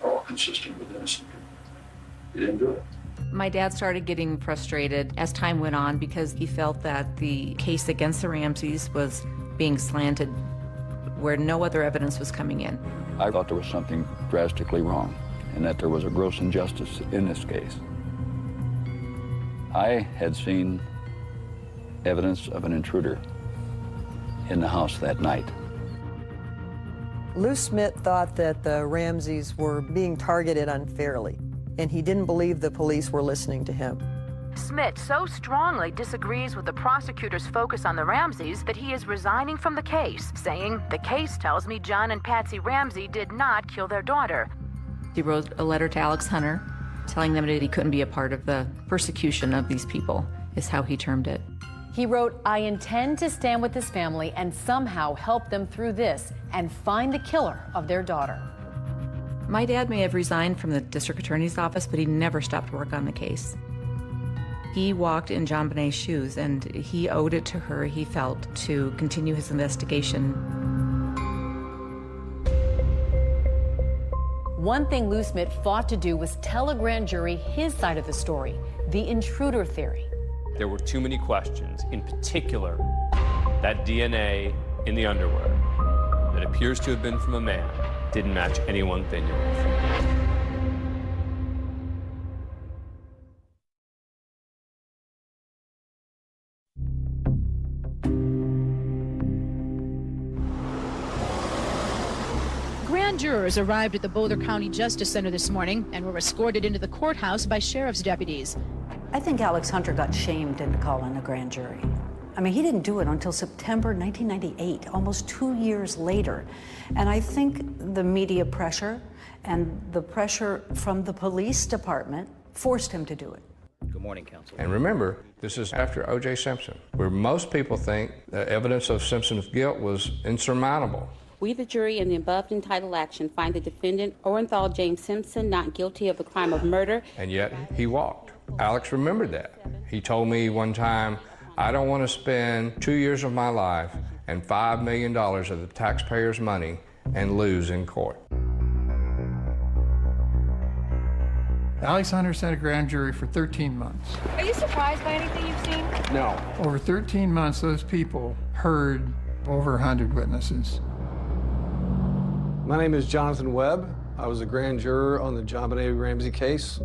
are all consistent with innocent people. You didn't do it. My dad started getting frustrated as time went on because he felt that the case against the Ramseys was being slanted where no other evidence was coming in. I thought there was something drastically wrong and that there was a gross injustice in this case. I had seen evidence of an intruder in the house that night. Lou Smith thought that the Ramseys were being targeted unfairly, and he didn't believe the police were listening to him. Smith so strongly disagrees with the prosecutor's focus on the Ramseys that he is resigning from the case, saying, "The case tells me John and Patsy Ramsey did not kill their daughter." He wrote a letter to Alex Hunter telling them that he couldn't be a part of the persecution of these people, is how he termed it. He wrote, "I intend to stand with this family and somehow help them through this and find the killer of their daughter." My dad may have resigned from the district attorney's office, but he never stopped work on the case. He walked in JonBenét's shoes, and he owed it to her, he felt, to continue his investigation. One thing Lou Smith fought to do was tell a grand jury his side of the story, the intruder theory. There were too many questions, in particular, that DNA in the underwear that appears to have been from a man didn't match any one thing you're with. Grand jurors arrived at the Boulder County Justice Center this morning and were escorted into the courthouse by sheriff's deputies. I think Alex Hunter got shamed into calling a grand jury. I mean, he didn't do it until September 1998, almost 2 years later. And I think the media pressure and the pressure from the police department forced him to do it. Good morning, counsel. And remember, this is after O.J. Simpson, where most people think the evidence of Simpson's guilt was insurmountable. We, the jury, in the above entitled action, find the defendant, Orenthal James Simpson, not guilty of the crime of murder. And yet, he walked. Alex remembered that. He told me one time, "I don't want to spend 2 years of my life and $5 million of the taxpayers' money and lose in court." Alex Hunter sent a grand jury for 13 months. Are you surprised by anything you've seen? No. Over 13 months, those people heard over 100 witnesses. My name is Jonathan Webb. I was a grand juror on the JonBenet Ramsey case.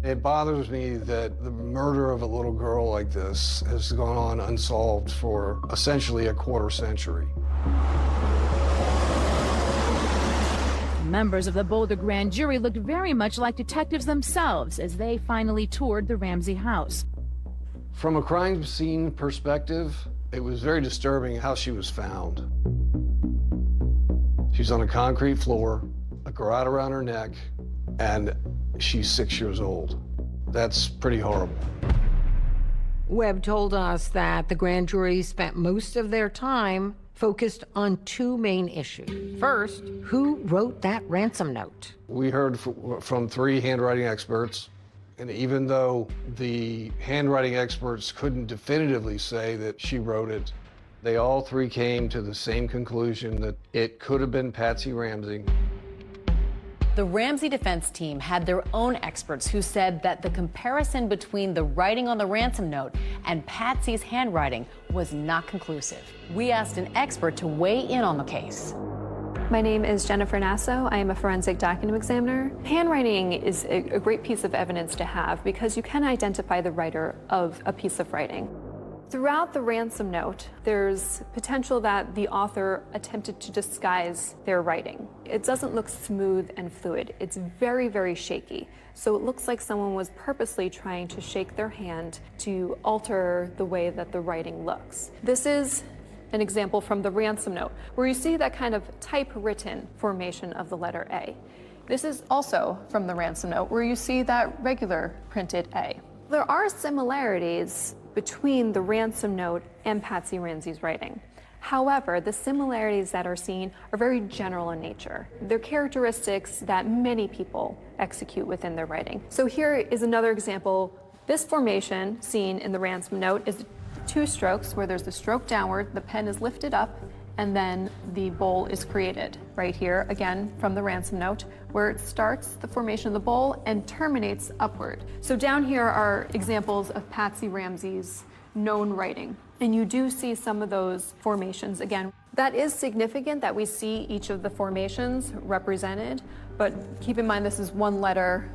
It bothers me that the murder of a little girl like this has gone on unsolved for essentially a quarter century. Members of the Boulder grand jury looked very much like detectives themselves as they finally toured the Ramsey house. From a crime scene perspective, it was very disturbing how she was found. She's on a concrete floor, a garrote around her neck, and she's 6 years old. That's pretty horrible. Webb told us that the grand jury spent most of their time focused on two main issues. First, who wrote that ransom note? We heard from 3 handwriting experts, and even though the handwriting experts couldn't definitively say that she wrote it, they all 3 came to the same conclusion that it could have been Patsy Ramsey. The Ramsey defense team had their own experts who said that the comparison between the writing on the ransom note and Patsy's handwriting was not conclusive. We asked an expert to weigh in on the case. My name is Jennifer Nasso. I am a forensic document examiner. Handwriting is a great piece of evidence to have because you can identify the writer of a piece of writing. Throughout the ransom note, there's potential that the author attempted to disguise their writing. It doesn't look smooth and fluid. It's very, very shaky. So it looks like someone was purposely trying to shake their hand to alter the way that the writing looks. This is an example from the ransom note, where you see that kind of typewritten formation of the letter A. This is also from the ransom note, where you see that regular printed A. There are similarities between the ransom note and Patsy Ramsey's writing. However, the similarities that are seen are very general in nature. They're characteristics that many people execute within their writing. So here is another example. This formation seen in the ransom note is 2 strokes where there's the stroke downward, the pen is lifted up, and then the bowl is created. Right here, again, from the ransom note, where it starts the formation of the bowl and terminates upward. So down here are examples of Patsy Ramsey's known writing. And you do see some of those formations again. That is significant that we see each of the formations represented, but keep in mind this is one letter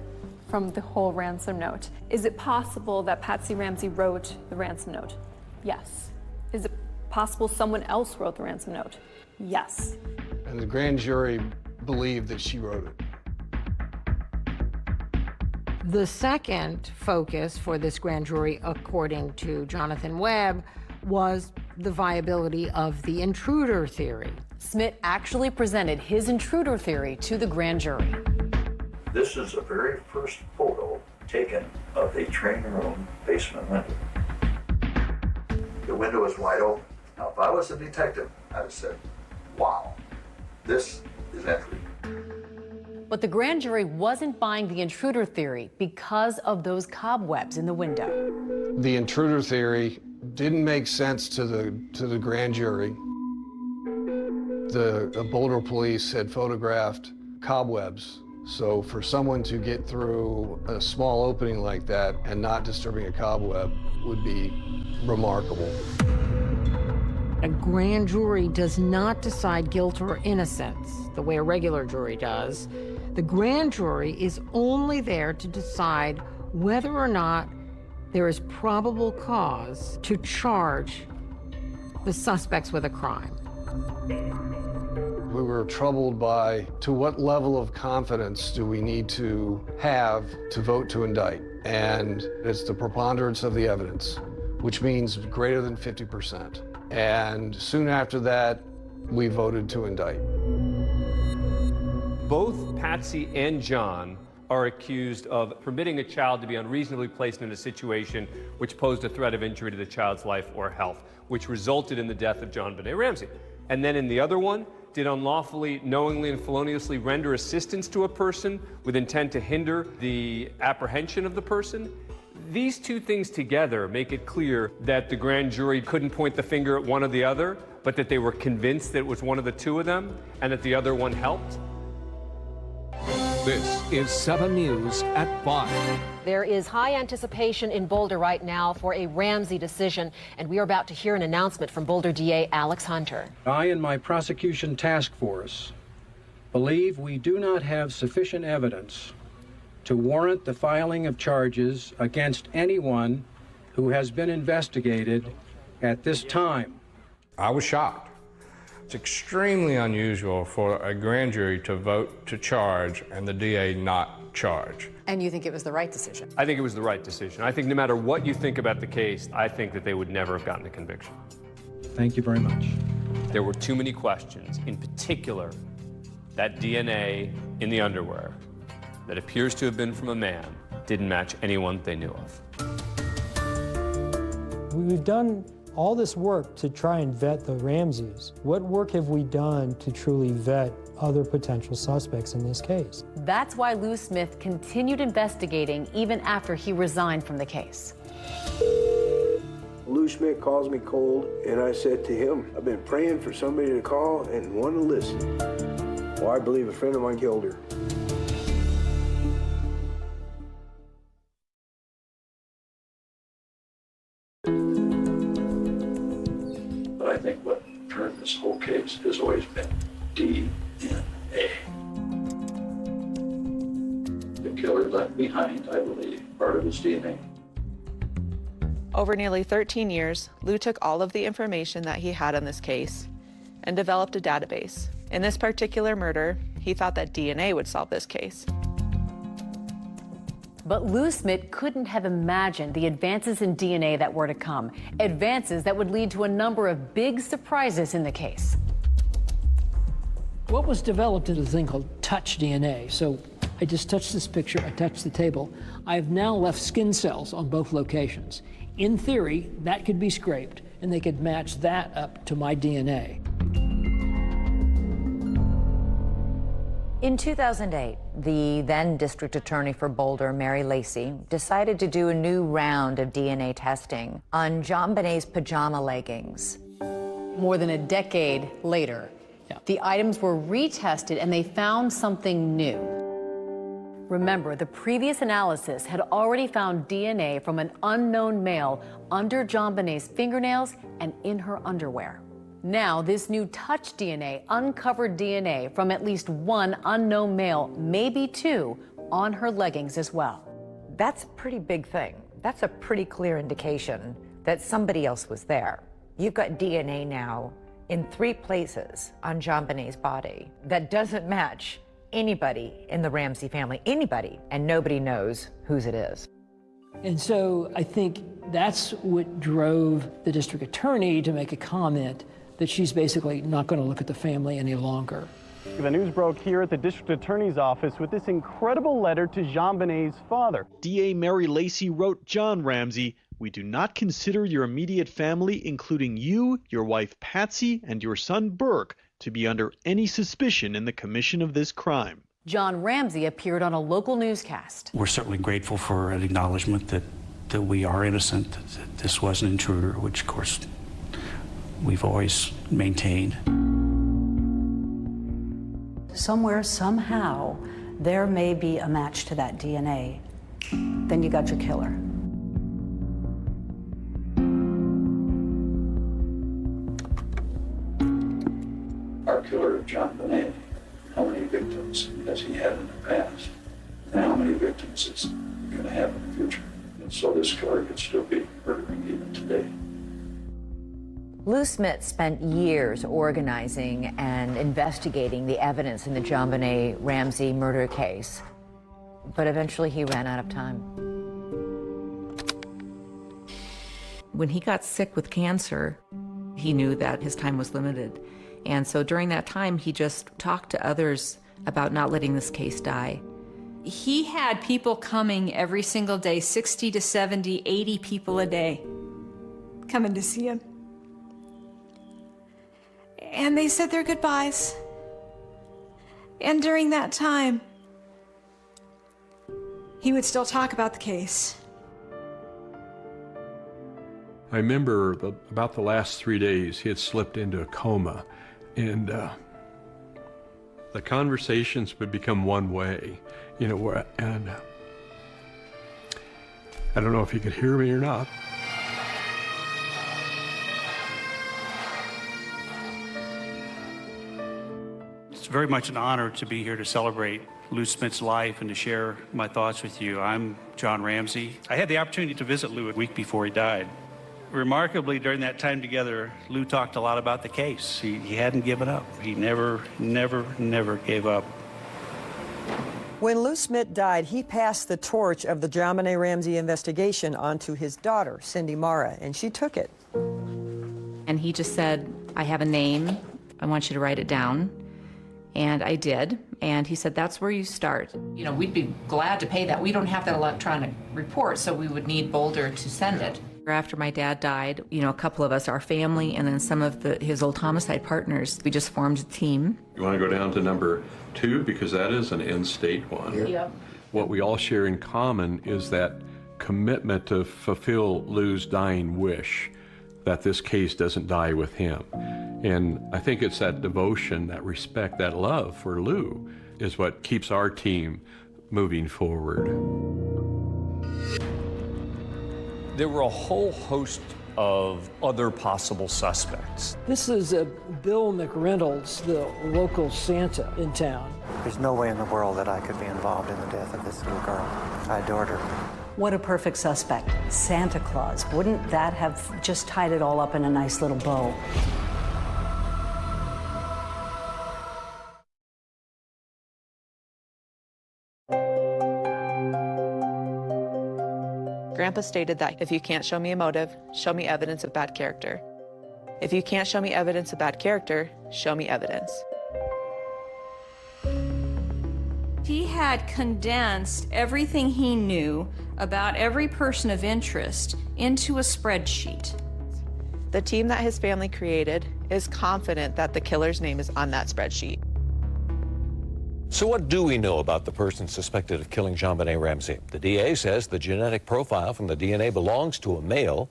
from the whole ransom note. Is it possible that Patsy Ramsey wrote the ransom note? Yes. Is it possible someone else wrote the ransom note? Yes. And the grand jury believed that she wrote it. The second focus for this grand jury, according to Jonathan Webb, was the viability of the intruder theory. Smith actually presented his intruder theory to the grand jury. This is the very first photo taken of the training room basement window. The window is wide open. Now, if I was a detective, I'd have said, wow, this is entry. But the grand jury wasn't buying the intruder theory because of those cobwebs in the window. The intruder theory didn't make sense to the grand jury. The Boulder police had photographed cobwebs. So for someone to get through a small opening like that and not disturbing a cobweb would be remarkable. A grand jury does not decide guilt or innocence the way a regular jury does. The grand jury is only there to decide whether or not there is probable cause to charge the suspects with a crime. We were troubled by to what level of confidence do we need to have to vote to indict? And it's the preponderance of the evidence, which means greater than 50%. And soon after that, we voted to indict. Both Patsy and John are accused of permitting a child to be unreasonably placed in a situation which posed a threat of injury to the child's life or health, which resulted in the death of JonBenet Ramsey. And then in the other one, did unlawfully, knowingly, and feloniously render assistance to a person with intent to hinder the apprehension of the person. These two things together make it clear that the grand jury couldn't point the finger at one or the other, but that they were convinced that it was one of the two of them and that the other one helped. This is 7 News at 5. There is high anticipation in Boulder right now for a Ramsey decision, and we are about to hear an announcement from Boulder DA Alex Hunter. I and my prosecution task force believe we do not have sufficient evidence to warrant the filing of charges against anyone who has been investigated at this time. I was shocked. It's extremely unusual for a grand jury to vote to charge and the DA not charge. And you think it was the right decision? I think it was the right decision. I think no matter what you think about the case, I think that they would never have gotten a conviction. Thank you very much. There were too many questions, in particular, that DNA in the underwear that appears to have been from a man didn't match anyone they knew of. We've done all this work to try and vet the Ramseys. What work have we done to truly vet other potential suspects in this case? That's why Lou Smith continued investigating even after he resigned from the case. Lou Smith calls me cold, and I said to him, I've been praying for somebody to call and want to listen. Well, I believe a friend of mine killed her. But I think what turned this whole case has always been DNA. The killer left behind, I believe, part of his DNA. Over nearly 13 years, Lou took all of the information that he had on this case and developed a database. In this particular murder, he thought that DNA would solve this case. But Lou Smith couldn't have imagined the advances in DNA that were to come, advances that would lead to a number of big surprises in the case. What was developed is a thing called touch DNA. So I just touched this picture, I touched the table. I have now left skin cells on both locations. In theory, that could be scraped, and they could match that up to my DNA. In 2008, the then district attorney for Boulder, Mary Lacey, decided to do a new round of DNA testing on JonBenét's pajama leggings. More than a decade later, the items were retested and they found something new. Remember, the previous analysis had already found DNA from an unknown male under JonBenét's fingernails and in her underwear. Now, this new touch DNA uncovered DNA from at least one unknown male, maybe two, on her leggings as well. That's a pretty big thing. That's a pretty clear indication that somebody else was there. You've got DNA now in 3 places on JonBenét's body that doesn't match anybody in the Ramsey family, anybody, and nobody knows whose it is. And so I think that's what drove the district attorney to make a comment that she's basically not going to look at the family any longer. The news broke here at the district attorney's office with this incredible letter to JonBenét's father. DA Mary Lacey wrote John Ramsey, "We do not consider your immediate family, including you, your wife Patsy, and your son Burke, to be under any suspicion in the commission of this crime." John Ramsey appeared on a local newscast. We're certainly grateful for an acknowledgement that we are innocent, that this was an intruder, which of course we've always maintained. Somewhere, somehow, there may be a match to that DNA. Then you got your killer. Our killer, JonBenet, how many victims has he had in the past? And how many victims is he going to have in the future? And so this killer could still be murdering even today. Lou Smith spent years organizing and investigating the evidence in the JonBenet Ramsey murder case, but eventually he ran out of time. When he got sick with cancer, he knew that his time was limited. And so during that time, he just talked to others about not letting this case die. He had people coming every single day, 60 to 70, 80 people a day coming to see him. And they said their goodbyes. And during that time, he would still talk about the case. I remember about the last 3 days, he had slipped into a coma, and the conversations would become one way, you know, and I don't know if he could hear me or not. It's very much an honor to be here to celebrate Lou Smith's life and to share my thoughts with you. I'm John Ramsey. I had the opportunity to visit Lou a week before he died. Remarkably, during that time together, Lou talked a lot about the case. He hadn't given up. He never gave up. When Lou Smith died, he passed the torch of the JonBenet Ramsey investigation onto his daughter, Cindy Mara, and she took it. And he just said, I have a name. I want you to write it down. And I did. And he said, that's where you start. You know, we'd be glad to pay that. We don't have that electronic report, so we would need Boulder to send it. After my dad died, you know, a couple of us, our family, and then some of his old homicide partners, we just formed a team. You want to go down to number 2, because that is an in-state one. Yep. What we all share in common is that commitment to fulfill Lou's dying wish that this case doesn't die with him. And I think it's that devotion, that respect, that love for Lou is what keeps our team moving forward. There were a whole host of other possible suspects. This is Bill McReynolds, the local Santa in town. There's no way in the world that I could be involved in the death of this little girl. I adored her. What a perfect suspect. Santa Claus. Wouldn't that have just tied it all up in a nice little bow? Grandpa stated that if you can't show me a motive, show me evidence of bad character. If you can't show me evidence of bad character, show me evidence. He had condensed everything he knew about every person of interest into a spreadsheet. The team that his family created is confident that the killer's name is on that spreadsheet. So what do we know about the person suspected of killing JonBenet Ramsey? The DA says the genetic profile from the DNA belongs to a male.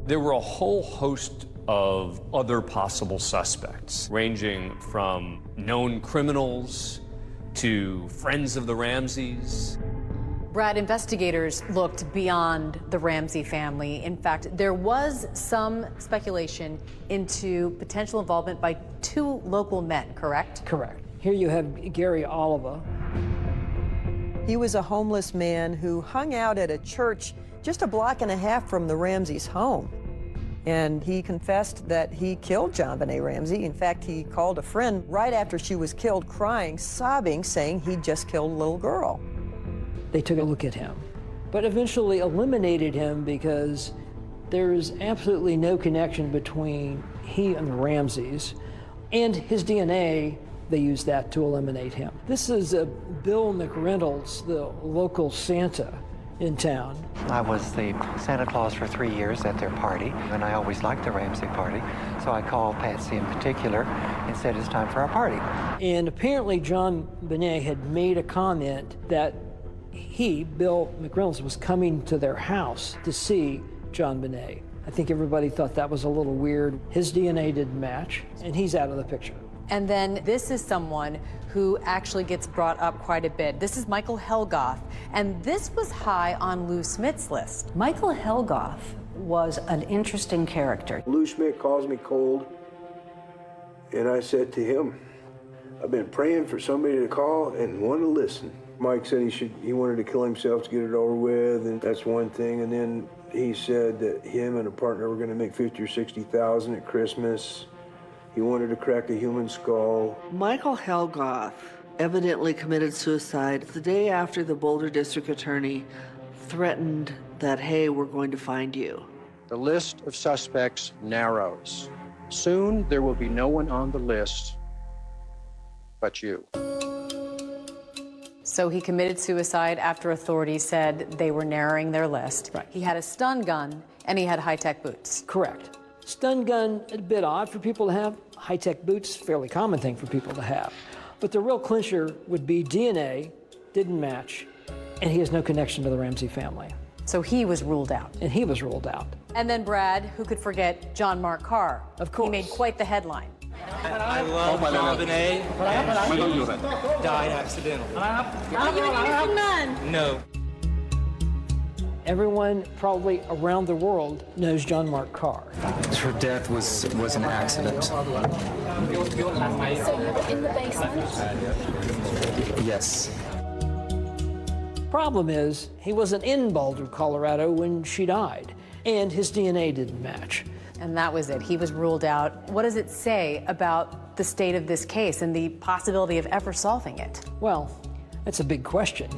There were a whole host of other possible suspects, ranging from known criminals to friends of the Ramseys. Brad, investigators looked beyond the Ramsey family. In fact, there was some speculation into potential involvement by 2 local men, correct? Correct. Here you have Gary Oliva. He was a homeless man who hung out at a church just a block and a half from the Ramseys' home. And he confessed that he killed JonBenet Ramsey. In fact, he called a friend right after she was killed, crying, sobbing, saying he just killed a little girl. They took a look at him, but eventually eliminated him because there is absolutely no connection between he and the Ramseys, and his DNA, they used that to eliminate him. This is Bill McReynolds, the local Santa in town. I was the Santa Claus for 3 years at their party, and I always liked the Ramsey party, so I called Patsy in particular and said it's time for our party. And apparently JonBenet had made a comment that he, Bill McReynolds, was coming to their house to see JonBenet. I think everybody thought that was a little weird. His DNA didn't match, and he's out of the picture. And then this is someone who actually gets brought up quite a bit. This is Michael Helgoth, and this was high on Lou Smith's list. Michael Helgoth was an interesting character. Lou Smith calls me cold, and I said to him, I've been praying for somebody to call and want to listen. Mike said he wanted to kill himself to get it over with, and that's one thing. And then he said that him and a partner were going to make $50,000 or $60,000 at Christmas. He wanted to crack a human skull. Michael Helgoth evidently committed suicide the day after the Boulder District Attorney threatened that, hey, we're going to find you. The list of suspects narrows. Soon there will be no one on the list but you. So he committed suicide after authorities said they were narrowing their list. Right. He had a stun gun and he had high-tech boots. Correct. Stun gun, a bit odd for people to have. High-tech boots, fairly common thing for people to have. But the real clincher would be DNA, didn't match, and he has no connection to the Ramsey family. So he was ruled out. And he was ruled out. And then Brad, who could forget John Mark Carr? Of course. He made quite the headline. I love JonBenet. She died accidentally. Are you a fan? No. Everyone probably around the world knows John Mark Carr. Her death was an accident. So you were in the basement? Yes. Problem is, he wasn't in Boulder, Colorado when she died, and his DNA didn't match. And that was it. He was ruled out. What does it say about the state of this case and the possibility of ever solving it? Well, that's a big question.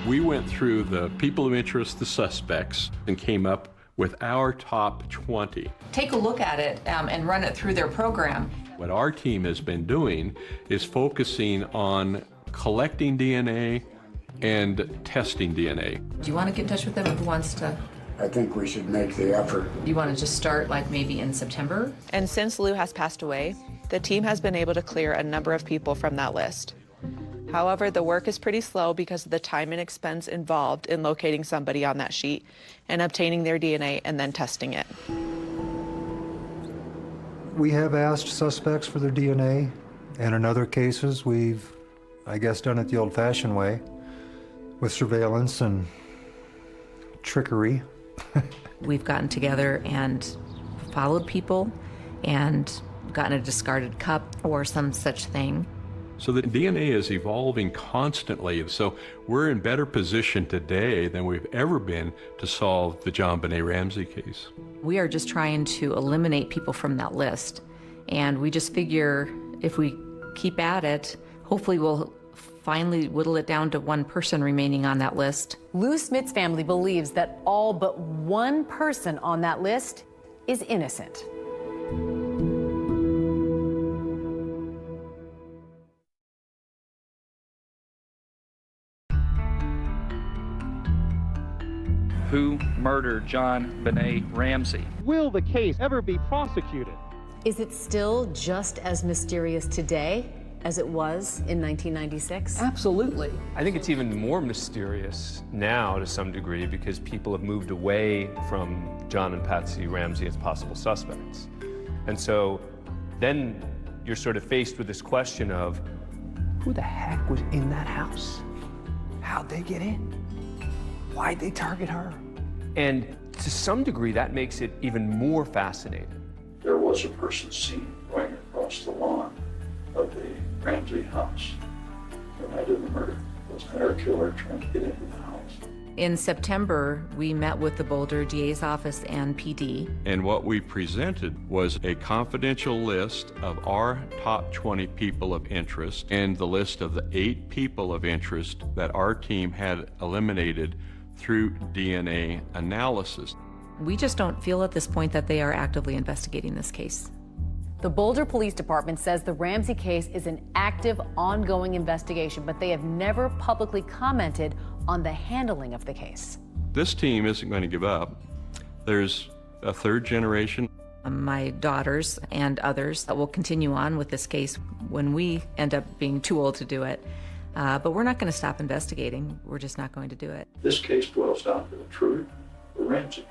We went through the people of interest, the suspects, and came up with our top 20. Take a look at it and run it through their program. What our team has been doing is focusing on collecting DNA and testing DNA. Do you want to get in touch with them? Who wants to? I think we should make the effort. Do you want to just start like maybe in September? And since Lou has passed away, the team has been able to clear a number of people from that list. However, the work is pretty slow because of the time and expense involved in locating somebody on that sheet and obtaining their DNA and then testing it. We have asked suspects for their DNA, and in other cases we've, I guess, done it the old-fashioned way with surveillance and trickery. We've gotten together and followed people and gotten a discarded cup or some such thing. So the DNA is evolving constantly, so we're in better position today than we've ever been to solve the JonBenét Ramsey case. We are just trying to eliminate people from that list. And we just figure if we keep at it, hopefully we'll finally whittle it down to one person remaining on that list. Lou Smith's family believes that all but one person on that list is innocent. Who murdered JonBenét Ramsey? Will the case ever be prosecuted? Is it still just as mysterious today as it was in 1996? Absolutely. I think it's even more mysterious now to some degree because people have moved away from John and Patsy Ramsey as possible suspects. And so then you're sort of faced with this question of who the heck was in that house? How'd they get in? Why'd they target her? And to some degree, that makes it even more fascinating. There was a person seen going across the lawn of the Ramsey house the night of the murder. Was our killer trying to get into the house? In September, we met with the Boulder DA's office and PD. And what we presented was a confidential list of our top 20 people of interest and the list of the 8 people of interest that our team had eliminated through DNA analysis. We just don't feel at this point that they are actively investigating this case. The Boulder Police Department says the Ramsey case is an active, ongoing investigation, but they have never publicly commented on the handling of the case. This team isn't going to give up. There's a third generation. My daughters and others will continue on with this case when we end up being too old to do it. But we're not going to stop investigating. We're just not going to do it. This case boils down to intruder or Ramsey.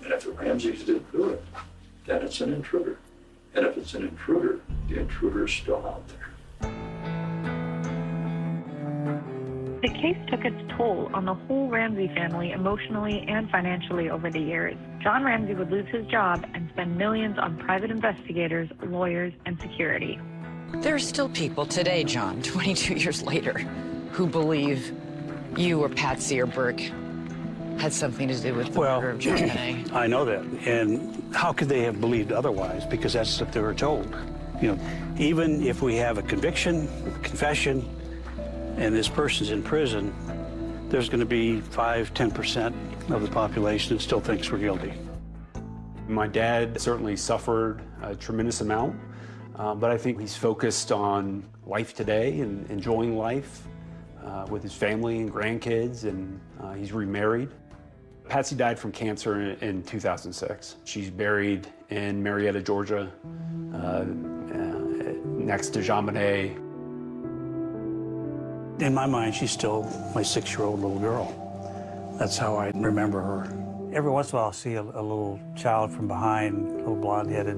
And if the Ramseys didn't do it, then it's an intruder. And if it's an intruder, the intruder is still out there. The case took its toll on the whole Ramsey family emotionally and financially over the years. John Ramsey would lose his job and spend millions on private investigators, lawyers, and security. There are still people today, John, 22 years later, who believe you or Patsy or Burke had something to do with the murder of JonBenét. I know that. And how could they have believed otherwise? Because that's what they were told. You know, even if we have a conviction, confession, and this person's in prison, there's going to be 5–10% of the population that still thinks we're guilty. My dad certainly suffered a tremendous amount, but I think he's focused on life today and enjoying life with his family and grandkids, and he's remarried. Patsy died from cancer in 2006. She's buried in Marietta, Georgia, next to JonBenét. In my mind, she's still my 6-year-old little girl. That's how I remember her. Every once in a while, I'll see a little child from behind, a little blonde-headed,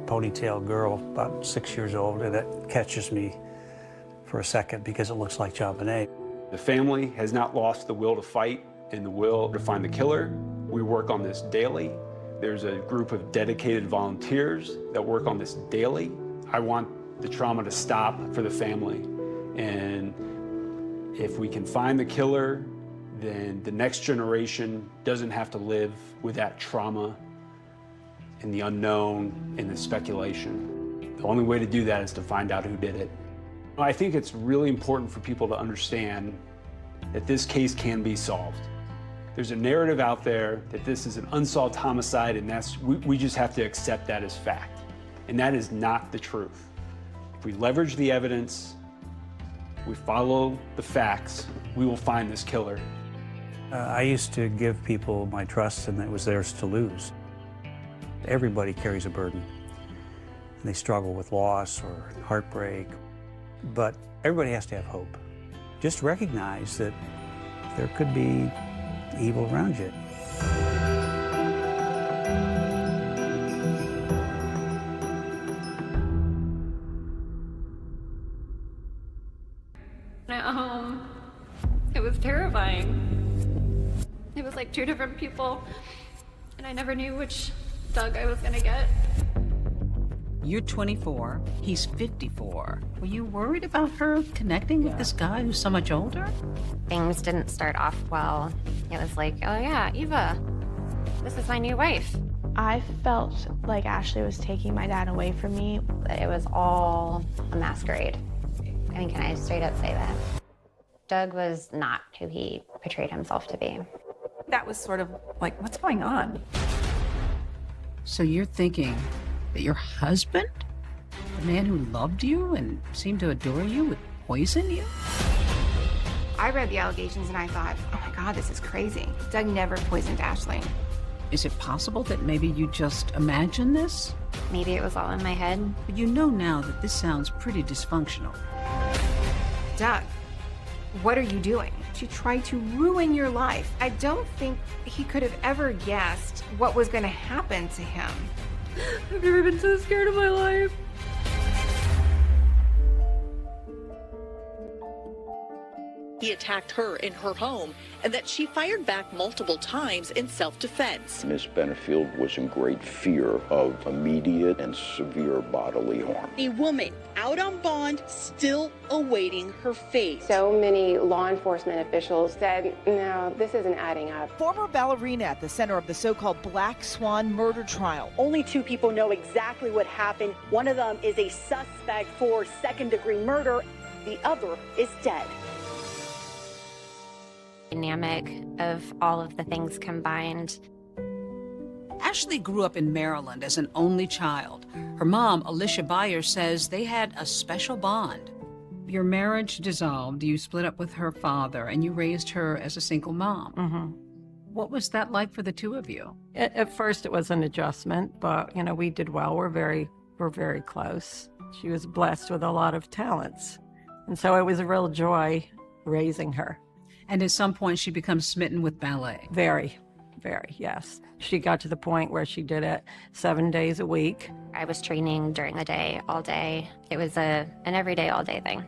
ponytail girl, about 6 years old, and that catches me for a second because it looks like JonBenét. The family has not lost the will to fight and the will to find the killer. We work on this daily. There's a group of dedicated volunteers that work on this daily. I want the trauma to stop for the family. And if we can find the killer, then the next generation doesn't have to live with that trauma and the unknown and the speculation. The only way to do that is to find out who did it. I think it's really important for people to understand that this case can be solved. There's a narrative out there that this is an unsolved homicide, and we just have to accept that as fact. And that is not the truth. If we leverage the evidence, we follow the facts, we will find this killer. I used to give people my trust, and it was theirs to lose. Everybody carries a burden, and they struggle with loss or heartbreak, but everybody has to have hope. Just recognize that there could be evil around you. At home, it was terrifying. It was like two different people, and I never knew which Doug I was gonna get. You're 24, he's 54. Were you worried about her connecting with this guy who's so much older? Things didn't start off well. It was like, oh yeah, Eva, this is my new wife. I felt like Ashley was taking my dad away from me. It was all a masquerade. I mean, can I straight up say that? Doug was not who he portrayed himself to be. That was sort of like, what's going on? So you're thinking that your husband, the man who loved you and seemed to adore you, would poison you? I read the allegations and I thought, oh my God, this is crazy. Doug never poisoned Ashley. Is it possible that maybe you just imagined this? Maybe it was all in my head. But you know now that this sounds pretty dysfunctional. Doug, what are you doing? She tried to ruin your life. I don't think he could have ever guessed what was going to happen to him. I've never been so scared in my life. He attacked her in her home and that she fired back multiple times in self-defense. Miss Benefield was in great fear of immediate and severe bodily harm. A woman out on bond, still awaiting her fate. So many law enforcement officials said, no, this isn't adding up. Former ballerina at the center of the so-called Black Swan murder trial. Only two people know exactly what happened. One of them is a suspect for second-degree murder. The other is dead. Dynamic of all of the things combined. Ashley grew up in Maryland as an only child. Her mom, Alicia Byers, says they had a special bond. Your marriage dissolved, you split up with her father, and you raised her as a single mom. Mm-hmm. What was that like for the two of you? At first it was an adjustment, but, you know, we did well. We're very close. She was blessed with a lot of talents. And so it was a real joy raising her. And at some point she becomes smitten with ballet. Very, yes. She got to the point where she did it 7 days a week. I was training during the day, all day. It was an everyday, all day thing.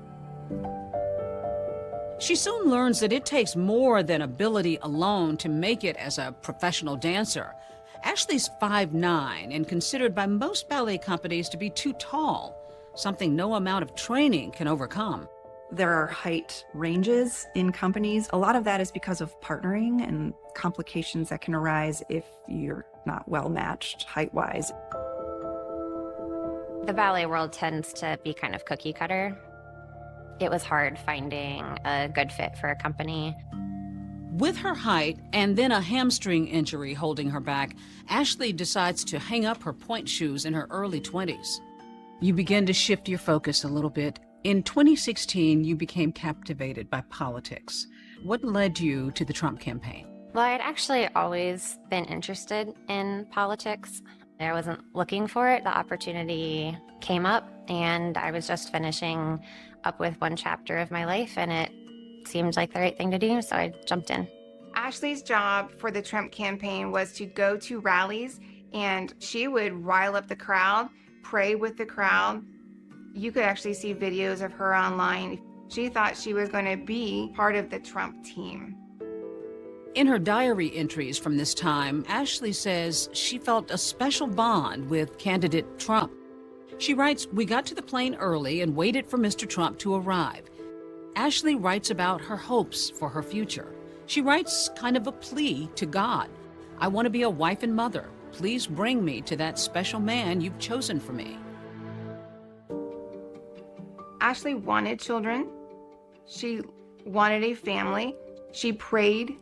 She soon learns that it takes more than ability alone to make it as a professional dancer. Ashley's 5'9" and considered by most ballet companies to be too tall, something no amount of training can overcome. There are height ranges in companies. A lot of that is because of partnering and complications that can arise if you're not well matched height-wise. The ballet world tends to be kind of cookie cutter. It was hard finding a good fit for a company. With her height and then a hamstring injury holding her back, Ashley decides to hang up her point shoes in her early 20s. You begin to shift your focus a little bit. In 2016, you became captivated by politics. What led you to the Trump campaign? Well, I'd actually always been interested in politics. I wasn't looking for it. The opportunity came up, and I was just finishing up with one chapter of my life, and it seemed like the right thing to do, so I jumped in. Ashley's job for the Trump campaign was to go to rallies, and she would rile up the crowd, pray with the crowd. You could actually see videos of her online. She thought she was going to be part of the Trump team. In her diary entries from this time, Ashley says she felt a special bond with candidate Trump. She writes, "We got to the plane early and waited for Mr. Trump to arrive." Ashley writes about her hopes for her future. She writes kind of a plea to God. "I want to be a wife and mother. Please bring me to that special man you've chosen for me." Ashley wanted children. She wanted a family. She prayed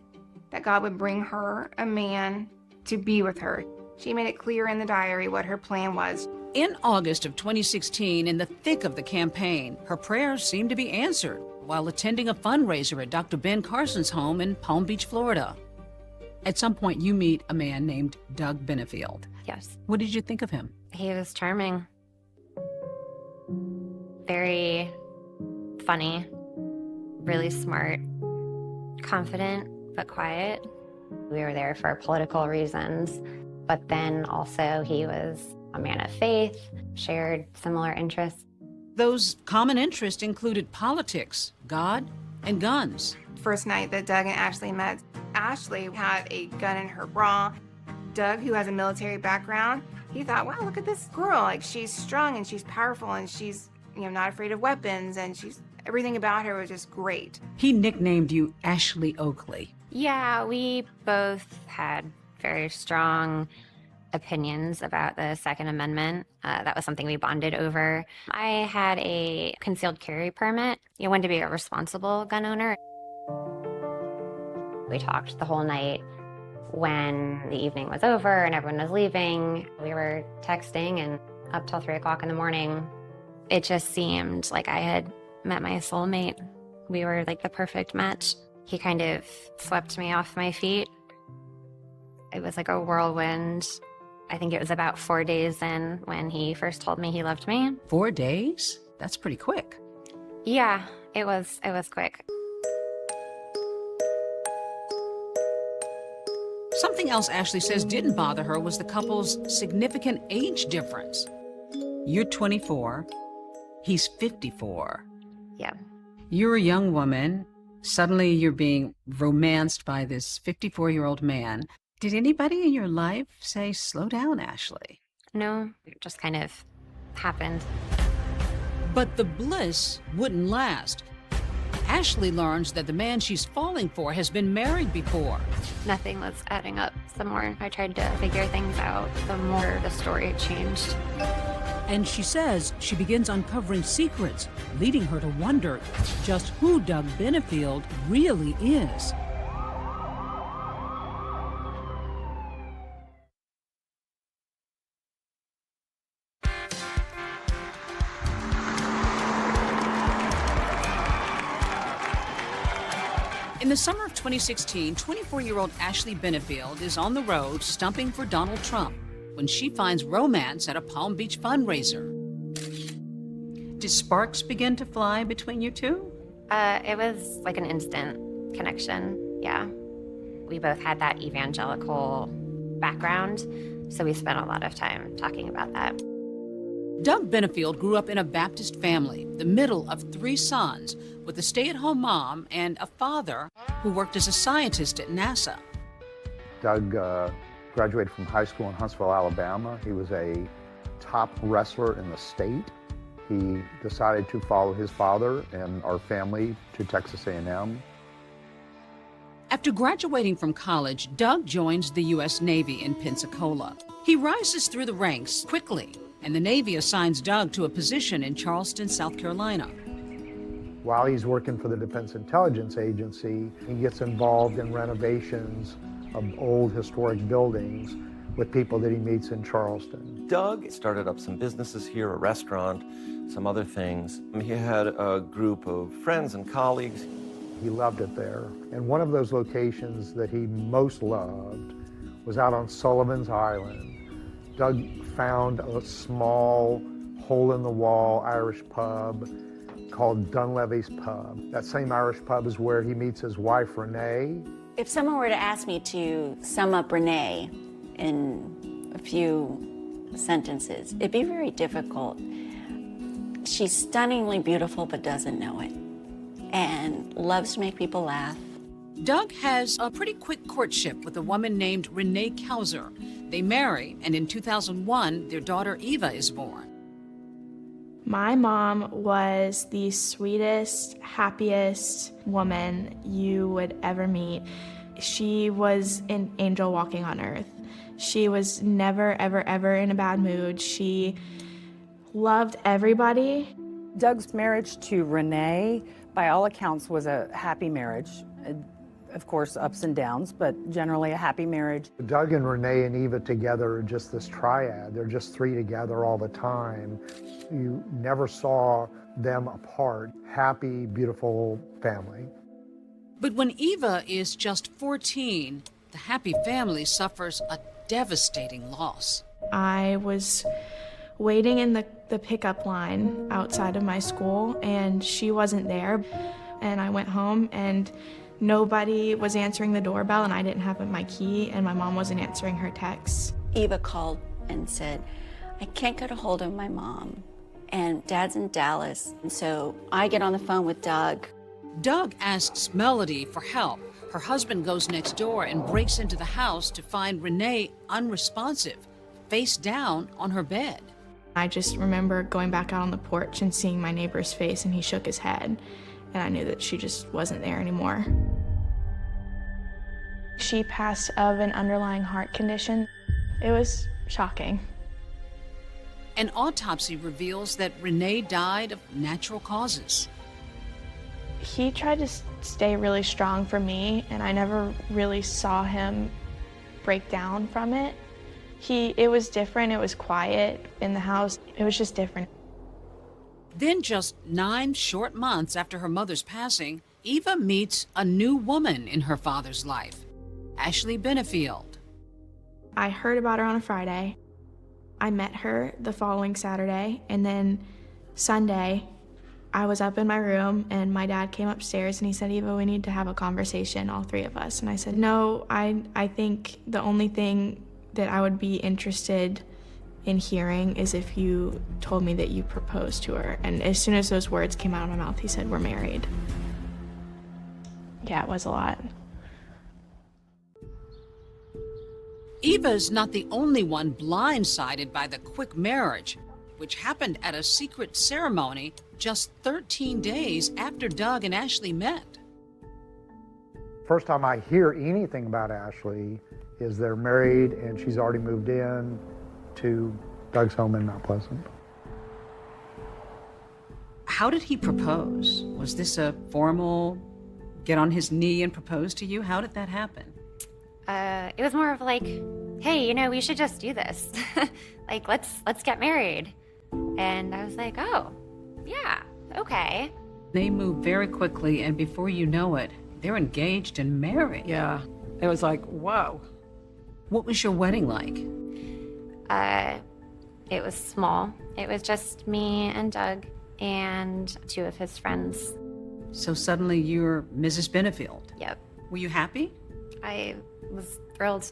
that God would bring her a man to be with her. She made it clear in the diary what her plan was. In August of 2016, in the thick of the campaign, her prayers seemed to be answered while attending a fundraiser at Dr. Ben Carson's home in Palm Beach, Florida. At some point, you meet a man named Doug Benefield. Yes. What did you think of him? He was charming. Very funny, really smart, confident, but quiet. We were there for political reasons, but then also he was a man of faith, shared similar interests. Those common interests included politics, God, and guns. First night that Doug and Ashley met, Ashley had a gun in her bra. Doug, who has a military background, he thought, wow, look at this girl. Like, she's strong and she's powerful and she's, not afraid of weapons, and everything about her was just great. He nicknamed you Ashley Oakley. Yeah, we both had very strong opinions about the Second Amendment. That was something we bonded over. I had a concealed carry permit. You wanted to be a responsible gun owner. We talked the whole night. When the evening was over and everyone was leaving, we were texting and up till 3 o'clock in the morning. It just seemed like I had met my soulmate. We were like the perfect match. He kind of swept me off my feet. It was like a whirlwind. I think it was about 4 days in when he first told me he loved me. 4 days? That's pretty quick. Yeah, it was quick. Something else Ashley says didn't bother her was the couple's significant age difference. You're 24, he's 54. Yeah. You're a young woman. Suddenly you're being romanced by this 54-year-old man. Did anybody in your life say, slow down, Ashley? No, it just kind of happened. But the bliss wouldn't last. Ashley learns that the man she's falling for has been married before. Nothing was adding up. The more I tried to figure things out, the more the story changed. And she says she begins uncovering secrets, leading her to wonder just who Doug Benefield really is. In the summer of 2016, 24-year-old Ashley Benefield is on the road stumping for Donald Trump when she finds romance at a Palm Beach fundraiser. Did sparks begin to fly between you two? It was like an instant connection, yeah. We both had that evangelical background, so we spent a lot of time talking about that. Doug Benefield grew up in a Baptist family, the middle of 3 sons, with a stay-at-home mom and a father who worked as a scientist at NASA. Doug graduated from high school in Huntsville, Alabama. He was a top wrestler in the state. He decided to follow his father and our family to Texas A&M. After graduating from college, Doug joins the U.S. Navy in Pensacola. He rises through the ranks quickly, and the Navy assigns Doug to a position in Charleston, South Carolina. While he's working for the Defense Intelligence Agency, he gets involved in renovations of old historic buildings with people that he meets in Charleston. Doug started up some businesses here, a restaurant, some other things. He had a group of friends and colleagues. He loved it there. And one of those locations that he most loved was out on Sullivan's Island. Doug found a small hole-in-the-wall Irish pub called Dunlevy's Pub. That same Irish pub is where he meets his wife, Renee. If someone were to ask me to sum up Renee in a few sentences, it'd be very difficult. She's stunningly beautiful, but doesn't know it. and loves to make people laugh. Doug has a pretty quick courtship with a woman named 𝐅𝐔𝐋𝐋 𝐄𝐏𝐒. They marry, and in 2001, their daughter Eva is born. My mom was the sweetest, happiest woman you would ever meet. She was an angel walking on earth. She was never, ever, ever in a bad mood. She loved everybody. Doug's marriage to Renee, by all accounts, was a happy marriage. Of course, ups and downs, but generally a happy marriage. Doug and Renee and Eva together are just this triad. They're just three together all the time. You never saw them apart. Happy, beautiful family. But when Eva is just 14, the happy family suffers a devastating loss. I was waiting in the pickup line outside of my school, and she wasn't there. And I went home, and nobody was answering the doorbell, and I didn't have my key, and my mom wasn't answering her texts. Eva called and said, I can't get a hold of my mom, and Dad's in Dallas. And so I get on the phone with Doug. Doug asks Melody for help. Her husband goes next door and breaks into the house to find Renee unresponsive, face down on her bed. I just remember going back out on the porch and seeing my neighbor's face, and he shook his head, and I knew that she just wasn't there anymore. She passed of an underlying heart condition. It was shocking. An autopsy reveals that Renee died of natural causes. He tried to stay really strong for me, and I never really saw him break down from it. It was different, it was quiet in the house, it was just different. Then just 9 short months after her mother's passing, Eva meets a new woman in her father's life, Ashley Benefield. I heard about her on a Friday. I met her the following Saturday, and then Sunday, I was up in my room, and my dad came upstairs, and he said, Eva, we need to have a conversation, all three of us. And I said, no, I think the only thing that I would be interested in hearing is if you told me that you proposed to her. And as soon as those words came out of my mouth, he said, we're married. Yeah, it was a lot. Eva's not the only one blindsided by the quick marriage, which happened at a secret ceremony just 13 days after Doug and Ashley met. First time I hear anything about Ashley is they're married and she's already moved in to Doug's home in Mount Pleasant. How did he propose? Was this a formal get on his knee and propose to you? How did that happen? It was more of like, hey, we should just do this. Like, let's get married. And I was like, oh, yeah, okay. They move very quickly, and before you know it, they're engaged and married. Yeah, it was like, whoa. What was your wedding like? It was small. It was just me and Doug and 2 of his friends. So suddenly you're Mrs. Benefield. Yep. Were you happy? I was thrilled.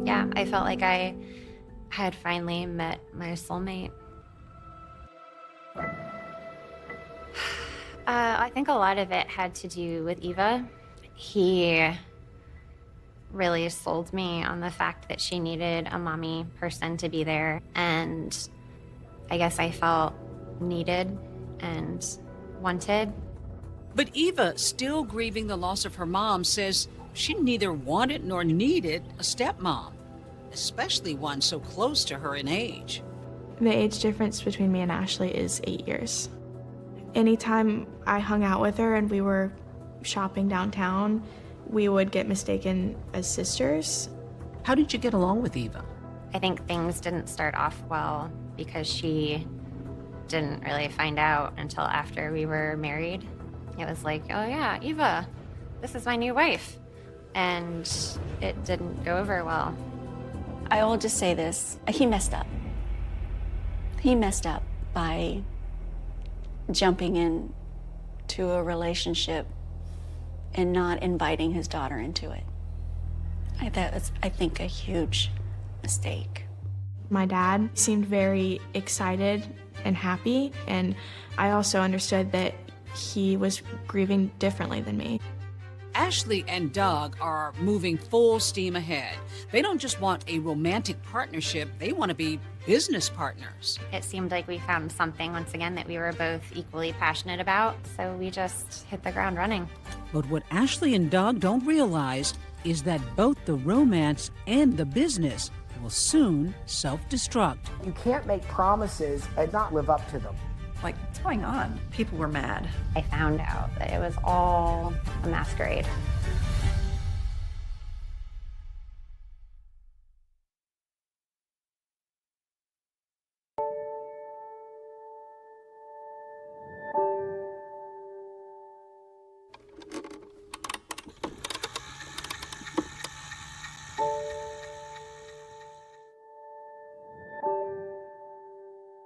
Yeah, I felt like I had finally met my soulmate. I think a lot of it had to do with Eva. He really sold me on the fact that she needed a mommy person to be there. And I guess I felt needed and wanted. But Eva, still grieving the loss of her mom, says she neither wanted nor needed a stepmom, especially one so close to her in age. The age difference between me and Ashley is 8 years. Anytime I hung out with her and we were shopping downtown, we would get mistaken as sisters. How did you get along with Eva? I think things didn't start off well because she didn't really find out until after we were married. It was like, oh yeah, Eva, this is my new wife. And it didn't go over well. I will just say this, he messed up. He messed up by jumping in to a relationship and not inviting his daughter into it. That was, I think, a huge mistake. My dad seemed very excited and happy, and I also understood that he was grieving differently than me. Ashley and Doug are moving full steam ahead. They don't just want a romantic partnership, they want to be business partners. It seemed like we found something, once again, that we were both equally passionate about, so we just hit the ground running. But what Ashley and Doug don't realize is that both the romance and the business will soon self-destruct. You can't make promises and not live up to them. Like, what's going on? People were mad. I found out that it was all a masquerade.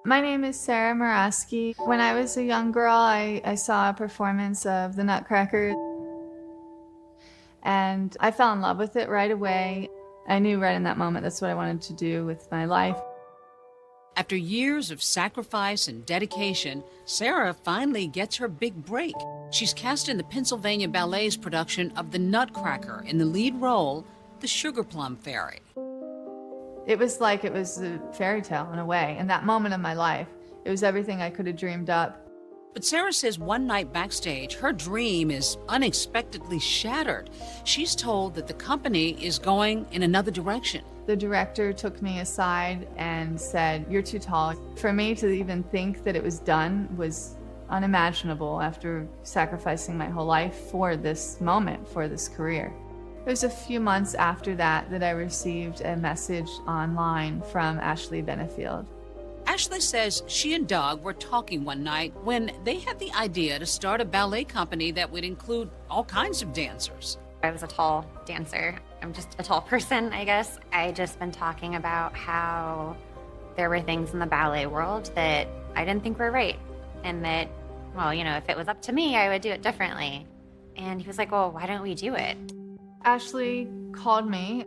My name is Sarah Moraski. When I was a young girl, I saw a performance of the Nutcracker, and I fell in love with it right away. I knew right in that moment that's what I wanted to do with my life. After years of sacrifice and dedication, Sarah finally gets her big break. She's cast in the Pennsylvania Ballet's production of The Nutcracker, in the lead role, the Sugar Plum Fairy. It was like it was a fairy tale in a way. In that moment of my life, it was everything I could have dreamed up. But Sarah says one night backstage, her dream is unexpectedly shattered. She's told that the company is going in another direction. The director took me aside and said, "You're too tall." For me to even think that it was done was unimaginable after sacrificing my whole life for this moment, for this career. It was a few months after that that I received a message online from Ashley Benefield. Ashley says she and Doug were talking one night when they had the idea to start a ballet company that would include all kinds of dancers. I was a tall dancer. I'm just a tall person, I guess. I just been talking about how there were things in the ballet world that I didn't think were right, and that, well, you know, if it was up to me, I would do it differently. And he was like, "Well, why don't we do it?" Ashley called me.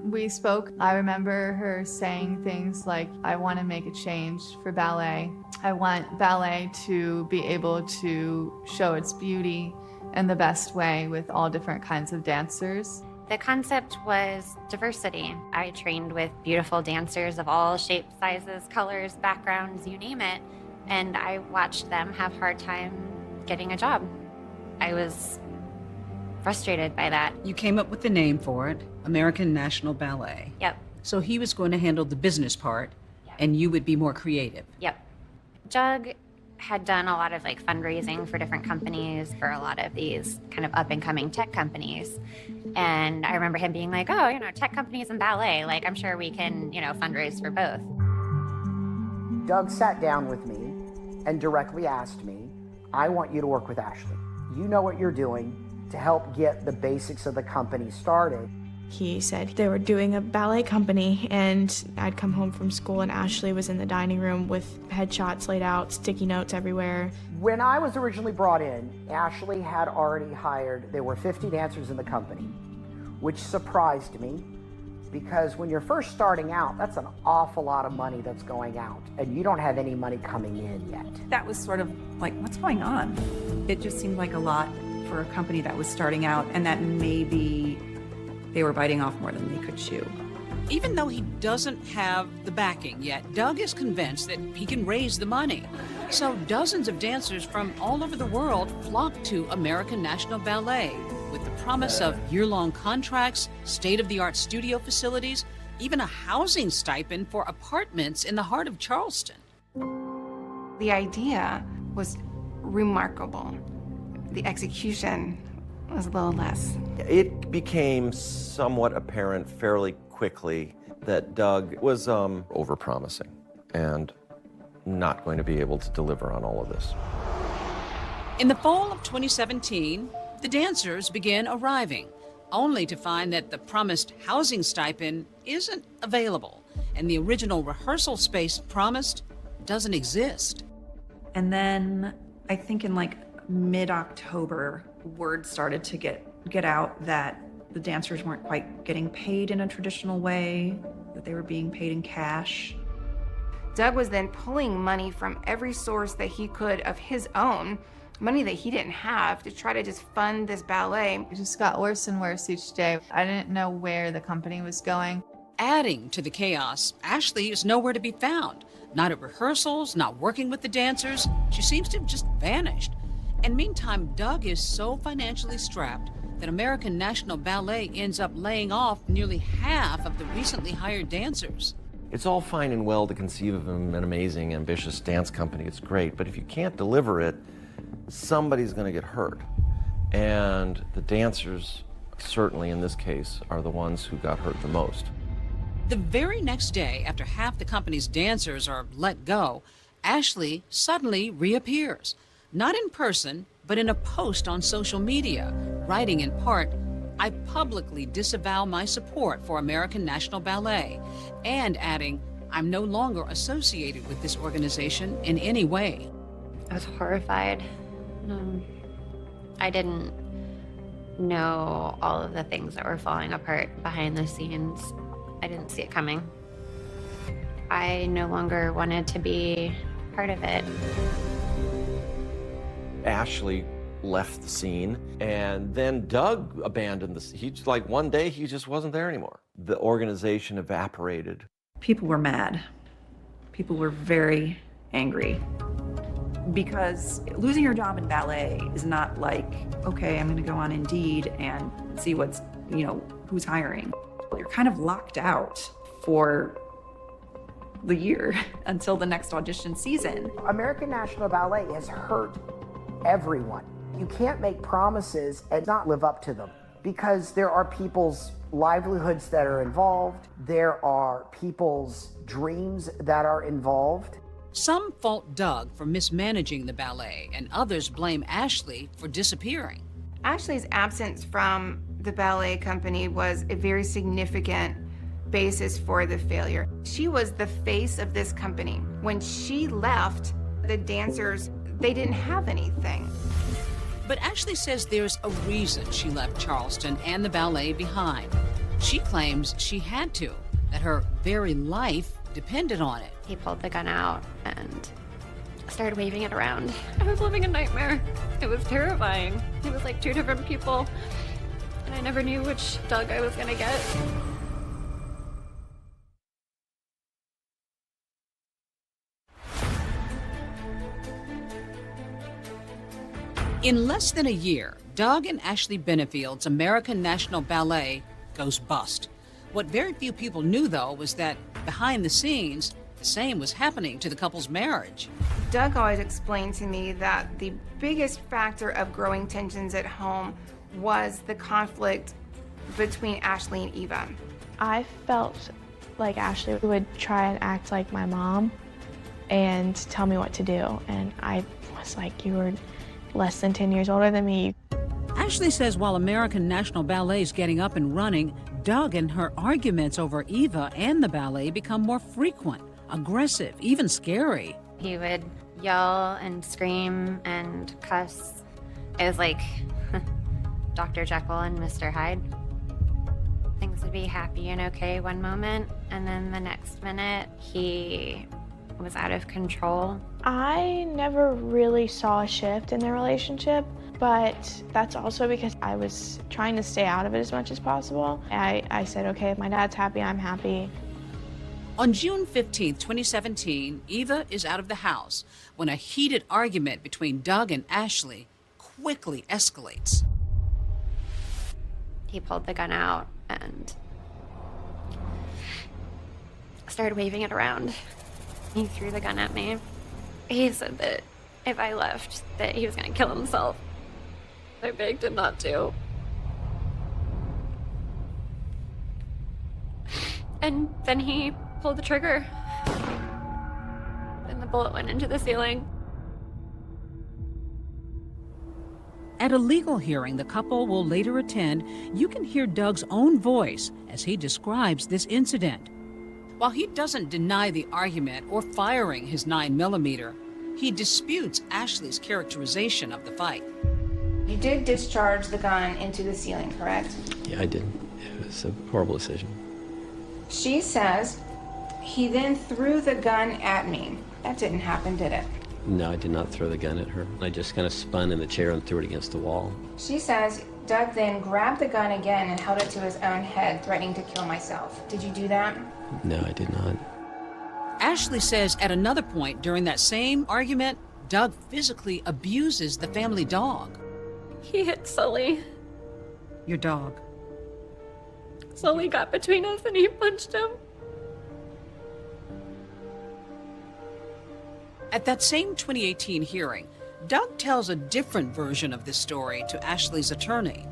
We spoke. I remember her saying things like, "I want to make a change for ballet. I want ballet to be able to show its beauty in the best way with all different kinds of dancers." The concept was diversity. I trained with beautiful dancers of all shapes, sizes, colors, backgrounds, you name it, and I watched them have a hard time getting a job. I was frustrated by that. You came up with the name for it, American National Ballet. Yep. So he was going to handle the business part, and you would be more creative. Yep. Doug had done a lot of like fundraising for different companies, for a lot of these kind of up and coming tech companies. And I remember him being like, "Oh, you know, tech companies and ballet, like I'm sure we can, you know, fundraise for both." Doug sat down with me and directly asked me, "I want you to work with Ashley. You know what you're doing to help get the basics of the company started." He said they were doing a ballet company, and I'd come home from school and Ashley was in the dining room with headshots laid out, sticky notes everywhere. When I was originally brought in, Ashley had already hired, there were 50 dancers in the company, which surprised me because when you're first starting out, that's an awful lot of money that's going out, and you don't have any money coming in yet. That was sort of like, what's going on? It just seemed like a lot for a company that was starting out, and that maybe they were biting off more than they could chew. Even though he doesn't have the backing yet, Doug is convinced that he can raise the money. So dozens of dancers from all over the world flock to American National Ballet with the promise of year-long contracts, state-of-the-art studio facilities, even a housing stipend for apartments in the heart of Charleston. The idea was remarkable. The execution was a little less. It became somewhat apparent fairly quickly that Doug was overpromising and not going to be able to deliver on all of this. In the fall of 2017, the dancers begin arriving, only to find that the promised housing stipend isn't available, and the original rehearsal space promised doesn't exist. And then I think in like mid-October, word started to get out that the dancers weren't quite getting paid in a traditional way, that they were being paid in cash. Doug was then pulling money from every source that he could of his own money that he didn't have to try to just fund this ballet. It just got worse and worse each day. I didn't know where the company was going. Adding to the chaos, Ashley is nowhere to be found. Not at rehearsals, not working with the dancers. She seems to have just vanished. And meantime, Doug is so financially strapped that American National Ballet ends up laying off nearly half of the recently hired dancers. It's all fine and well to conceive of an amazing, ambitious dance company. It's great, but if you can't deliver it, somebody's going to get hurt. And the dancers, certainly in this case, are the ones who got hurt the most. The very next day, after half the company's dancers are let go, Ashley suddenly reappears. Not in person, but in a post on social media, writing in part, "I publicly disavow my support for American National Ballet," and adding, "I'm no longer associated with this organization in any way." I was horrified. I didn't know all of the things that were falling apart behind the scenes. I didn't see it coming. I no longer wanted to be part of it. Ashley left the scene, and then Doug abandoned the scene. He's like, one day he just wasn't there anymore. The organization evaporated. People were mad. People were very angry. Because losing your job in ballet is not like, okay, I'm gonna go on Indeed and see what's, who's hiring. You're kind of locked out for the year until the next audition season. American National Ballet has hurt everyone. You can't make promises and not live up to them because there are people's livelihoods that are involved. There are people's dreams that are involved. Some fault Doug for mismanaging the ballet, and others blame Ashley for disappearing. Ashley's absence from the ballet company was a very significant basis for the failure. She was the face of this company. When she left, the dancers, they didn't have anything. But Ashley says there's a reason she left Charleston and the ballet behind. She claims she had to, that her very life depended on it. He pulled the gun out and started waving it around. I was living a nightmare. It was terrifying. It was like two different people, and I never knew which Doug I was gonna get. In less than a year, Doug and Ashley Benefield's American National Ballet goes bust. What very few people knew, though, was that behind the scenes, the same was happening to the couple's marriage. Doug always explained to me that the biggest factor of growing tensions at home was the conflict between Ashley and Eva. I felt like Ashley would try and act like my mom and tell me what to do. And I was like, you were less than 10 years older than me. Ashley says while American National Ballet is getting up and running, Doug and her arguments over Eva and the ballet become more frequent, aggressive, even scary. He would yell and scream and cuss. It was like Dr. Jekyll and Mr. Hyde. Things would be happy and okay one moment, and then the next minute he was out of control. I never really saw a shift in their relationship, but that's also because I was trying to stay out of it as much as possible. I said, okay, if my dad's happy, I'm happy. On June 15, 2017, Eva is out of the house when a heated argument between Doug and Ashley quickly escalates. He pulled the gun out and started waving it around. He threw the gun at me. He said that if I left, that he was going to kill himself. I begged him not to. And then he pulled the trigger. And the bullet went into the ceiling. At a legal hearing the couple will later attend, you can hear Doug's own voice as he describes this incident. While he doesn't deny the argument or firing his 9mm, he disputes Ashley's characterization of the fight. You did discharge the gun into the ceiling, correct? Yeah, I did. It was a horrible decision. She says, he then threw the gun at me. That didn't happen, did it? No, I did not throw the gun at her. I just kind of spun in the chair and threw it against the wall. She says Doug then grabbed the gun again and held it to his own head, threatening to kill myself. Did you do that? No, I did not. Ashley says at another point during that same argument, Doug physically abuses the family dog. He hit Sully. Your dog. Sully got between us and he punched him. At that same 2018 hearing, Doug tells a different version of this story to Ashley's attorney.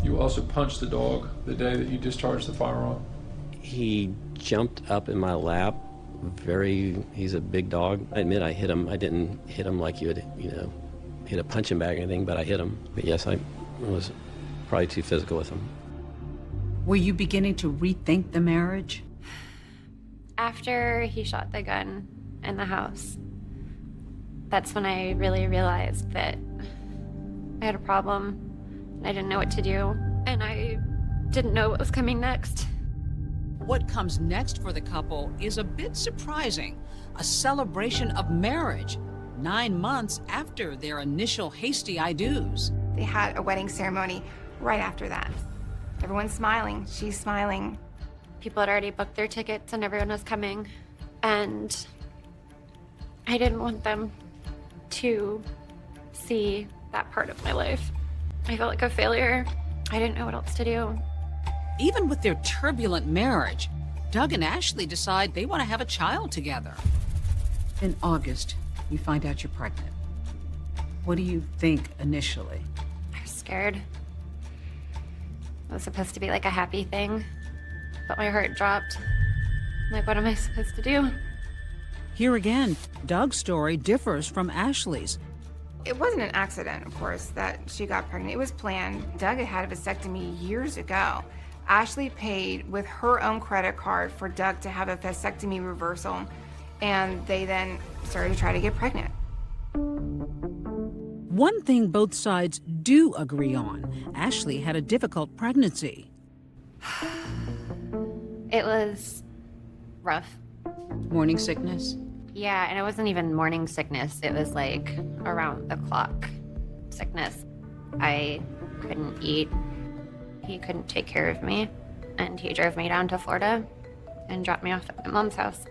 You also punched the dog the day that you discharged the firearm? He jumped up in my lap. He's a big dog. I admit I hit him. I didn't hit him like you would, hit a punching bag or anything, but I hit him. But yes, I was probably too physical with him. Were you beginning to rethink the marriage? After he shot the gun in the house, that's when I really realized that I had a problem. I didn't know what to do, and I didn't know what was coming next. What comes next for the couple is a bit surprising. A celebration of marriage 9 months after their initial hasty I-dos. They had a wedding ceremony right after that. Everyone's smiling. She's smiling. People had already booked their tickets and everyone was coming. And I didn't want them to see that part of my life. I felt like a failure. I didn't know what else to do. Even with their turbulent marriage, Doug and Ashley decide they want to have a child together. In August, you find out you're pregnant. What do you think initially? I was scared. It was supposed to be like a happy thing, but my heart dropped. Like, what am I supposed to do? Here again, Doug's story differs from Ashley's. It wasn't an accident, of course, that she got pregnant. It was planned. Doug had had a vasectomy years ago. Ashley paid with her own credit card for Doug to have a vasectomy reversal, and they then started to try to get pregnant. One thing both sides do agree on, Ashley had a difficult pregnancy. It was rough. Morning sickness? Yeah, and it wasn't even morning sickness. It was like around the clock sickness. I couldn't eat. He couldn't take care of me, and he drove me down to Florida and dropped me off at my mom's house.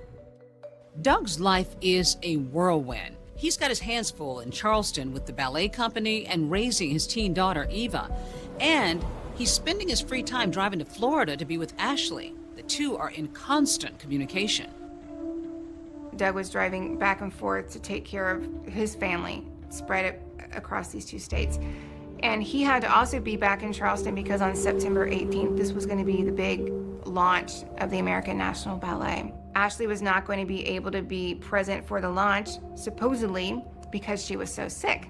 Doug's life is a whirlwind. He's got his hands full in Charleston with the ballet company and raising his teen daughter, Eva. And he's spending his free time driving to Florida to be with Ashley. The two are in constant communication. Doug was driving back and forth to take care of his family, spread it across these two states. And he had to also be back in Charleston because on September 18th, this was going to be the big launch of the American National Ballet. Ashley was not going to be able to be present for the launch, supposedly because she was so sick.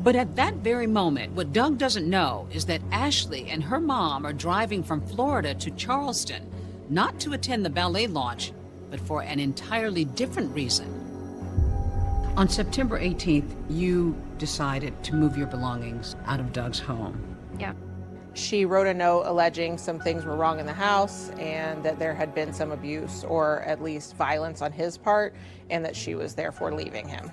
But at that very moment, what Doug doesn't know is that Ashley and her mom are driving from Florida to Charleston, not to attend the ballet launch, but for an entirely different reason. On September 18th, you decided to move your belongings out of Doug's home. Yeah. She wrote a note alleging some things were wrong in the house and that there had been some abuse or at least violence on his part, and that she was therefore leaving him.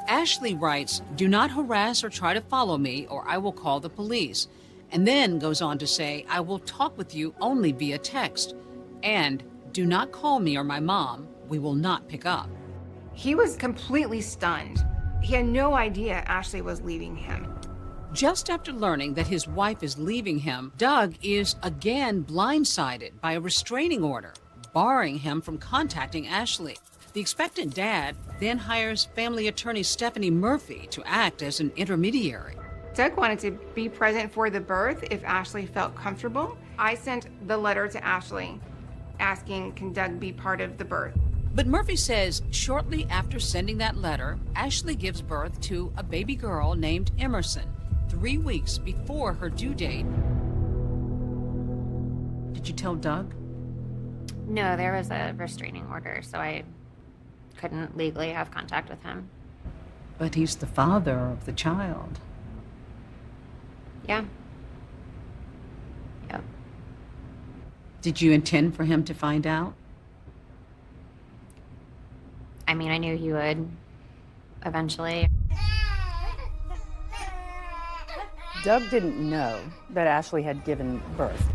Ashley writes, "Do not harass or try to follow me or I will call the police," and then goes on to say, "I will talk with you only via text, and do not call me or my mom. We will not pick up." He was completely stunned. He had no idea Ashley was leaving him. Just after learning that his wife is leaving him, Doug is again blindsided by a restraining order, barring him from contacting Ashley. The expectant dad then hires family attorney Stephanie Murphy to act as an intermediary. Doug wanted to be present for the birth if Ashley felt comfortable. I sent the letter to Ashley asking, can Doug be part of the birth? But Murphy says shortly after sending that letter, Ashley gives birth to a baby girl named Emerson, 3 weeks before her due date. Did you tell Doug? No, there was a restraining order, so I couldn't legally have contact with him. But he's the father of the child. Yeah. Yep. Did you intend for him to find out? I mean, I knew he would eventually. Doug didn't know that Ashley had given birth.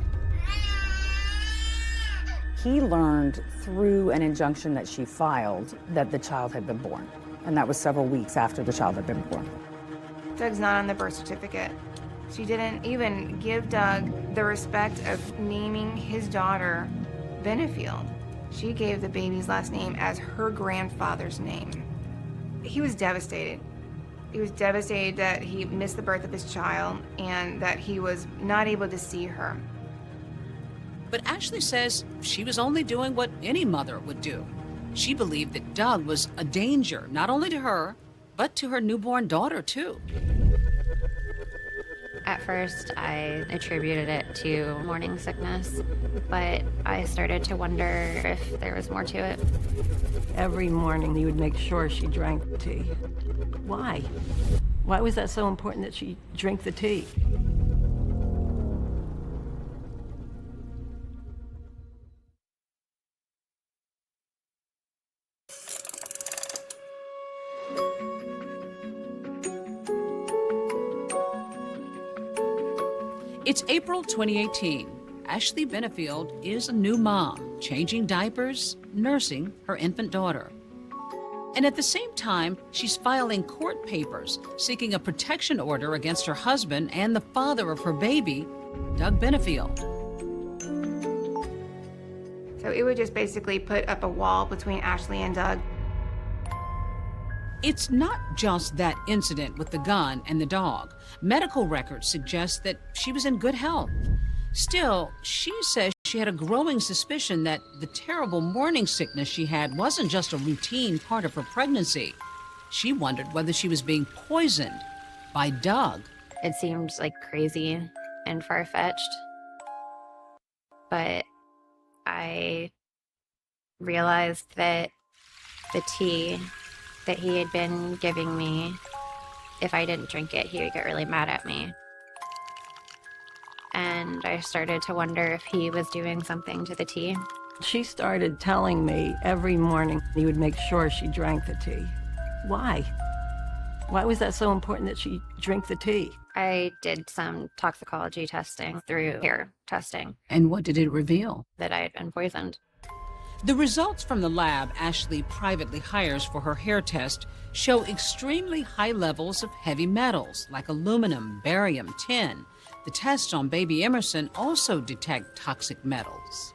He learned through an injunction that she filed that the child had been born, and that was several weeks after the child had been born. Doug's not on the birth certificate. She didn't even give Doug the respect of naming his daughter Benefield. She gave the baby's last name as her grandfather's name. He was devastated. He was devastated that he missed the birth of his child and that he was not able to see her. But Ashley says she was only doing what any mother would do. She believed that Doug was a danger, not only to her, but to her newborn daughter, too. At first, I attributed it to morning sickness, but I started to wonder if there was more to it. Every morning, he would make sure she drank the tea. Why? Why was that so important that she drink the tea? It's April 2018. Ashley Benefield is a new mom, changing diapers, nursing her infant daughter. And at the same time, she's filing court papers seeking a protection order against her husband and the father of her baby, Doug Benefield. So it would just basically put up a wall between Ashley and Doug. It's not just that incident with the gun and the dog. Medical records suggest that she was in good health. Still, she says she had a growing suspicion that the terrible morning sickness she had wasn't just a routine part of her pregnancy. She wondered whether she was being poisoned by Doug. It seemed like crazy and far-fetched, but I realized that the tea that he had been giving me, if I didn't drink it, he would get really mad at me. And I started to wonder if he was doing something to the tea. She started telling me every morning he would make sure she drank the tea. Why? Why was that so important that she drink the tea? I did some toxicology testing through hair testing. And what did it reveal? That I had been poisoned. The results from the lab Ashley privately hires for her hair test show extremely high levels of heavy metals like aluminum, barium, tin. The tests on baby Emerson also detect toxic metals.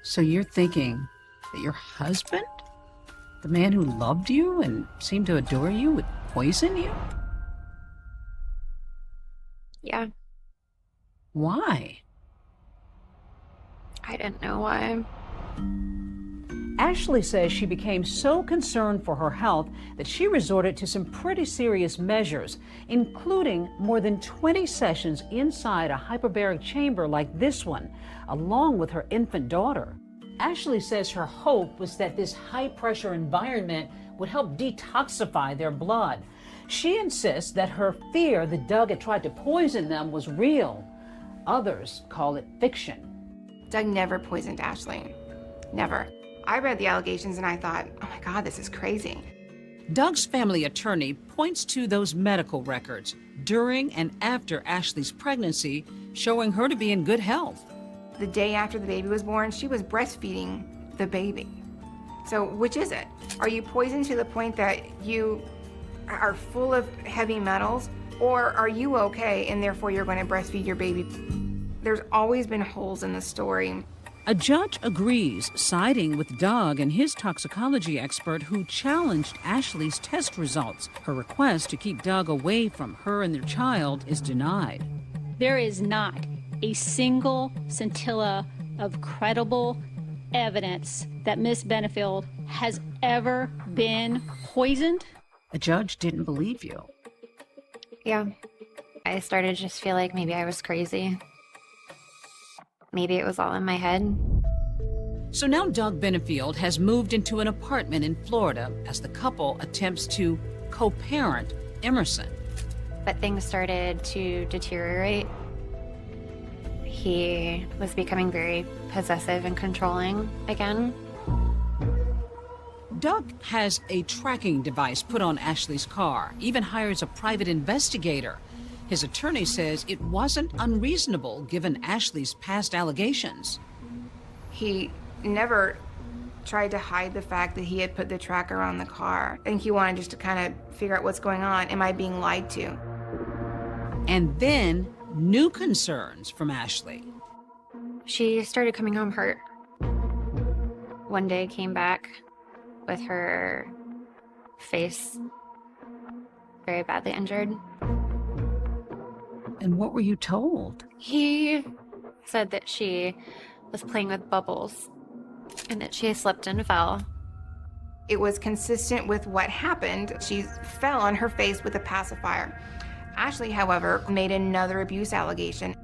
So you're thinking that your husband, the man who loved you and seemed to adore you, would poison you? Yeah. Why? I didn't know why. Ashley says she became so concerned for her health that she resorted to some pretty serious measures, including more than 20 sessions inside a hyperbaric chamber like this one, along with her infant daughter. Ashley says her hope was that this high-pressure environment would help detoxify their blood. She insists that her fear that Doug had tried to poison them was real. Others call it fiction. Doug never poisoned Ashley. Never. I read the allegations and I thought, oh my God, this is crazy. Doug's family attorney points to those medical records during and after Ashley's pregnancy, showing her to be in good health. The day after the baby was born, she was breastfeeding the baby. So which is it? Are you poisoned to the point that you are full of heavy metals, or are you okay and therefore you're going to breastfeed your baby? There's always been holes in the story. A judge agrees, siding with Doug and his toxicology expert who challenged Ashley's test results. Her request to keep Doug away from her and their child is denied. There is not a single scintilla of credible evidence that Miss Benefield has ever been poisoned. A judge didn't believe you. Yeah. I started to just feel like maybe I was crazy. Maybe it was all in my head. So now Doug Benefield has moved into an apartment in Florida as the couple attempts to co-parent Emerson. But things started to deteriorate. He was becoming very possessive and controlling again. Doug has a tracking device put on Ashley's car, even hires a private investigator. His attorney says it wasn't unreasonable given Ashley's past allegations. He never tried to hide the fact that he had put the tracker on the car. I think he wanted just to kind of figure out what's going on. Am I being lied to? And then new concerns from Ashley. She started coming home hurt. One day came back with her face very badly injured. And what were you told? He said that she was playing with bubbles and that she slipped and fell. It was consistent with what happened. She fell on her face with a pacifier. Ashley, however, made another abuse allegation.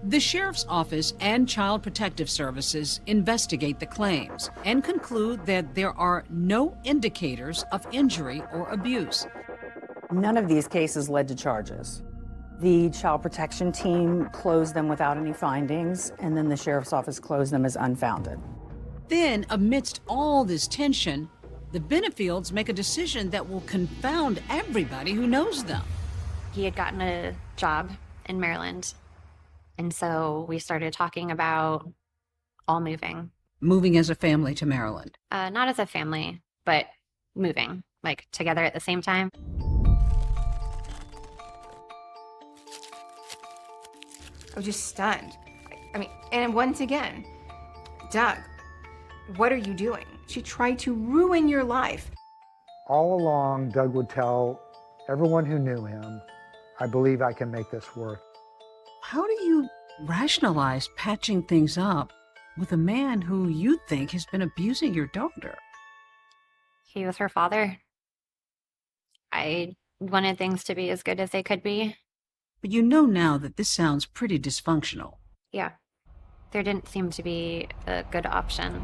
The sheriff's office and Child Protective Services investigate the claims and conclude that there are no indicators of injury or abuse. None of these cases led to charges. The child protection team closed them without any findings, and then the sheriff's office closed them as unfounded. Then, amidst all this tension, the Benefields make a decision that will confound everybody who knows them. He had gotten a job in Maryland, and so we started talking about all moving. Moving as a family to Maryland. Not as a family, but moving, like together at the same time. I was just stunned. I mean, and once again, Doug, what are you doing? She tried to ruin your life. All along, Doug would tell everyone who knew him, I believe I can make this work. How do you rationalize patching things up with a man who you think has been abusing your daughter? He was her father. I wanted things to be as good as they could be. But you know now that this sounds pretty dysfunctional. Yeah. There didn't seem to be a good option.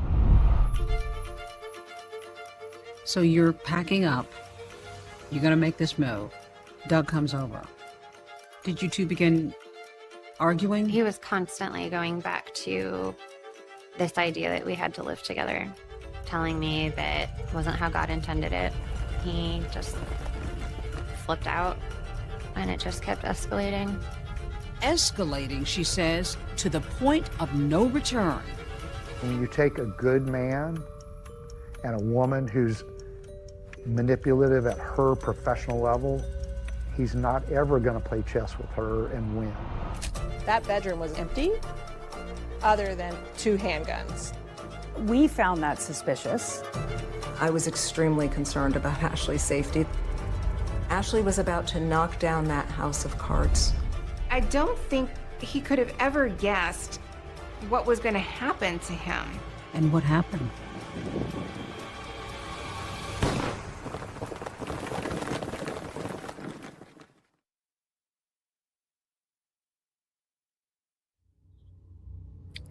So you're packing up. You're going to make this move. Doug comes over. Did you two begin arguing? He was constantly going back to this idea that we had to live together, telling me that wasn't how God intended it. He just flipped out, and it just kept escalating. Escalating, she says, to the point of no return. When you take a good man and a woman who's manipulative at her professional level, he's not ever going to play chess with her and win. That bedroom was empty, other than 2 handguns. We found that suspicious. I was extremely concerned about Ashley's safety. Ashley was about to knock down that house of cards. I don't think he could have ever guessed what was going to happen to him. And what happened?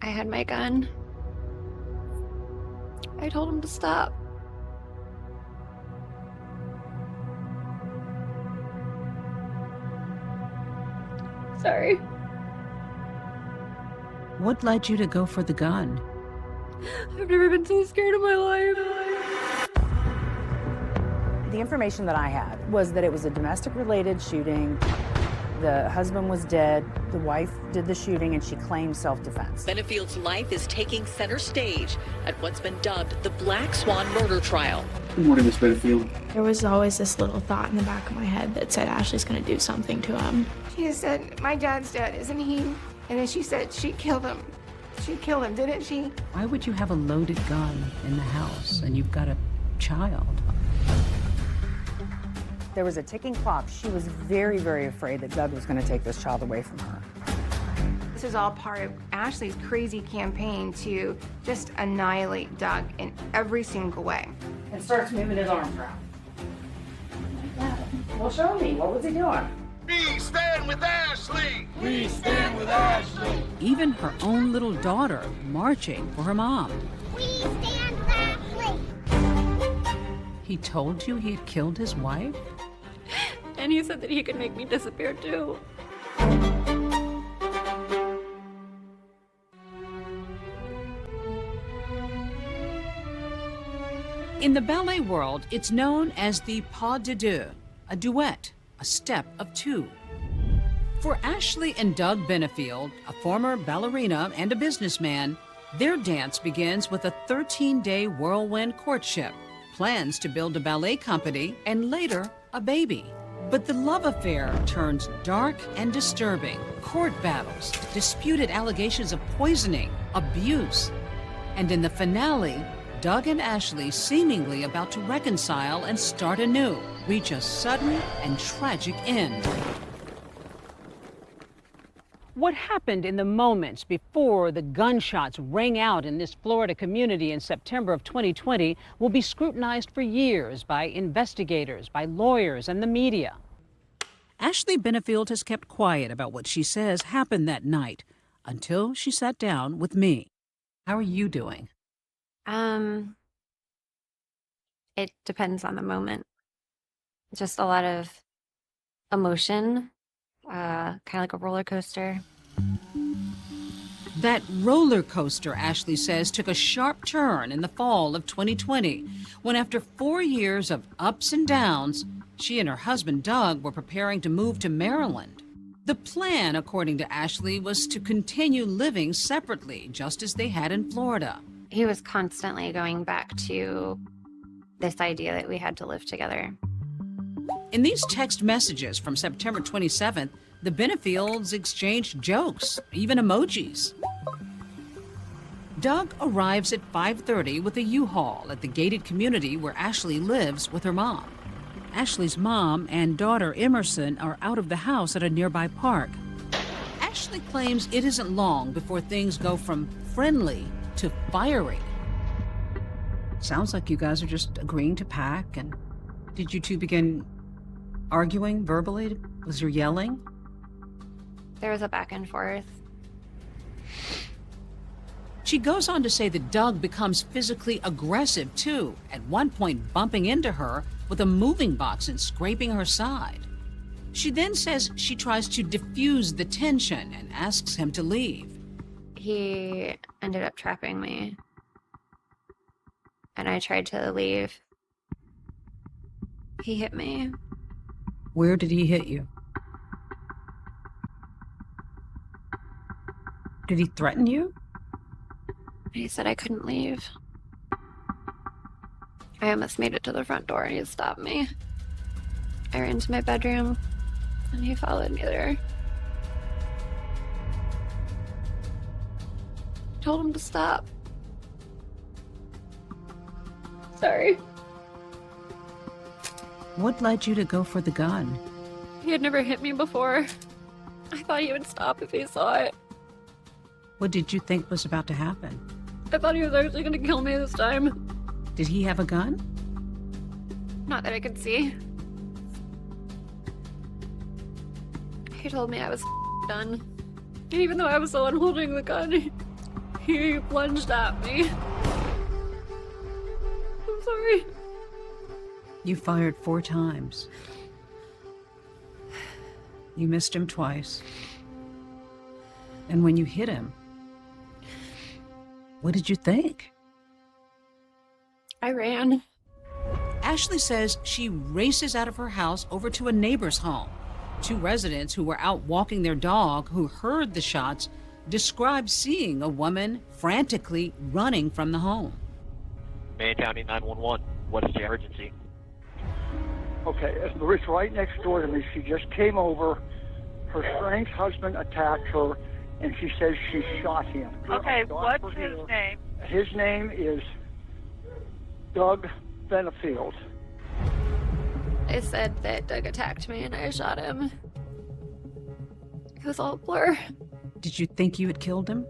I had my gun. I told him to stop. Sorry. What led you to go for the gun? I've never been so scared in my life. The information that I had was that it was a domestic-related shooting. The husband was dead. The wife did the shooting, and she claimed self-defense. Benefield's life is taking center stage at what's been dubbed the Black Swan murder trial. Good morning, Miss Benefield. There was always this little thought in the back of my head that said Ashley's going to do something to him. She just said, my dad's dead, isn't he? And then she said she killed him. She killed him, didn't she? Why would you have a loaded gun in the house and you've got a child? There was a ticking clock. She was very, very afraid that Doug was going to take this child away from her. This is all part of Ashley's crazy campaign to just annihilate Doug in every single way. And starts moving his arms around. Well, show me. What was he doing? We stand with Ashley! We stand with Ashley! Even her own little daughter marching for her mom. We stand with Ashley! He told you he had killed his wife? And he said that he could make me disappear too. In In the ballet world, it's known as the pas de deux, a duet, a step of two. For Ashley and Doug Benefield, a former ballerina and a businessman, their dance begins with a 13-day whirlwind courtship, plans to build a ballet company, and later, a baby. But the love affair turns dark and disturbing. Court battles, disputed allegations of poisoning, abuse. And in the finale, Doug and Ashley, seemingly about to reconcile and start anew, reach a sudden and tragic end. What happened in the moments before the gunshots rang out in this Florida community in September of 2020 will be scrutinized for years by investigators, by lawyers, and the media. Ashley Benefield has kept quiet about what she says happened that night until she sat down with me. How are you doing? It depends on the moment. Just a lot of emotion, kind of like a roller coaster. That roller coaster, Ashley says, took a sharp turn in the fall of 2020, when after 4 years of ups and downs, she and her husband, Doug, were preparing to move to Maryland. The plan, according to Ashley, was to continue living separately, just as they had in Florida. He was constantly going back to this idea that we had to live together. In these text messages from September 27th, the Benefields exchanged jokes, even emojis. Doug arrives at 5:30 with a U-Haul at the gated community where Ashley lives with her mom. Ashley's mom and daughter Emerson are out of the house at a nearby park. Ashley claims it isn't long before things go from friendly to fiery. Sounds like you guys are just agreeing to pack, and did you two begin arguing verbally? Was there yelling? There was a back and forth. She goes on to say that Doug becomes physically aggressive too, at one point bumping into her with a moving box and scraping her side. She then says she tries to diffuse the tension and asks him to leave. He ended up trapping me, and I tried to leave. He hit me. Where did he hit you? Did he threaten you? He said I couldn't leave. I almost made it to the front door and he stopped me. I ran to my bedroom and he followed me there. Told him to stop. Sorry. What led you to go for the gun? He had never hit me before. I thought he would stop if he saw it. What did you think was about to happen? I thought he was actually going to kill me this time. Did he have a gun? Not that I could see. He told me I was done. And even though I was the one holding the gun, he plunged at me. I'm sorry. You fired 4 times. You missed him twice. And when you hit him, what did you think? I ran. Ashley says she races out of her house over to a neighbor's home. 2 residents who were out walking their dog who heard the shots described seeing a woman frantically running from the home. Maine County 911, what is the emergency? Okay, it's right next door to me. She just came over. Her strange husband attacked her, and she says she shot him. Okay, what's his name? His name is Doug Benefield. They said that Doug attacked me and I shot him. It was all a blur. Did you think you had killed him?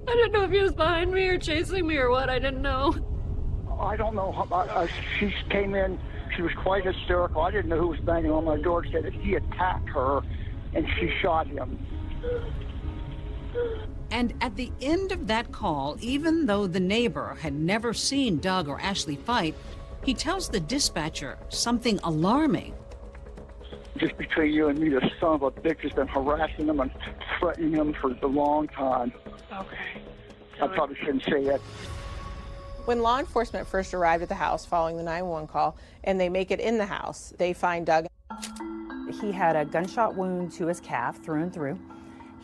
I didn't know if he was behind me or chasing me or what. I didn't know. I don't know. She came in. She was quite hysterical. I didn't know who was banging on my door. She said that he attacked her, and she shot him. And at the end of that call, even though the neighbor had never seen Doug or Ashley fight, he tells the dispatcher something alarming. Just between you and me, the son of a bitch has been harassing him and threatening him for a long time. Okay. I probably shouldn't say that. When law enforcement first arrived at the house following the 911 call, and they make it in the house, they find Doug. He had a gunshot wound to his calf through and through.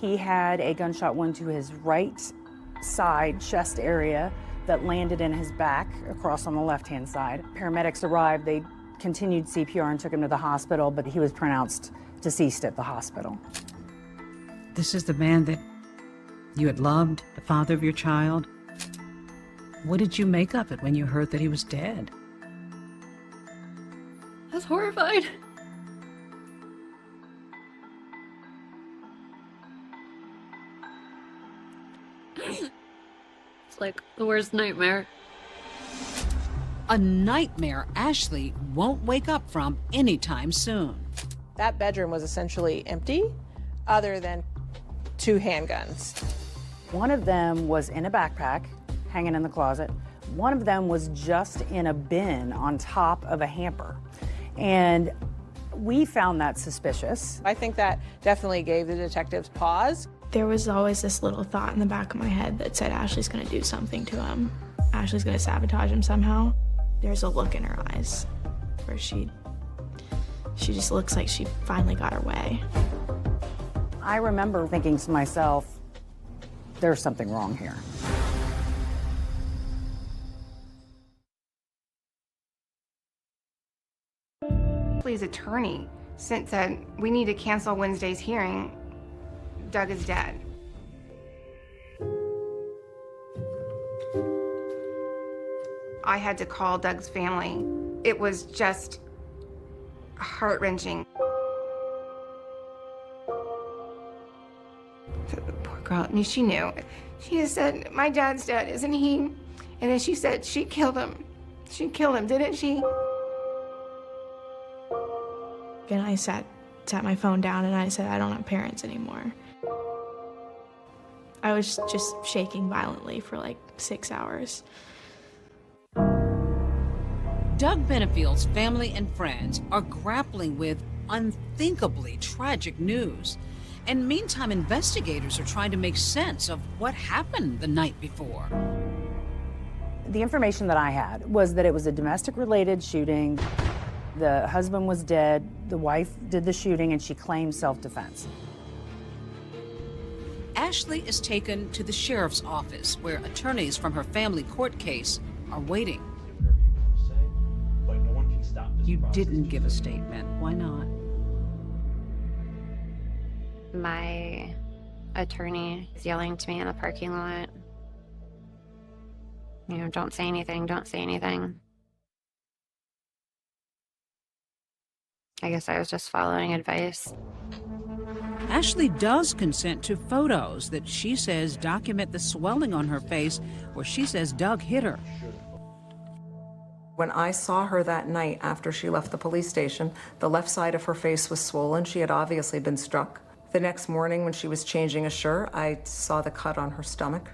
He had a gunshot wound to his right side chest area that landed in his back across on the left-hand side. Paramedics arrived, they continued CPR and took him to the hospital, but he was pronounced deceased at the hospital. This is the man that you had loved, the father of your child. What did you make of it when you heard that he was dead? I was horrified. It's like the worst nightmare. A nightmare Ashley won't wake up from anytime soon. That bedroom was essentially empty, other than 2 handguns. One of them was in a backpack, hanging in the closet. One of them was just in a bin on top of a hamper. And we found that suspicious. I think that definitely gave the detectives pause. There was always this little thought in the back of my head that said Ashley's gonna do something to him. Ashley's gonna sabotage him somehow. There's a look in her eyes where she just looks like she finally got her way. I remember thinking to myself, there's something wrong here. Ashley's attorney said, we need to cancel Wednesday's hearing. Doug is dead. I had to call Doug's family. It was just heart-wrenching. The poor girl, I mean, she knew. She just said, my dad's dead, isn't he? And then she said, she killed him. She killed him, didn't she? And I set my phone down and I said, I don't have parents anymore. I was just shaking violently for like 6 hours. Doug Benefield's family and friends are grappling with unthinkably tragic news. And meantime, investigators are trying to make sense of what happened the night before. The information that I had was that it was a domestic-related shooting. The husband was dead. The wife did the shooting, and she claimed self-defense. Ashley is taken to the sheriff's office, where attorneys from her family court case are waiting. You didn't give a statement. Why not? My attorney is yelling to me in the parking lot. You know, don't say anything, don't say anything. I guess I was just following advice. Ashley does consent to photos that she says document the swelling on her face where she says Doug hit her. When I saw her that night after she left the police station, the left side of her face was swollen. She had obviously been struck. The next morning when she was changing a shirt, I saw the cut on her stomach.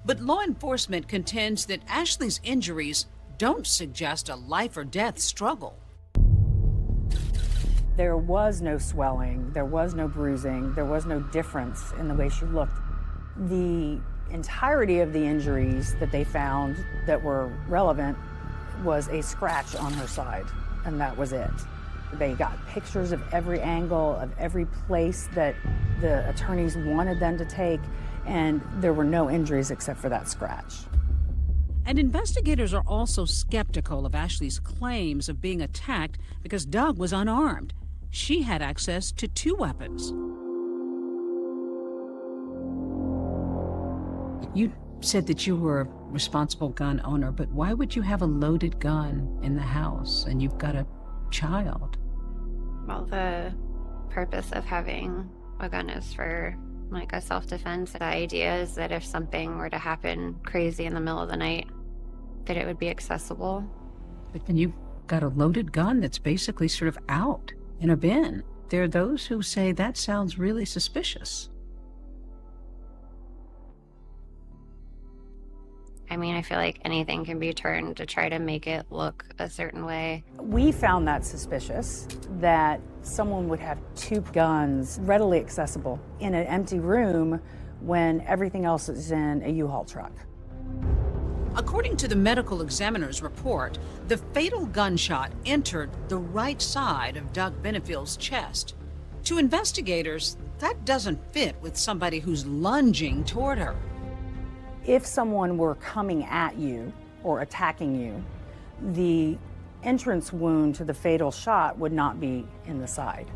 But law enforcement contends that Ashley's injuries don't suggest a life or death struggle. There was no swelling, there was no bruising, there was no difference in the way she looked. The entirety of the injuries that they found that were relevant was a scratch on her side, and that was it. They got pictures of every angle, of every place that the attorneys wanted them to take, and there were no injuries except for that scratch. And investigators are also skeptical of Ashley's claims of being attacked because Doug was unarmed. She had access to 2 weapons. You said that you were a responsible gun owner, but why would you have a loaded gun in the house and you've got a child? Well, the purpose of having a gun is for like a self-defense. The idea is that if something were to happen crazy in the middle of the night, that it would be accessible. But then you've got a loaded gun that's basically sort of out in a bin. There are those who say that sounds really suspicious. I mean, I feel like anything can be turned to try to make it look a certain way. We found that suspicious, that someone would have 2 guns readily accessible in an empty room when everything else is in a U-Haul truck. According to the medical examiner's report, the fatal gunshot entered the right side of Doug Benefield's chest. To investigators, that doesn't fit with somebody who's lunging toward her. If someone were coming at you or attacking you, the entrance wound to the fatal shot would not be in the side.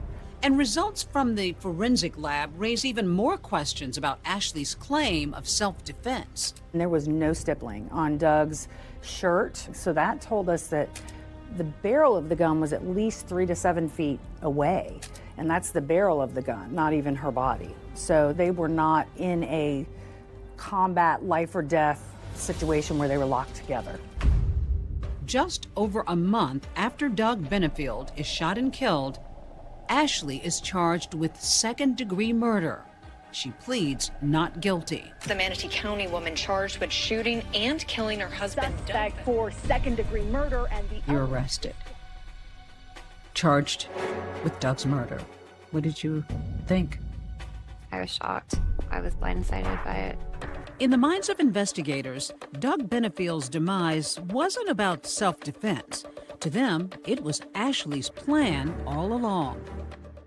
And results from the forensic lab raise even more questions about Ashley's claim of self-defense. And there was no stippling on Doug's shirt, so that told us that the barrel of the gun was at least 3 to 7 feet away, and that's the barrel of the gun, not even her body. So they were not in a combat life or death situation where they were locked together. Just over a month after Doug Benefield is shot and killed, Ashley is charged with second-degree murder. She pleads not guilty. The Manatee County woman charged with shooting and killing her husband. Suspect for second-degree murder and the You're arrested. Charged with Doug's murder. What did you think? I was shocked. I was blindsided by it. In the minds of investigators, Doug Benefield's demise wasn't about self-defense. To them, it was Ashley's plan all along.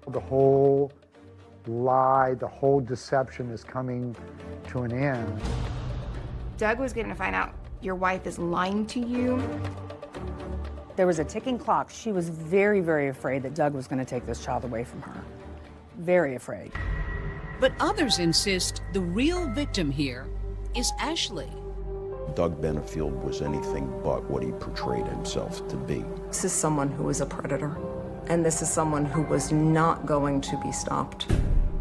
The whole lie, the whole deception is coming to an end. Doug was getting to find out your wife is lying to you. There was a ticking clock. She was very, very afraid that Doug was going to take this child away from her. Very afraid. But others insist the real victim here is Ashley. Doug Benefield was anything but what he portrayed himself to be. This is someone who is a predator, and this is someone who was not going to be stopped.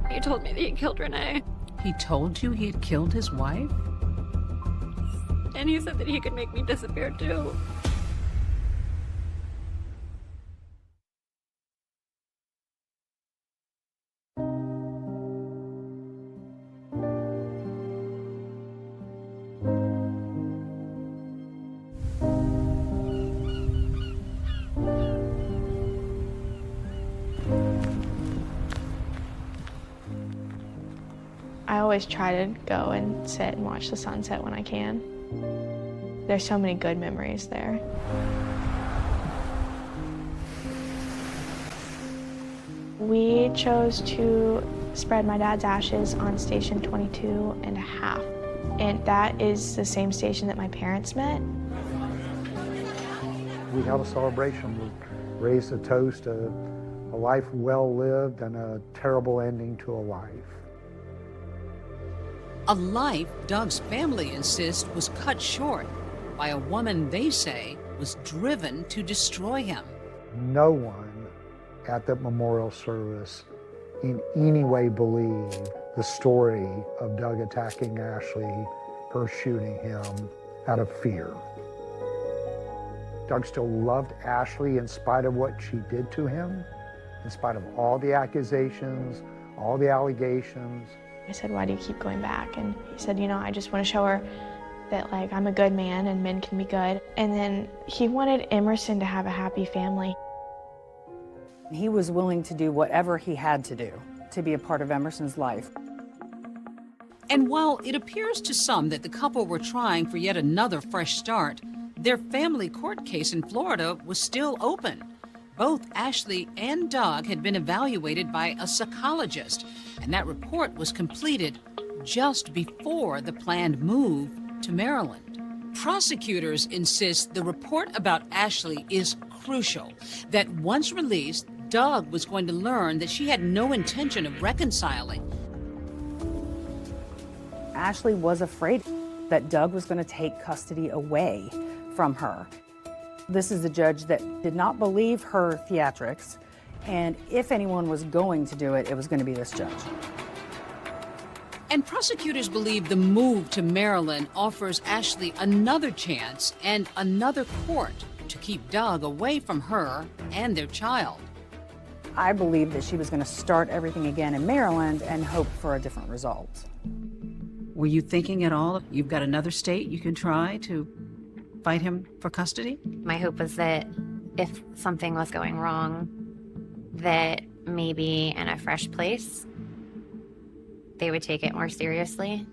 He told me that he killed Renee. He told you he had killed his wife? And he said that he could make me disappear too. I always try to go and sit and watch the sunset when I can. There's so many good memories there. We chose to spread my dad's ashes on station 22.5, and that is the same station that my parents met. We held a celebration. We raised a toast, a life well lived and a terrible ending to a life. A life Doug's family insists was cut short by a woman they say was driven to destroy him. No one at that memorial service in any way believed the story of Doug attacking Ashley, her shooting him out of fear. Doug still loved Ashley in spite of what she did to him, in spite of all the accusations, all the allegations. I said, why do you keep going back? And he said, you know, I just want to show her that, like, I'm a good man and men can be good. And then he wanted Emerson to have a happy family. He was willing to do whatever he had to do to be a part of Emerson's life. And while it appears to some that the couple were trying for yet another fresh start, their family court case in Florida was still open. Both Ashley and Doug had been evaluated by a psychologist, and that report was completed just before the planned move to Maryland. Prosecutors insist the report about Ashley is crucial, that once released, Doug was going to learn that she had no intention of reconciling. Ashley was afraid that Doug was going to take custody away from her. This is a judge that did not believe her theatrics, and if anyone was going to do it, it was going to be this judge. And prosecutors believe the move to Maryland offers Ashley another chance and another court to keep Doug away from her and their child. I believed that she was going to start everything again in Maryland and hope for a different result. Were you thinking at all, you've got another state you can try to fight him for custody? My hope was that if something was going wrong, that maybe in a fresh place, they would take it more seriously.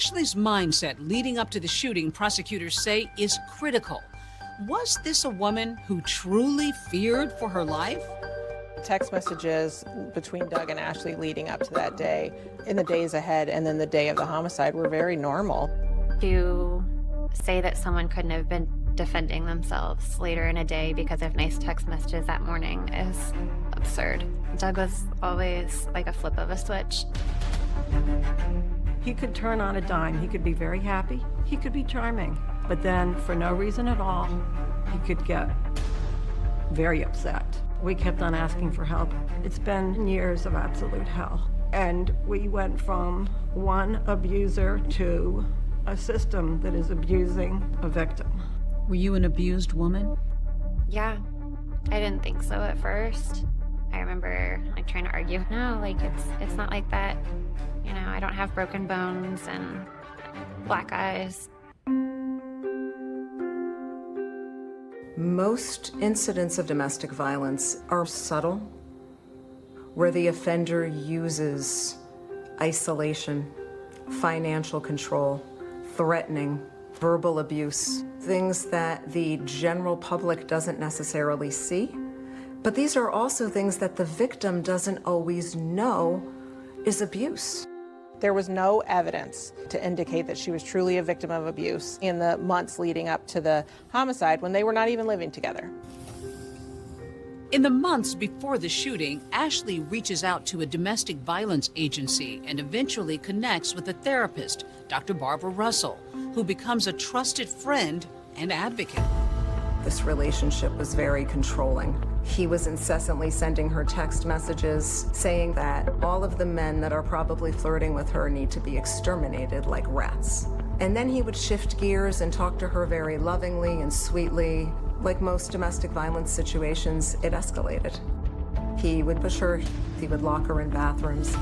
Ashley's mindset leading up to the shooting, prosecutors say, is critical. Was this a woman who truly feared for her life? Text messages between Doug and Ashley leading up to that day, in the days ahead, and then the day of the homicide were very normal. To say that someone couldn't have been defending themselves later in a day because of nice text messages that morning is absurd. Doug was always like a flip of a switch. He could turn on a dime. He could be very happy. He could be charming. But then, for no reason at all, he could get very upset. We kept on asking for help. It's been years of absolute hell. And we went from one abuser to a system that is abusing a victim. Were you an abused woman? Yeah, I didn't think so at first. I remember like trying to argue, no, like it's not like that. You know, I don't have broken bones and black eyes. Most incidents of domestic violence are subtle, where the offender uses isolation, financial control, threatening, verbal abuse, things that the general public doesn't necessarily see. But these are also things that the victim doesn't always know is abuse. There was no evidence to indicate that she was truly a victim of abuse in the months leading up to the homicide when they were not even living together. In the months before the shooting, Ashley reaches out to a domestic violence agency and eventually connects with a therapist, Dr. Barbara Russell, who becomes a trusted friend and advocate. This relationship was very controlling. He was incessantly sending her text messages saying that all of the men that are probably flirting with her need to be exterminated like rats. And then he would shift gears and talk to her very lovingly and sweetly. Like most domestic violence situations, it escalated. He would push her, he would lock her in bathrooms.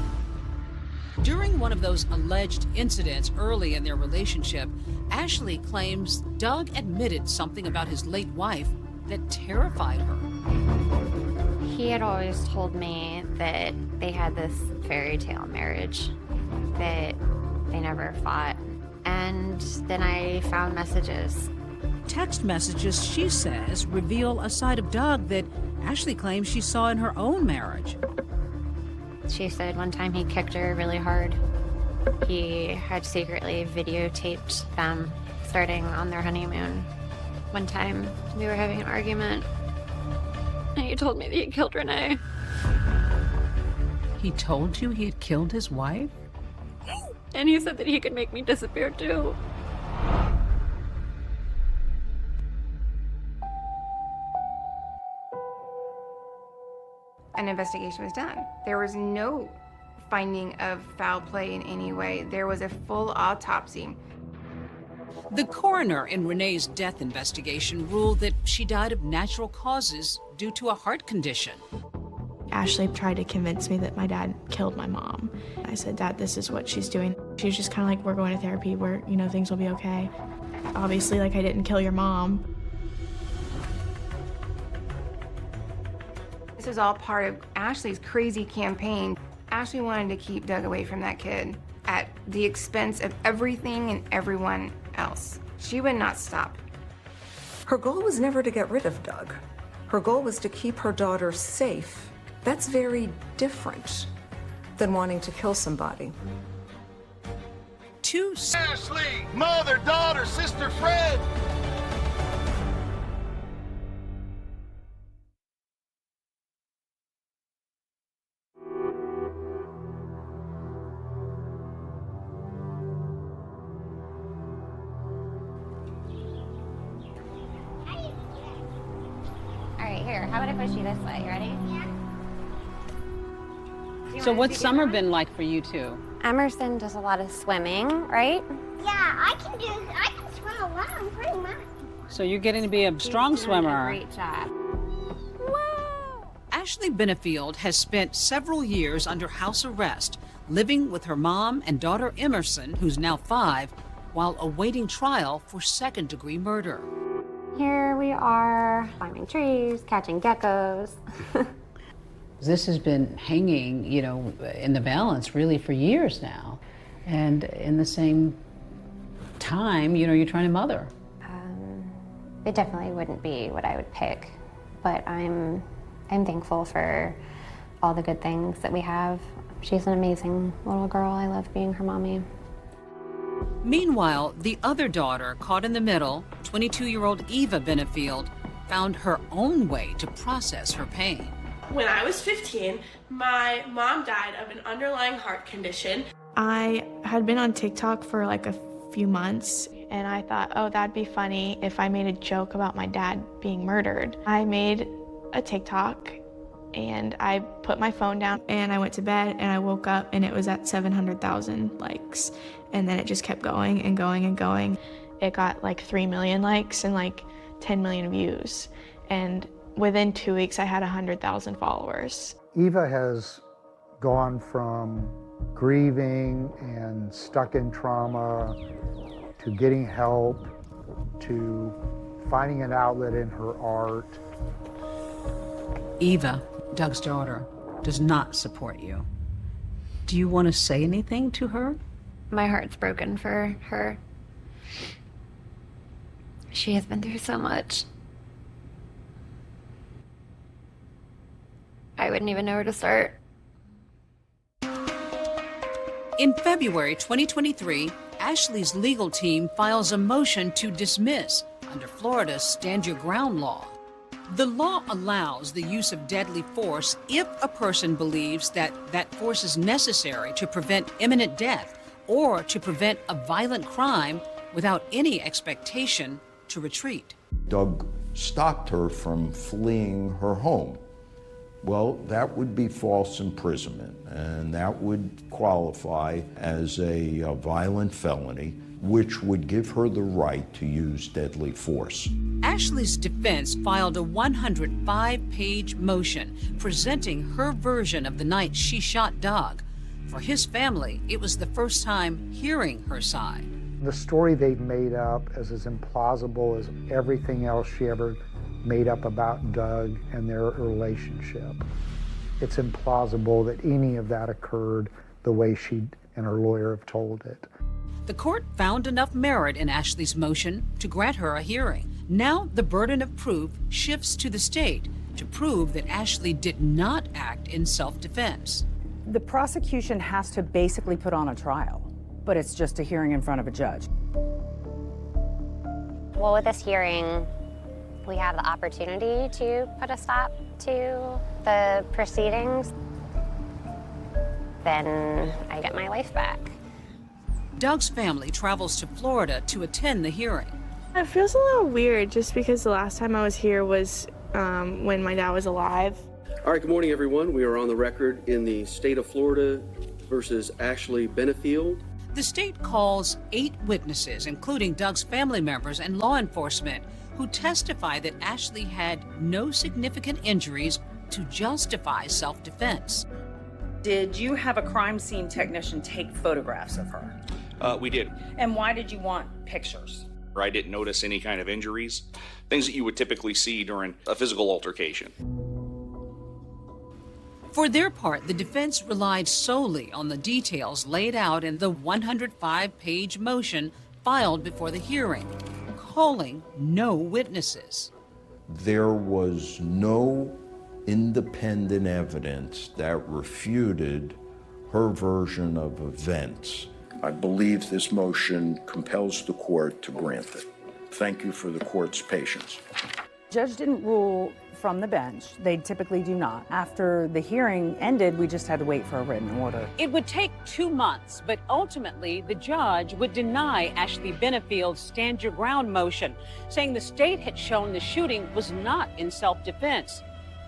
During one of those alleged incidents early in their relationship, Ashley claims Doug admitted something about his late wife that terrified her. He had always told me that they had this fairy tale marriage, that they never fought. And then I found messages. Text messages, she says, reveal a side of Doug that Ashley claims she saw in her own marriage. She said one time he kicked her really hard. He had secretly videotaped them starting on their honeymoon. One time we were having an argument and he told me that he had killed Renee. He told you he had killed his wife? And he said that he could make me disappear too. An investigation was done. There was no finding of foul play in any way. There was a full autopsy. The coroner in Renee's death investigation ruled that she died of natural causes due to a heart condition. Ashley tried to convince me that my dad killed my mom. I said, Dad, this is what she's doing. She was just kind of like, we're going to therapy where, you know, things will be okay. Obviously, like, I didn't kill your mom. This was all part of Ashley's crazy campaign. Ashley wanted to keep Doug away from that kid at the expense of everything and everyone else. She would not stop. Her goal was never to get rid of Doug. Her goal was to keep her daughter safe. That's very different than wanting to kill somebody. Ashley, mother, daughter, sister, friend. Here, how about I push you this way? You ready? Yeah. So what's summer been like for you two? Emerson does a lot of swimming, right? Yeah, I can swim a lot, pretty much. So you're getting to be a strong swimmer. Great job. Ashley Benefield has spent several years under house arrest, living with her mom and daughter Emerson, who's now 5, while awaiting trial for second-degree murder. Here we are, climbing trees, catching geckos. This has been hanging, you know, in the balance really for years now. And in the same time, you know, you're trying to mother. It definitely wouldn't be what I would pick, but I'm thankful for all the good things that we have. She's an amazing little girl. I love being her mommy. Meanwhile, the other daughter, caught in the middle, 22-year-old Eva Benefield, found her own way to process her pain. When I was 15, my mom died of an underlying heart condition. I had been on TikTok for like a few months, and I thought, oh, that'd be funny if I made a joke about my dad being murdered. I made a TikTok, and I put my phone down, and I went to bed, and I woke up, and it was at 700,000 likes. And then it just kept going and going and going. It got like 3 million likes and like 10 million views. And within 2 weeks, I had 100,000 followers. Eva has gone from grieving and stuck in trauma to getting help to finding an outlet in her art. Eva, Doug's daughter, does not support you. Do you want to say anything to her? My heart's broken for her. She has been through so much. I wouldn't even know where to start. In February 2023, Ashley's legal team files a motion to dismiss under Florida's Stand Your Ground law. The law allows the use of deadly force if a person believes that that force is necessary to prevent imminent death or to prevent a violent crime without any expectation to retreat. Doug stopped her from fleeing her home. Well, that would be false imprisonment, and that would qualify as a violent felony, which would give her the right to use deadly force. Ashley's defense filed a 105-page motion presenting her version of the night she shot Doug. For his family, it was the first time hearing her side. The story they've made up is as implausible as everything else she ever made up about Doug and their relationship. It's implausible that any of that occurred the way she and her lawyer have told it. The court found enough merit in Ashley's motion to grant her a hearing. Now the burden of proof shifts to the state to prove that Ashley did not act in self-defense. The prosecution has to basically put on a trial, but it's just a hearing in front of a judge. Well, with this hearing, we have the opportunity to put a stop to the proceedings. Then I get my life back. Doug's family travels to Florida to attend the hearing. It feels a little weird just because the last time I was here was when my dad was alive. All right, good morning, everyone. We are on the record in the state of Florida versus Ashley Benefield. The state calls 8 witnesses, including Doug's family members and law enforcement, who testify that Ashley had no significant injuries to justify self-defense. Did you have a crime scene technician take photographs of her? We did. And why did you want pictures? I didn't notice any kind of injuries, things that you would typically see during a physical altercation. For their part, the defense relied solely on the details laid out in the 105-page motion filed before the hearing, calling no witnesses. There was no independent evidence that refuted her version of events. I believe this motion compels the court to grant it. Thank you for the court's patience. Judge didn't rule from the bench. They typically do not. After the hearing ended, we just had to wait for a written order. It would take 2 months, but ultimately the judge would deny Ashley Benefield's Stand Your Ground motion, saying the state had shown the shooting was not in self-defense.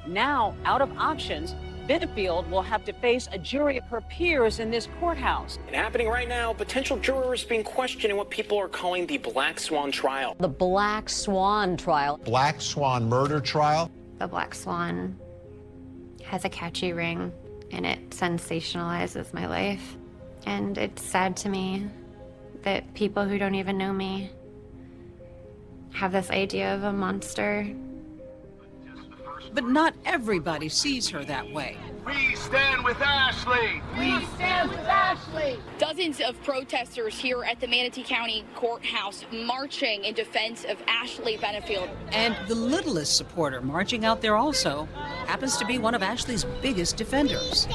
Now, out of options, Benefield will have to face a jury of her peers in this courthouse. And happening right now, potential jurors being questioned in what people are calling the Black Swan trial. The Black Swan trial. Black Swan murder trial. The Black Swan has a catchy ring, and it sensationalizes my life. And it's sad to me that people who don't even know me have this idea of a monster. But not everybody sees her that way. We stand with Ashley. We stand with Ashley. Dozens of protesters here at the Manatee County Courthouse marching in defense of Ashley Benefield. And the littlest supporter marching out there also happens to be one of Ashley's biggest defenders.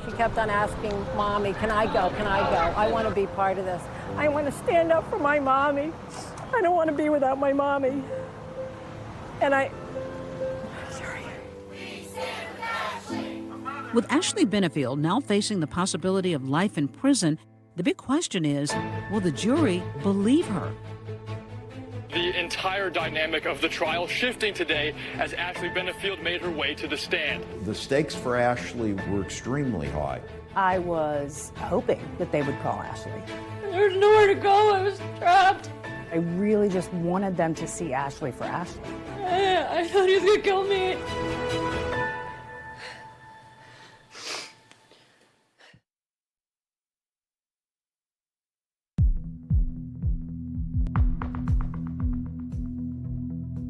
She kept on asking, Mommy, can I go? Can I go? I want to be part of this. I want to stand up for my mommy. I don't want to be without my mommy. And With Ashley Benefield now facing the possibility of life in prison, the big question is, will the jury believe her? The entire dynamic of the trial shifting today as Ashley Benefield made her way to the stand. The stakes for Ashley were extremely high. I was hoping that they would call Ashley. There's nowhere to go. I was trapped. I really just wanted them to see Ashley for Ashley. I thought he was going to kill me.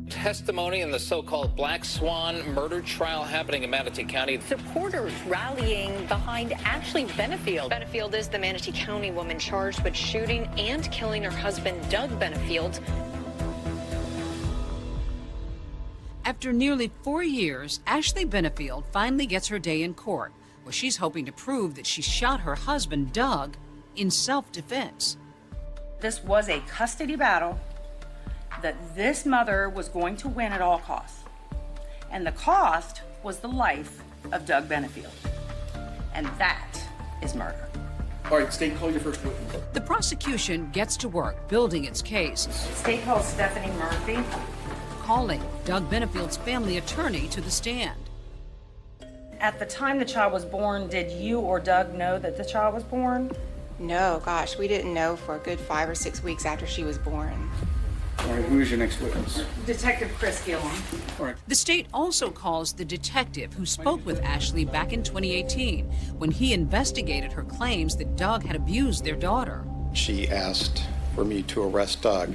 Testimony in the so-called Black Swan murder trial happening in Manatee County. Supporters rallying behind Ashley Benefield. Benefield is the Manatee County woman charged with shooting and killing her husband, Doug Benefield. After nearly 4 years, Ashley Benefield finally gets her day in court, where she's hoping to prove that she shot her husband, Doug, in self-defense. This was a custody battle that this mother was going to win at all costs. And the cost was the life of Doug Benefield. And that is murder. All right, State, call your first witness. The prosecution gets to work building its case, State calls Stephanie Murphy. calling Doug Benefield's family attorney to the stand. At the time the child was born, did you or Doug know that the child was born? No, gosh, we didn't know for a good 5 or 6 weeks after she was born. All right, who is your next witness? Detective Chris Gillum. All right. The state also calls the detective who spoke with Ashley back in 2018 when he investigated her claims that Doug had abused their daughter. She asked for me to arrest Doug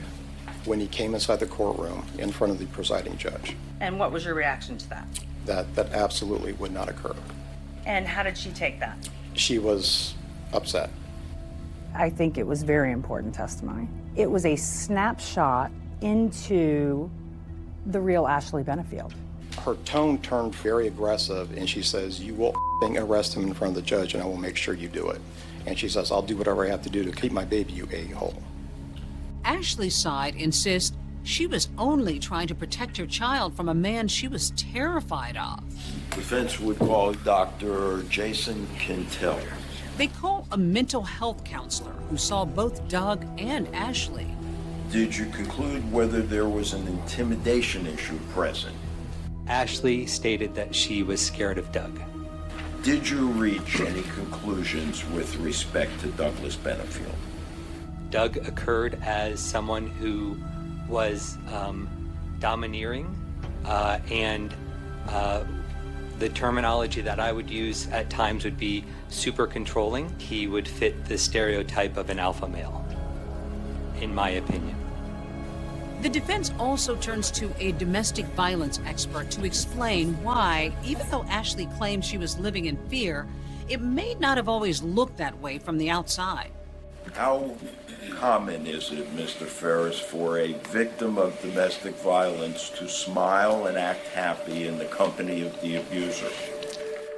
when he came inside the courtroom in front of the presiding judge. And what was your reaction to that? That absolutely would not occur. And how did she take that? She was upset. I think it was very important testimony. It was a snapshot into the real Ashley Benefield. Her tone turned very aggressive, and she says, "You will arrest him in front of the judge, and I will make sure you do it." And she says, "I'll do whatever I have to do to keep my baby, you a-hole." Ashley's side insists she was only trying to protect her child from a man she was terrified of. Defense would call Dr. Jason Quintel. They call a mental health counselor who saw both Doug and Ashley. Did you conclude whether there was an intimidation issue present? Ashley stated that she was scared of Doug. Did you reach any conclusions with respect to Douglas Benefield? Doug occurred as someone who was domineering, and the terminology that I would use at times would be super controlling. He would fit the stereotype of an alpha male, in my opinion. The defense also turns to a domestic violence expert to explain why, even though Ashley claimed she was living in fear, it may not have always looked that way from the outside. How common is it, Mr. Ferris, for a victim of domestic violence to smile and act happy in the company of the abuser?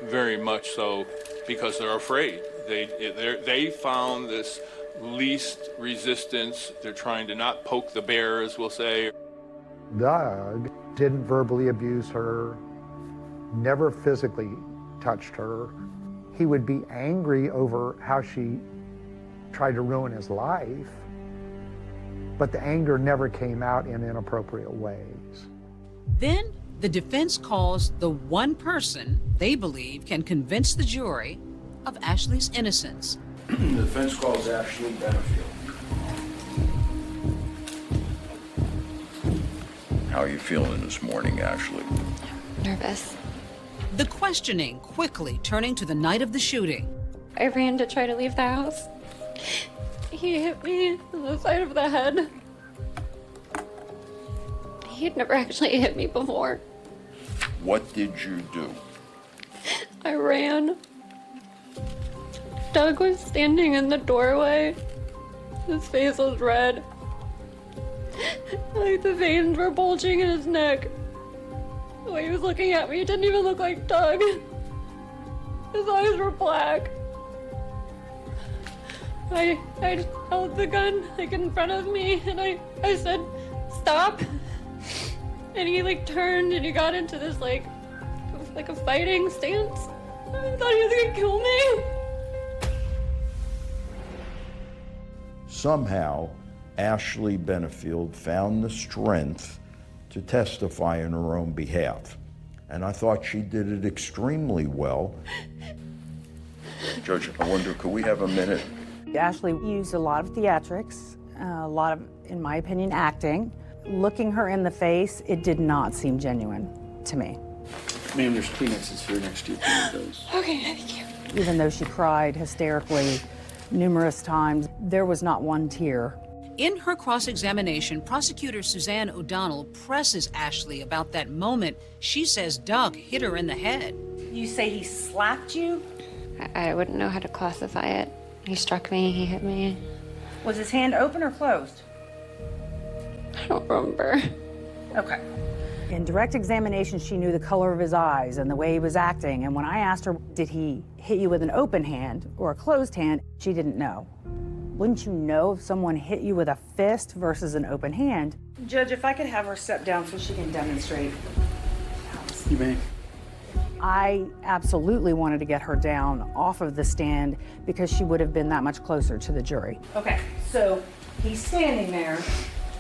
Very much so, because they're afraid. They found this least resistance. They're trying to not poke the bear, as we'll say. Doug didn't verbally abuse her, never physically touched her. He would be angry over how she tried to ruin his life, but the anger never came out in inappropriate ways. Then the defense calls the one person they believe can convince the jury of Ashley's innocence. The defense calls Ashley Benefield. How are you feeling this morning, Ashley? Nervous. The questioning quickly turning to the night of the shooting. I ran to try to leave the house. He hit me on the side of the head. He had never actually hit me before. What did you do? I ran. Doug was standing in the doorway. His face was red. Like the veins were bulging in his neck. The way he was looking at me, it didn't even look like Doug. His eyes were black. I just held the gun like in front of me and I said, stop. And he like turned and he got into this like a fighting stance. I thought he was gonna kill me. Somehow, Ashley Benefield found the strength to testify on her own behalf. And I thought she did it extremely well. Judge, I wonder, could we have a minute? Ashley used a lot of theatrics, a lot of, in my opinion, acting. Looking her in the face, it did not seem genuine to me. Ma'am, there's Kleenexes here next to you. Those. Okay, thank you. Even though she cried hysterically numerous times, there was not one tear. In her cross-examination, prosecutor Suzanne O'Donnell presses Ashley about that moment she says Doug hit her in the head. You say he slapped you? I wouldn't know how to classify it. He struck me, he hit me. Was his hand open or closed? I don't remember. Okay. In direct examination, she knew the color of his eyes and the way he was acting. And when I asked her, did he hit you with an open hand or a closed hand, she didn't know. Wouldn't you know if someone hit you with a fist versus an open hand? Judge, if I could have her step down so she can demonstrate. You may. I absolutely wanted to get her down off of the stand because she would have been that much closer to the jury. Okay, so he's standing there.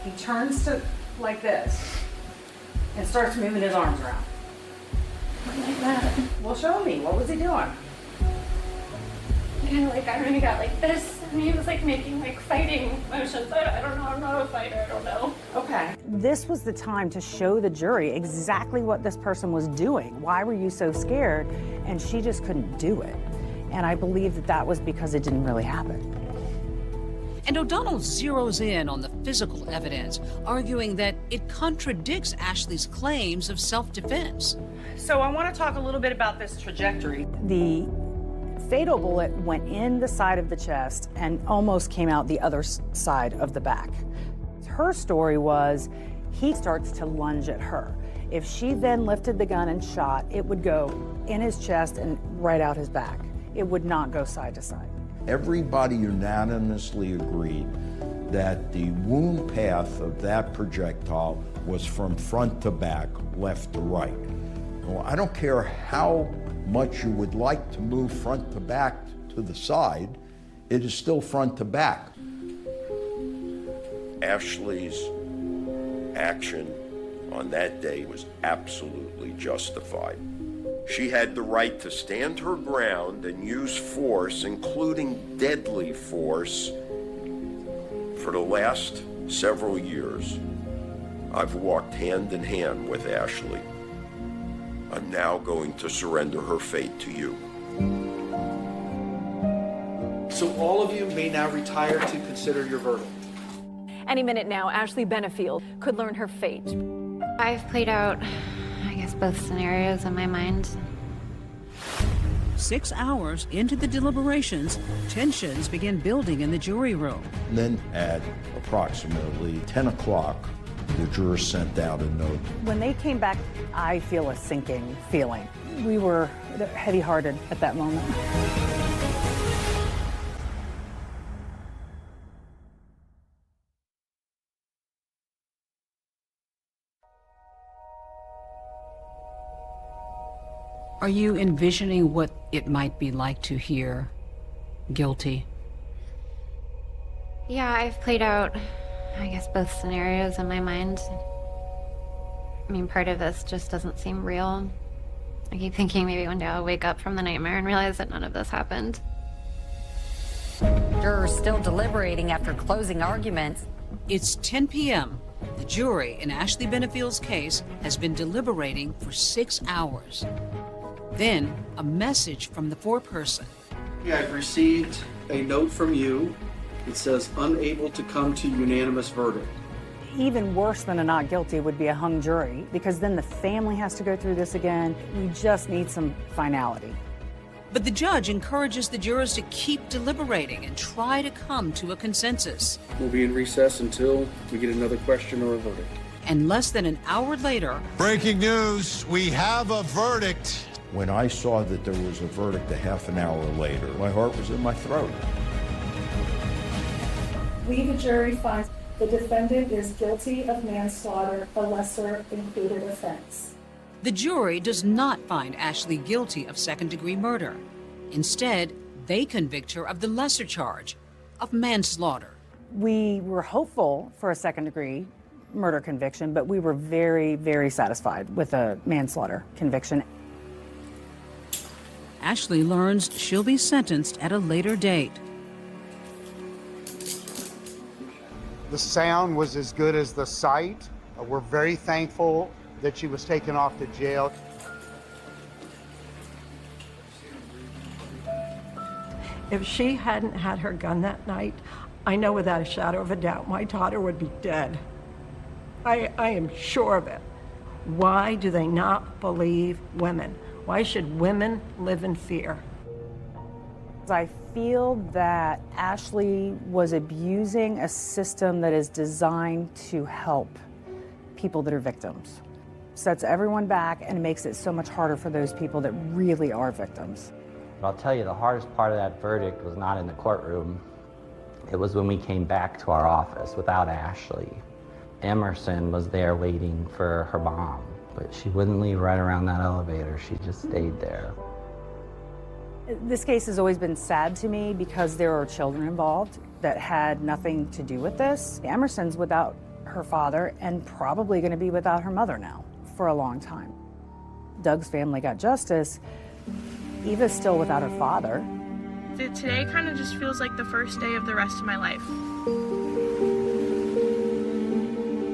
He turns to like this and starts moving his arms around. Like that. Well, show me. What was he doing? Kind of like, I remember he got like this, and he was like making like fighting motions. I don't know, I'm not a fighter, I don't know. Okay. This was the time to show the jury exactly what this person was doing. Why were you so scared? And she just couldn't do it. And I believe that that was because it didn't really happen. And O'Donnell zeroes in on the physical evidence, arguing that it contradicts Ashley's claims of self-defense. So I want to talk a little bit about this trajectory. The fatal bullet went in the side of the chest and almost came out the other side of the back. Her story was he starts to lunge at her. If she then lifted the gun and shot, it would go in his chest and right out his back. It would not go side to side. Everybody unanimously agreed that the wound path of that projectile was from front to back, left to right. Well, I don't care how much you would like to move front to back to the side, it is still front to back. Ashley's action on that day was absolutely justified. She had the right to stand her ground and use force, including deadly force. For the last several years, I've walked hand in hand with Ashley. I'm now going to surrender her fate to you. So all of you may now retire to consider your verdict. Any minute now, Ashley Benefield could learn her fate. I've played out, I guess, both scenarios in my mind. 6 hours into the deliberations, tensions begin building in the jury room. And then at approximately 10 o'clock, the jurors sent out a note. When they came back, I feel a sinking feeling. We were heavy-hearted at that moment. Are you envisioning what it might be like to hear guilty? Yeah, I've played out, I guess, both scenarios in my mind. I mean, part of this just doesn't seem real. I keep thinking maybe one day I'll wake up from the nightmare and realize that none of this happened. Jurors still deliberating after closing arguments. It's 10 p.m. The jury in Ashley Benefield's case has been deliberating for 6 hours. Then, a message from the foreperson. I've received a note from you. It says, unable to come to unanimous verdict. Even worse than a not guilty would be a hung jury, because then the family has to go through this again. We just need some finality. But the judge encourages the jurors to keep deliberating and try to come to a consensus. We'll be in recess until we get another question or a verdict. And less than an hour later... Breaking news, we have a verdict. When I saw that there was a verdict a half an hour later, my heart was in my throat. We, the jury, find the defendant is guilty of manslaughter, a lesser included offense. The jury does not find Ashley guilty of second-degree murder. Instead, they convict her of the lesser charge of manslaughter. We were hopeful for a second-degree murder conviction, but we were very, very satisfied with a manslaughter conviction. Ashley learns she'll be sentenced at a later date. The sound was as good as the sight. We're very thankful that she was taken off to jail. If she hadn't had her gun that night, I know without a shadow of a doubt my daughter would be dead. I am sure of it. Why do they not believe women? Why should women live in fear? I feel that Ashley was abusing a system that is designed to help people that are victims. Sets everyone back and makes it so much harder for those people that really are victims. I'll tell you, the hardest part of that verdict was not in the courtroom. It was when we came back to our office without Ashley. Emerson was there waiting for her mom, but she wouldn't leave right around that elevator. She just stayed there. This case has always been sad to me because there are children involved that had nothing to do with this. Emerson's without her father and probably going to be without her mother now for a long time. Doug's family got justice. Eva's still without her father. Today kind of just feels like the first day of the rest of my life.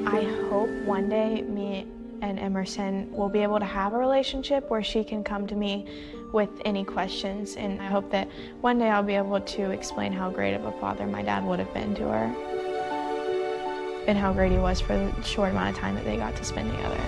I hope one day me and Emerson will be able to have a relationship where she can come to me with any questions, and I hope that one day I'll be able to explain how great of a father my dad would have been to her and how great he was for the short amount of time that they got to spend together.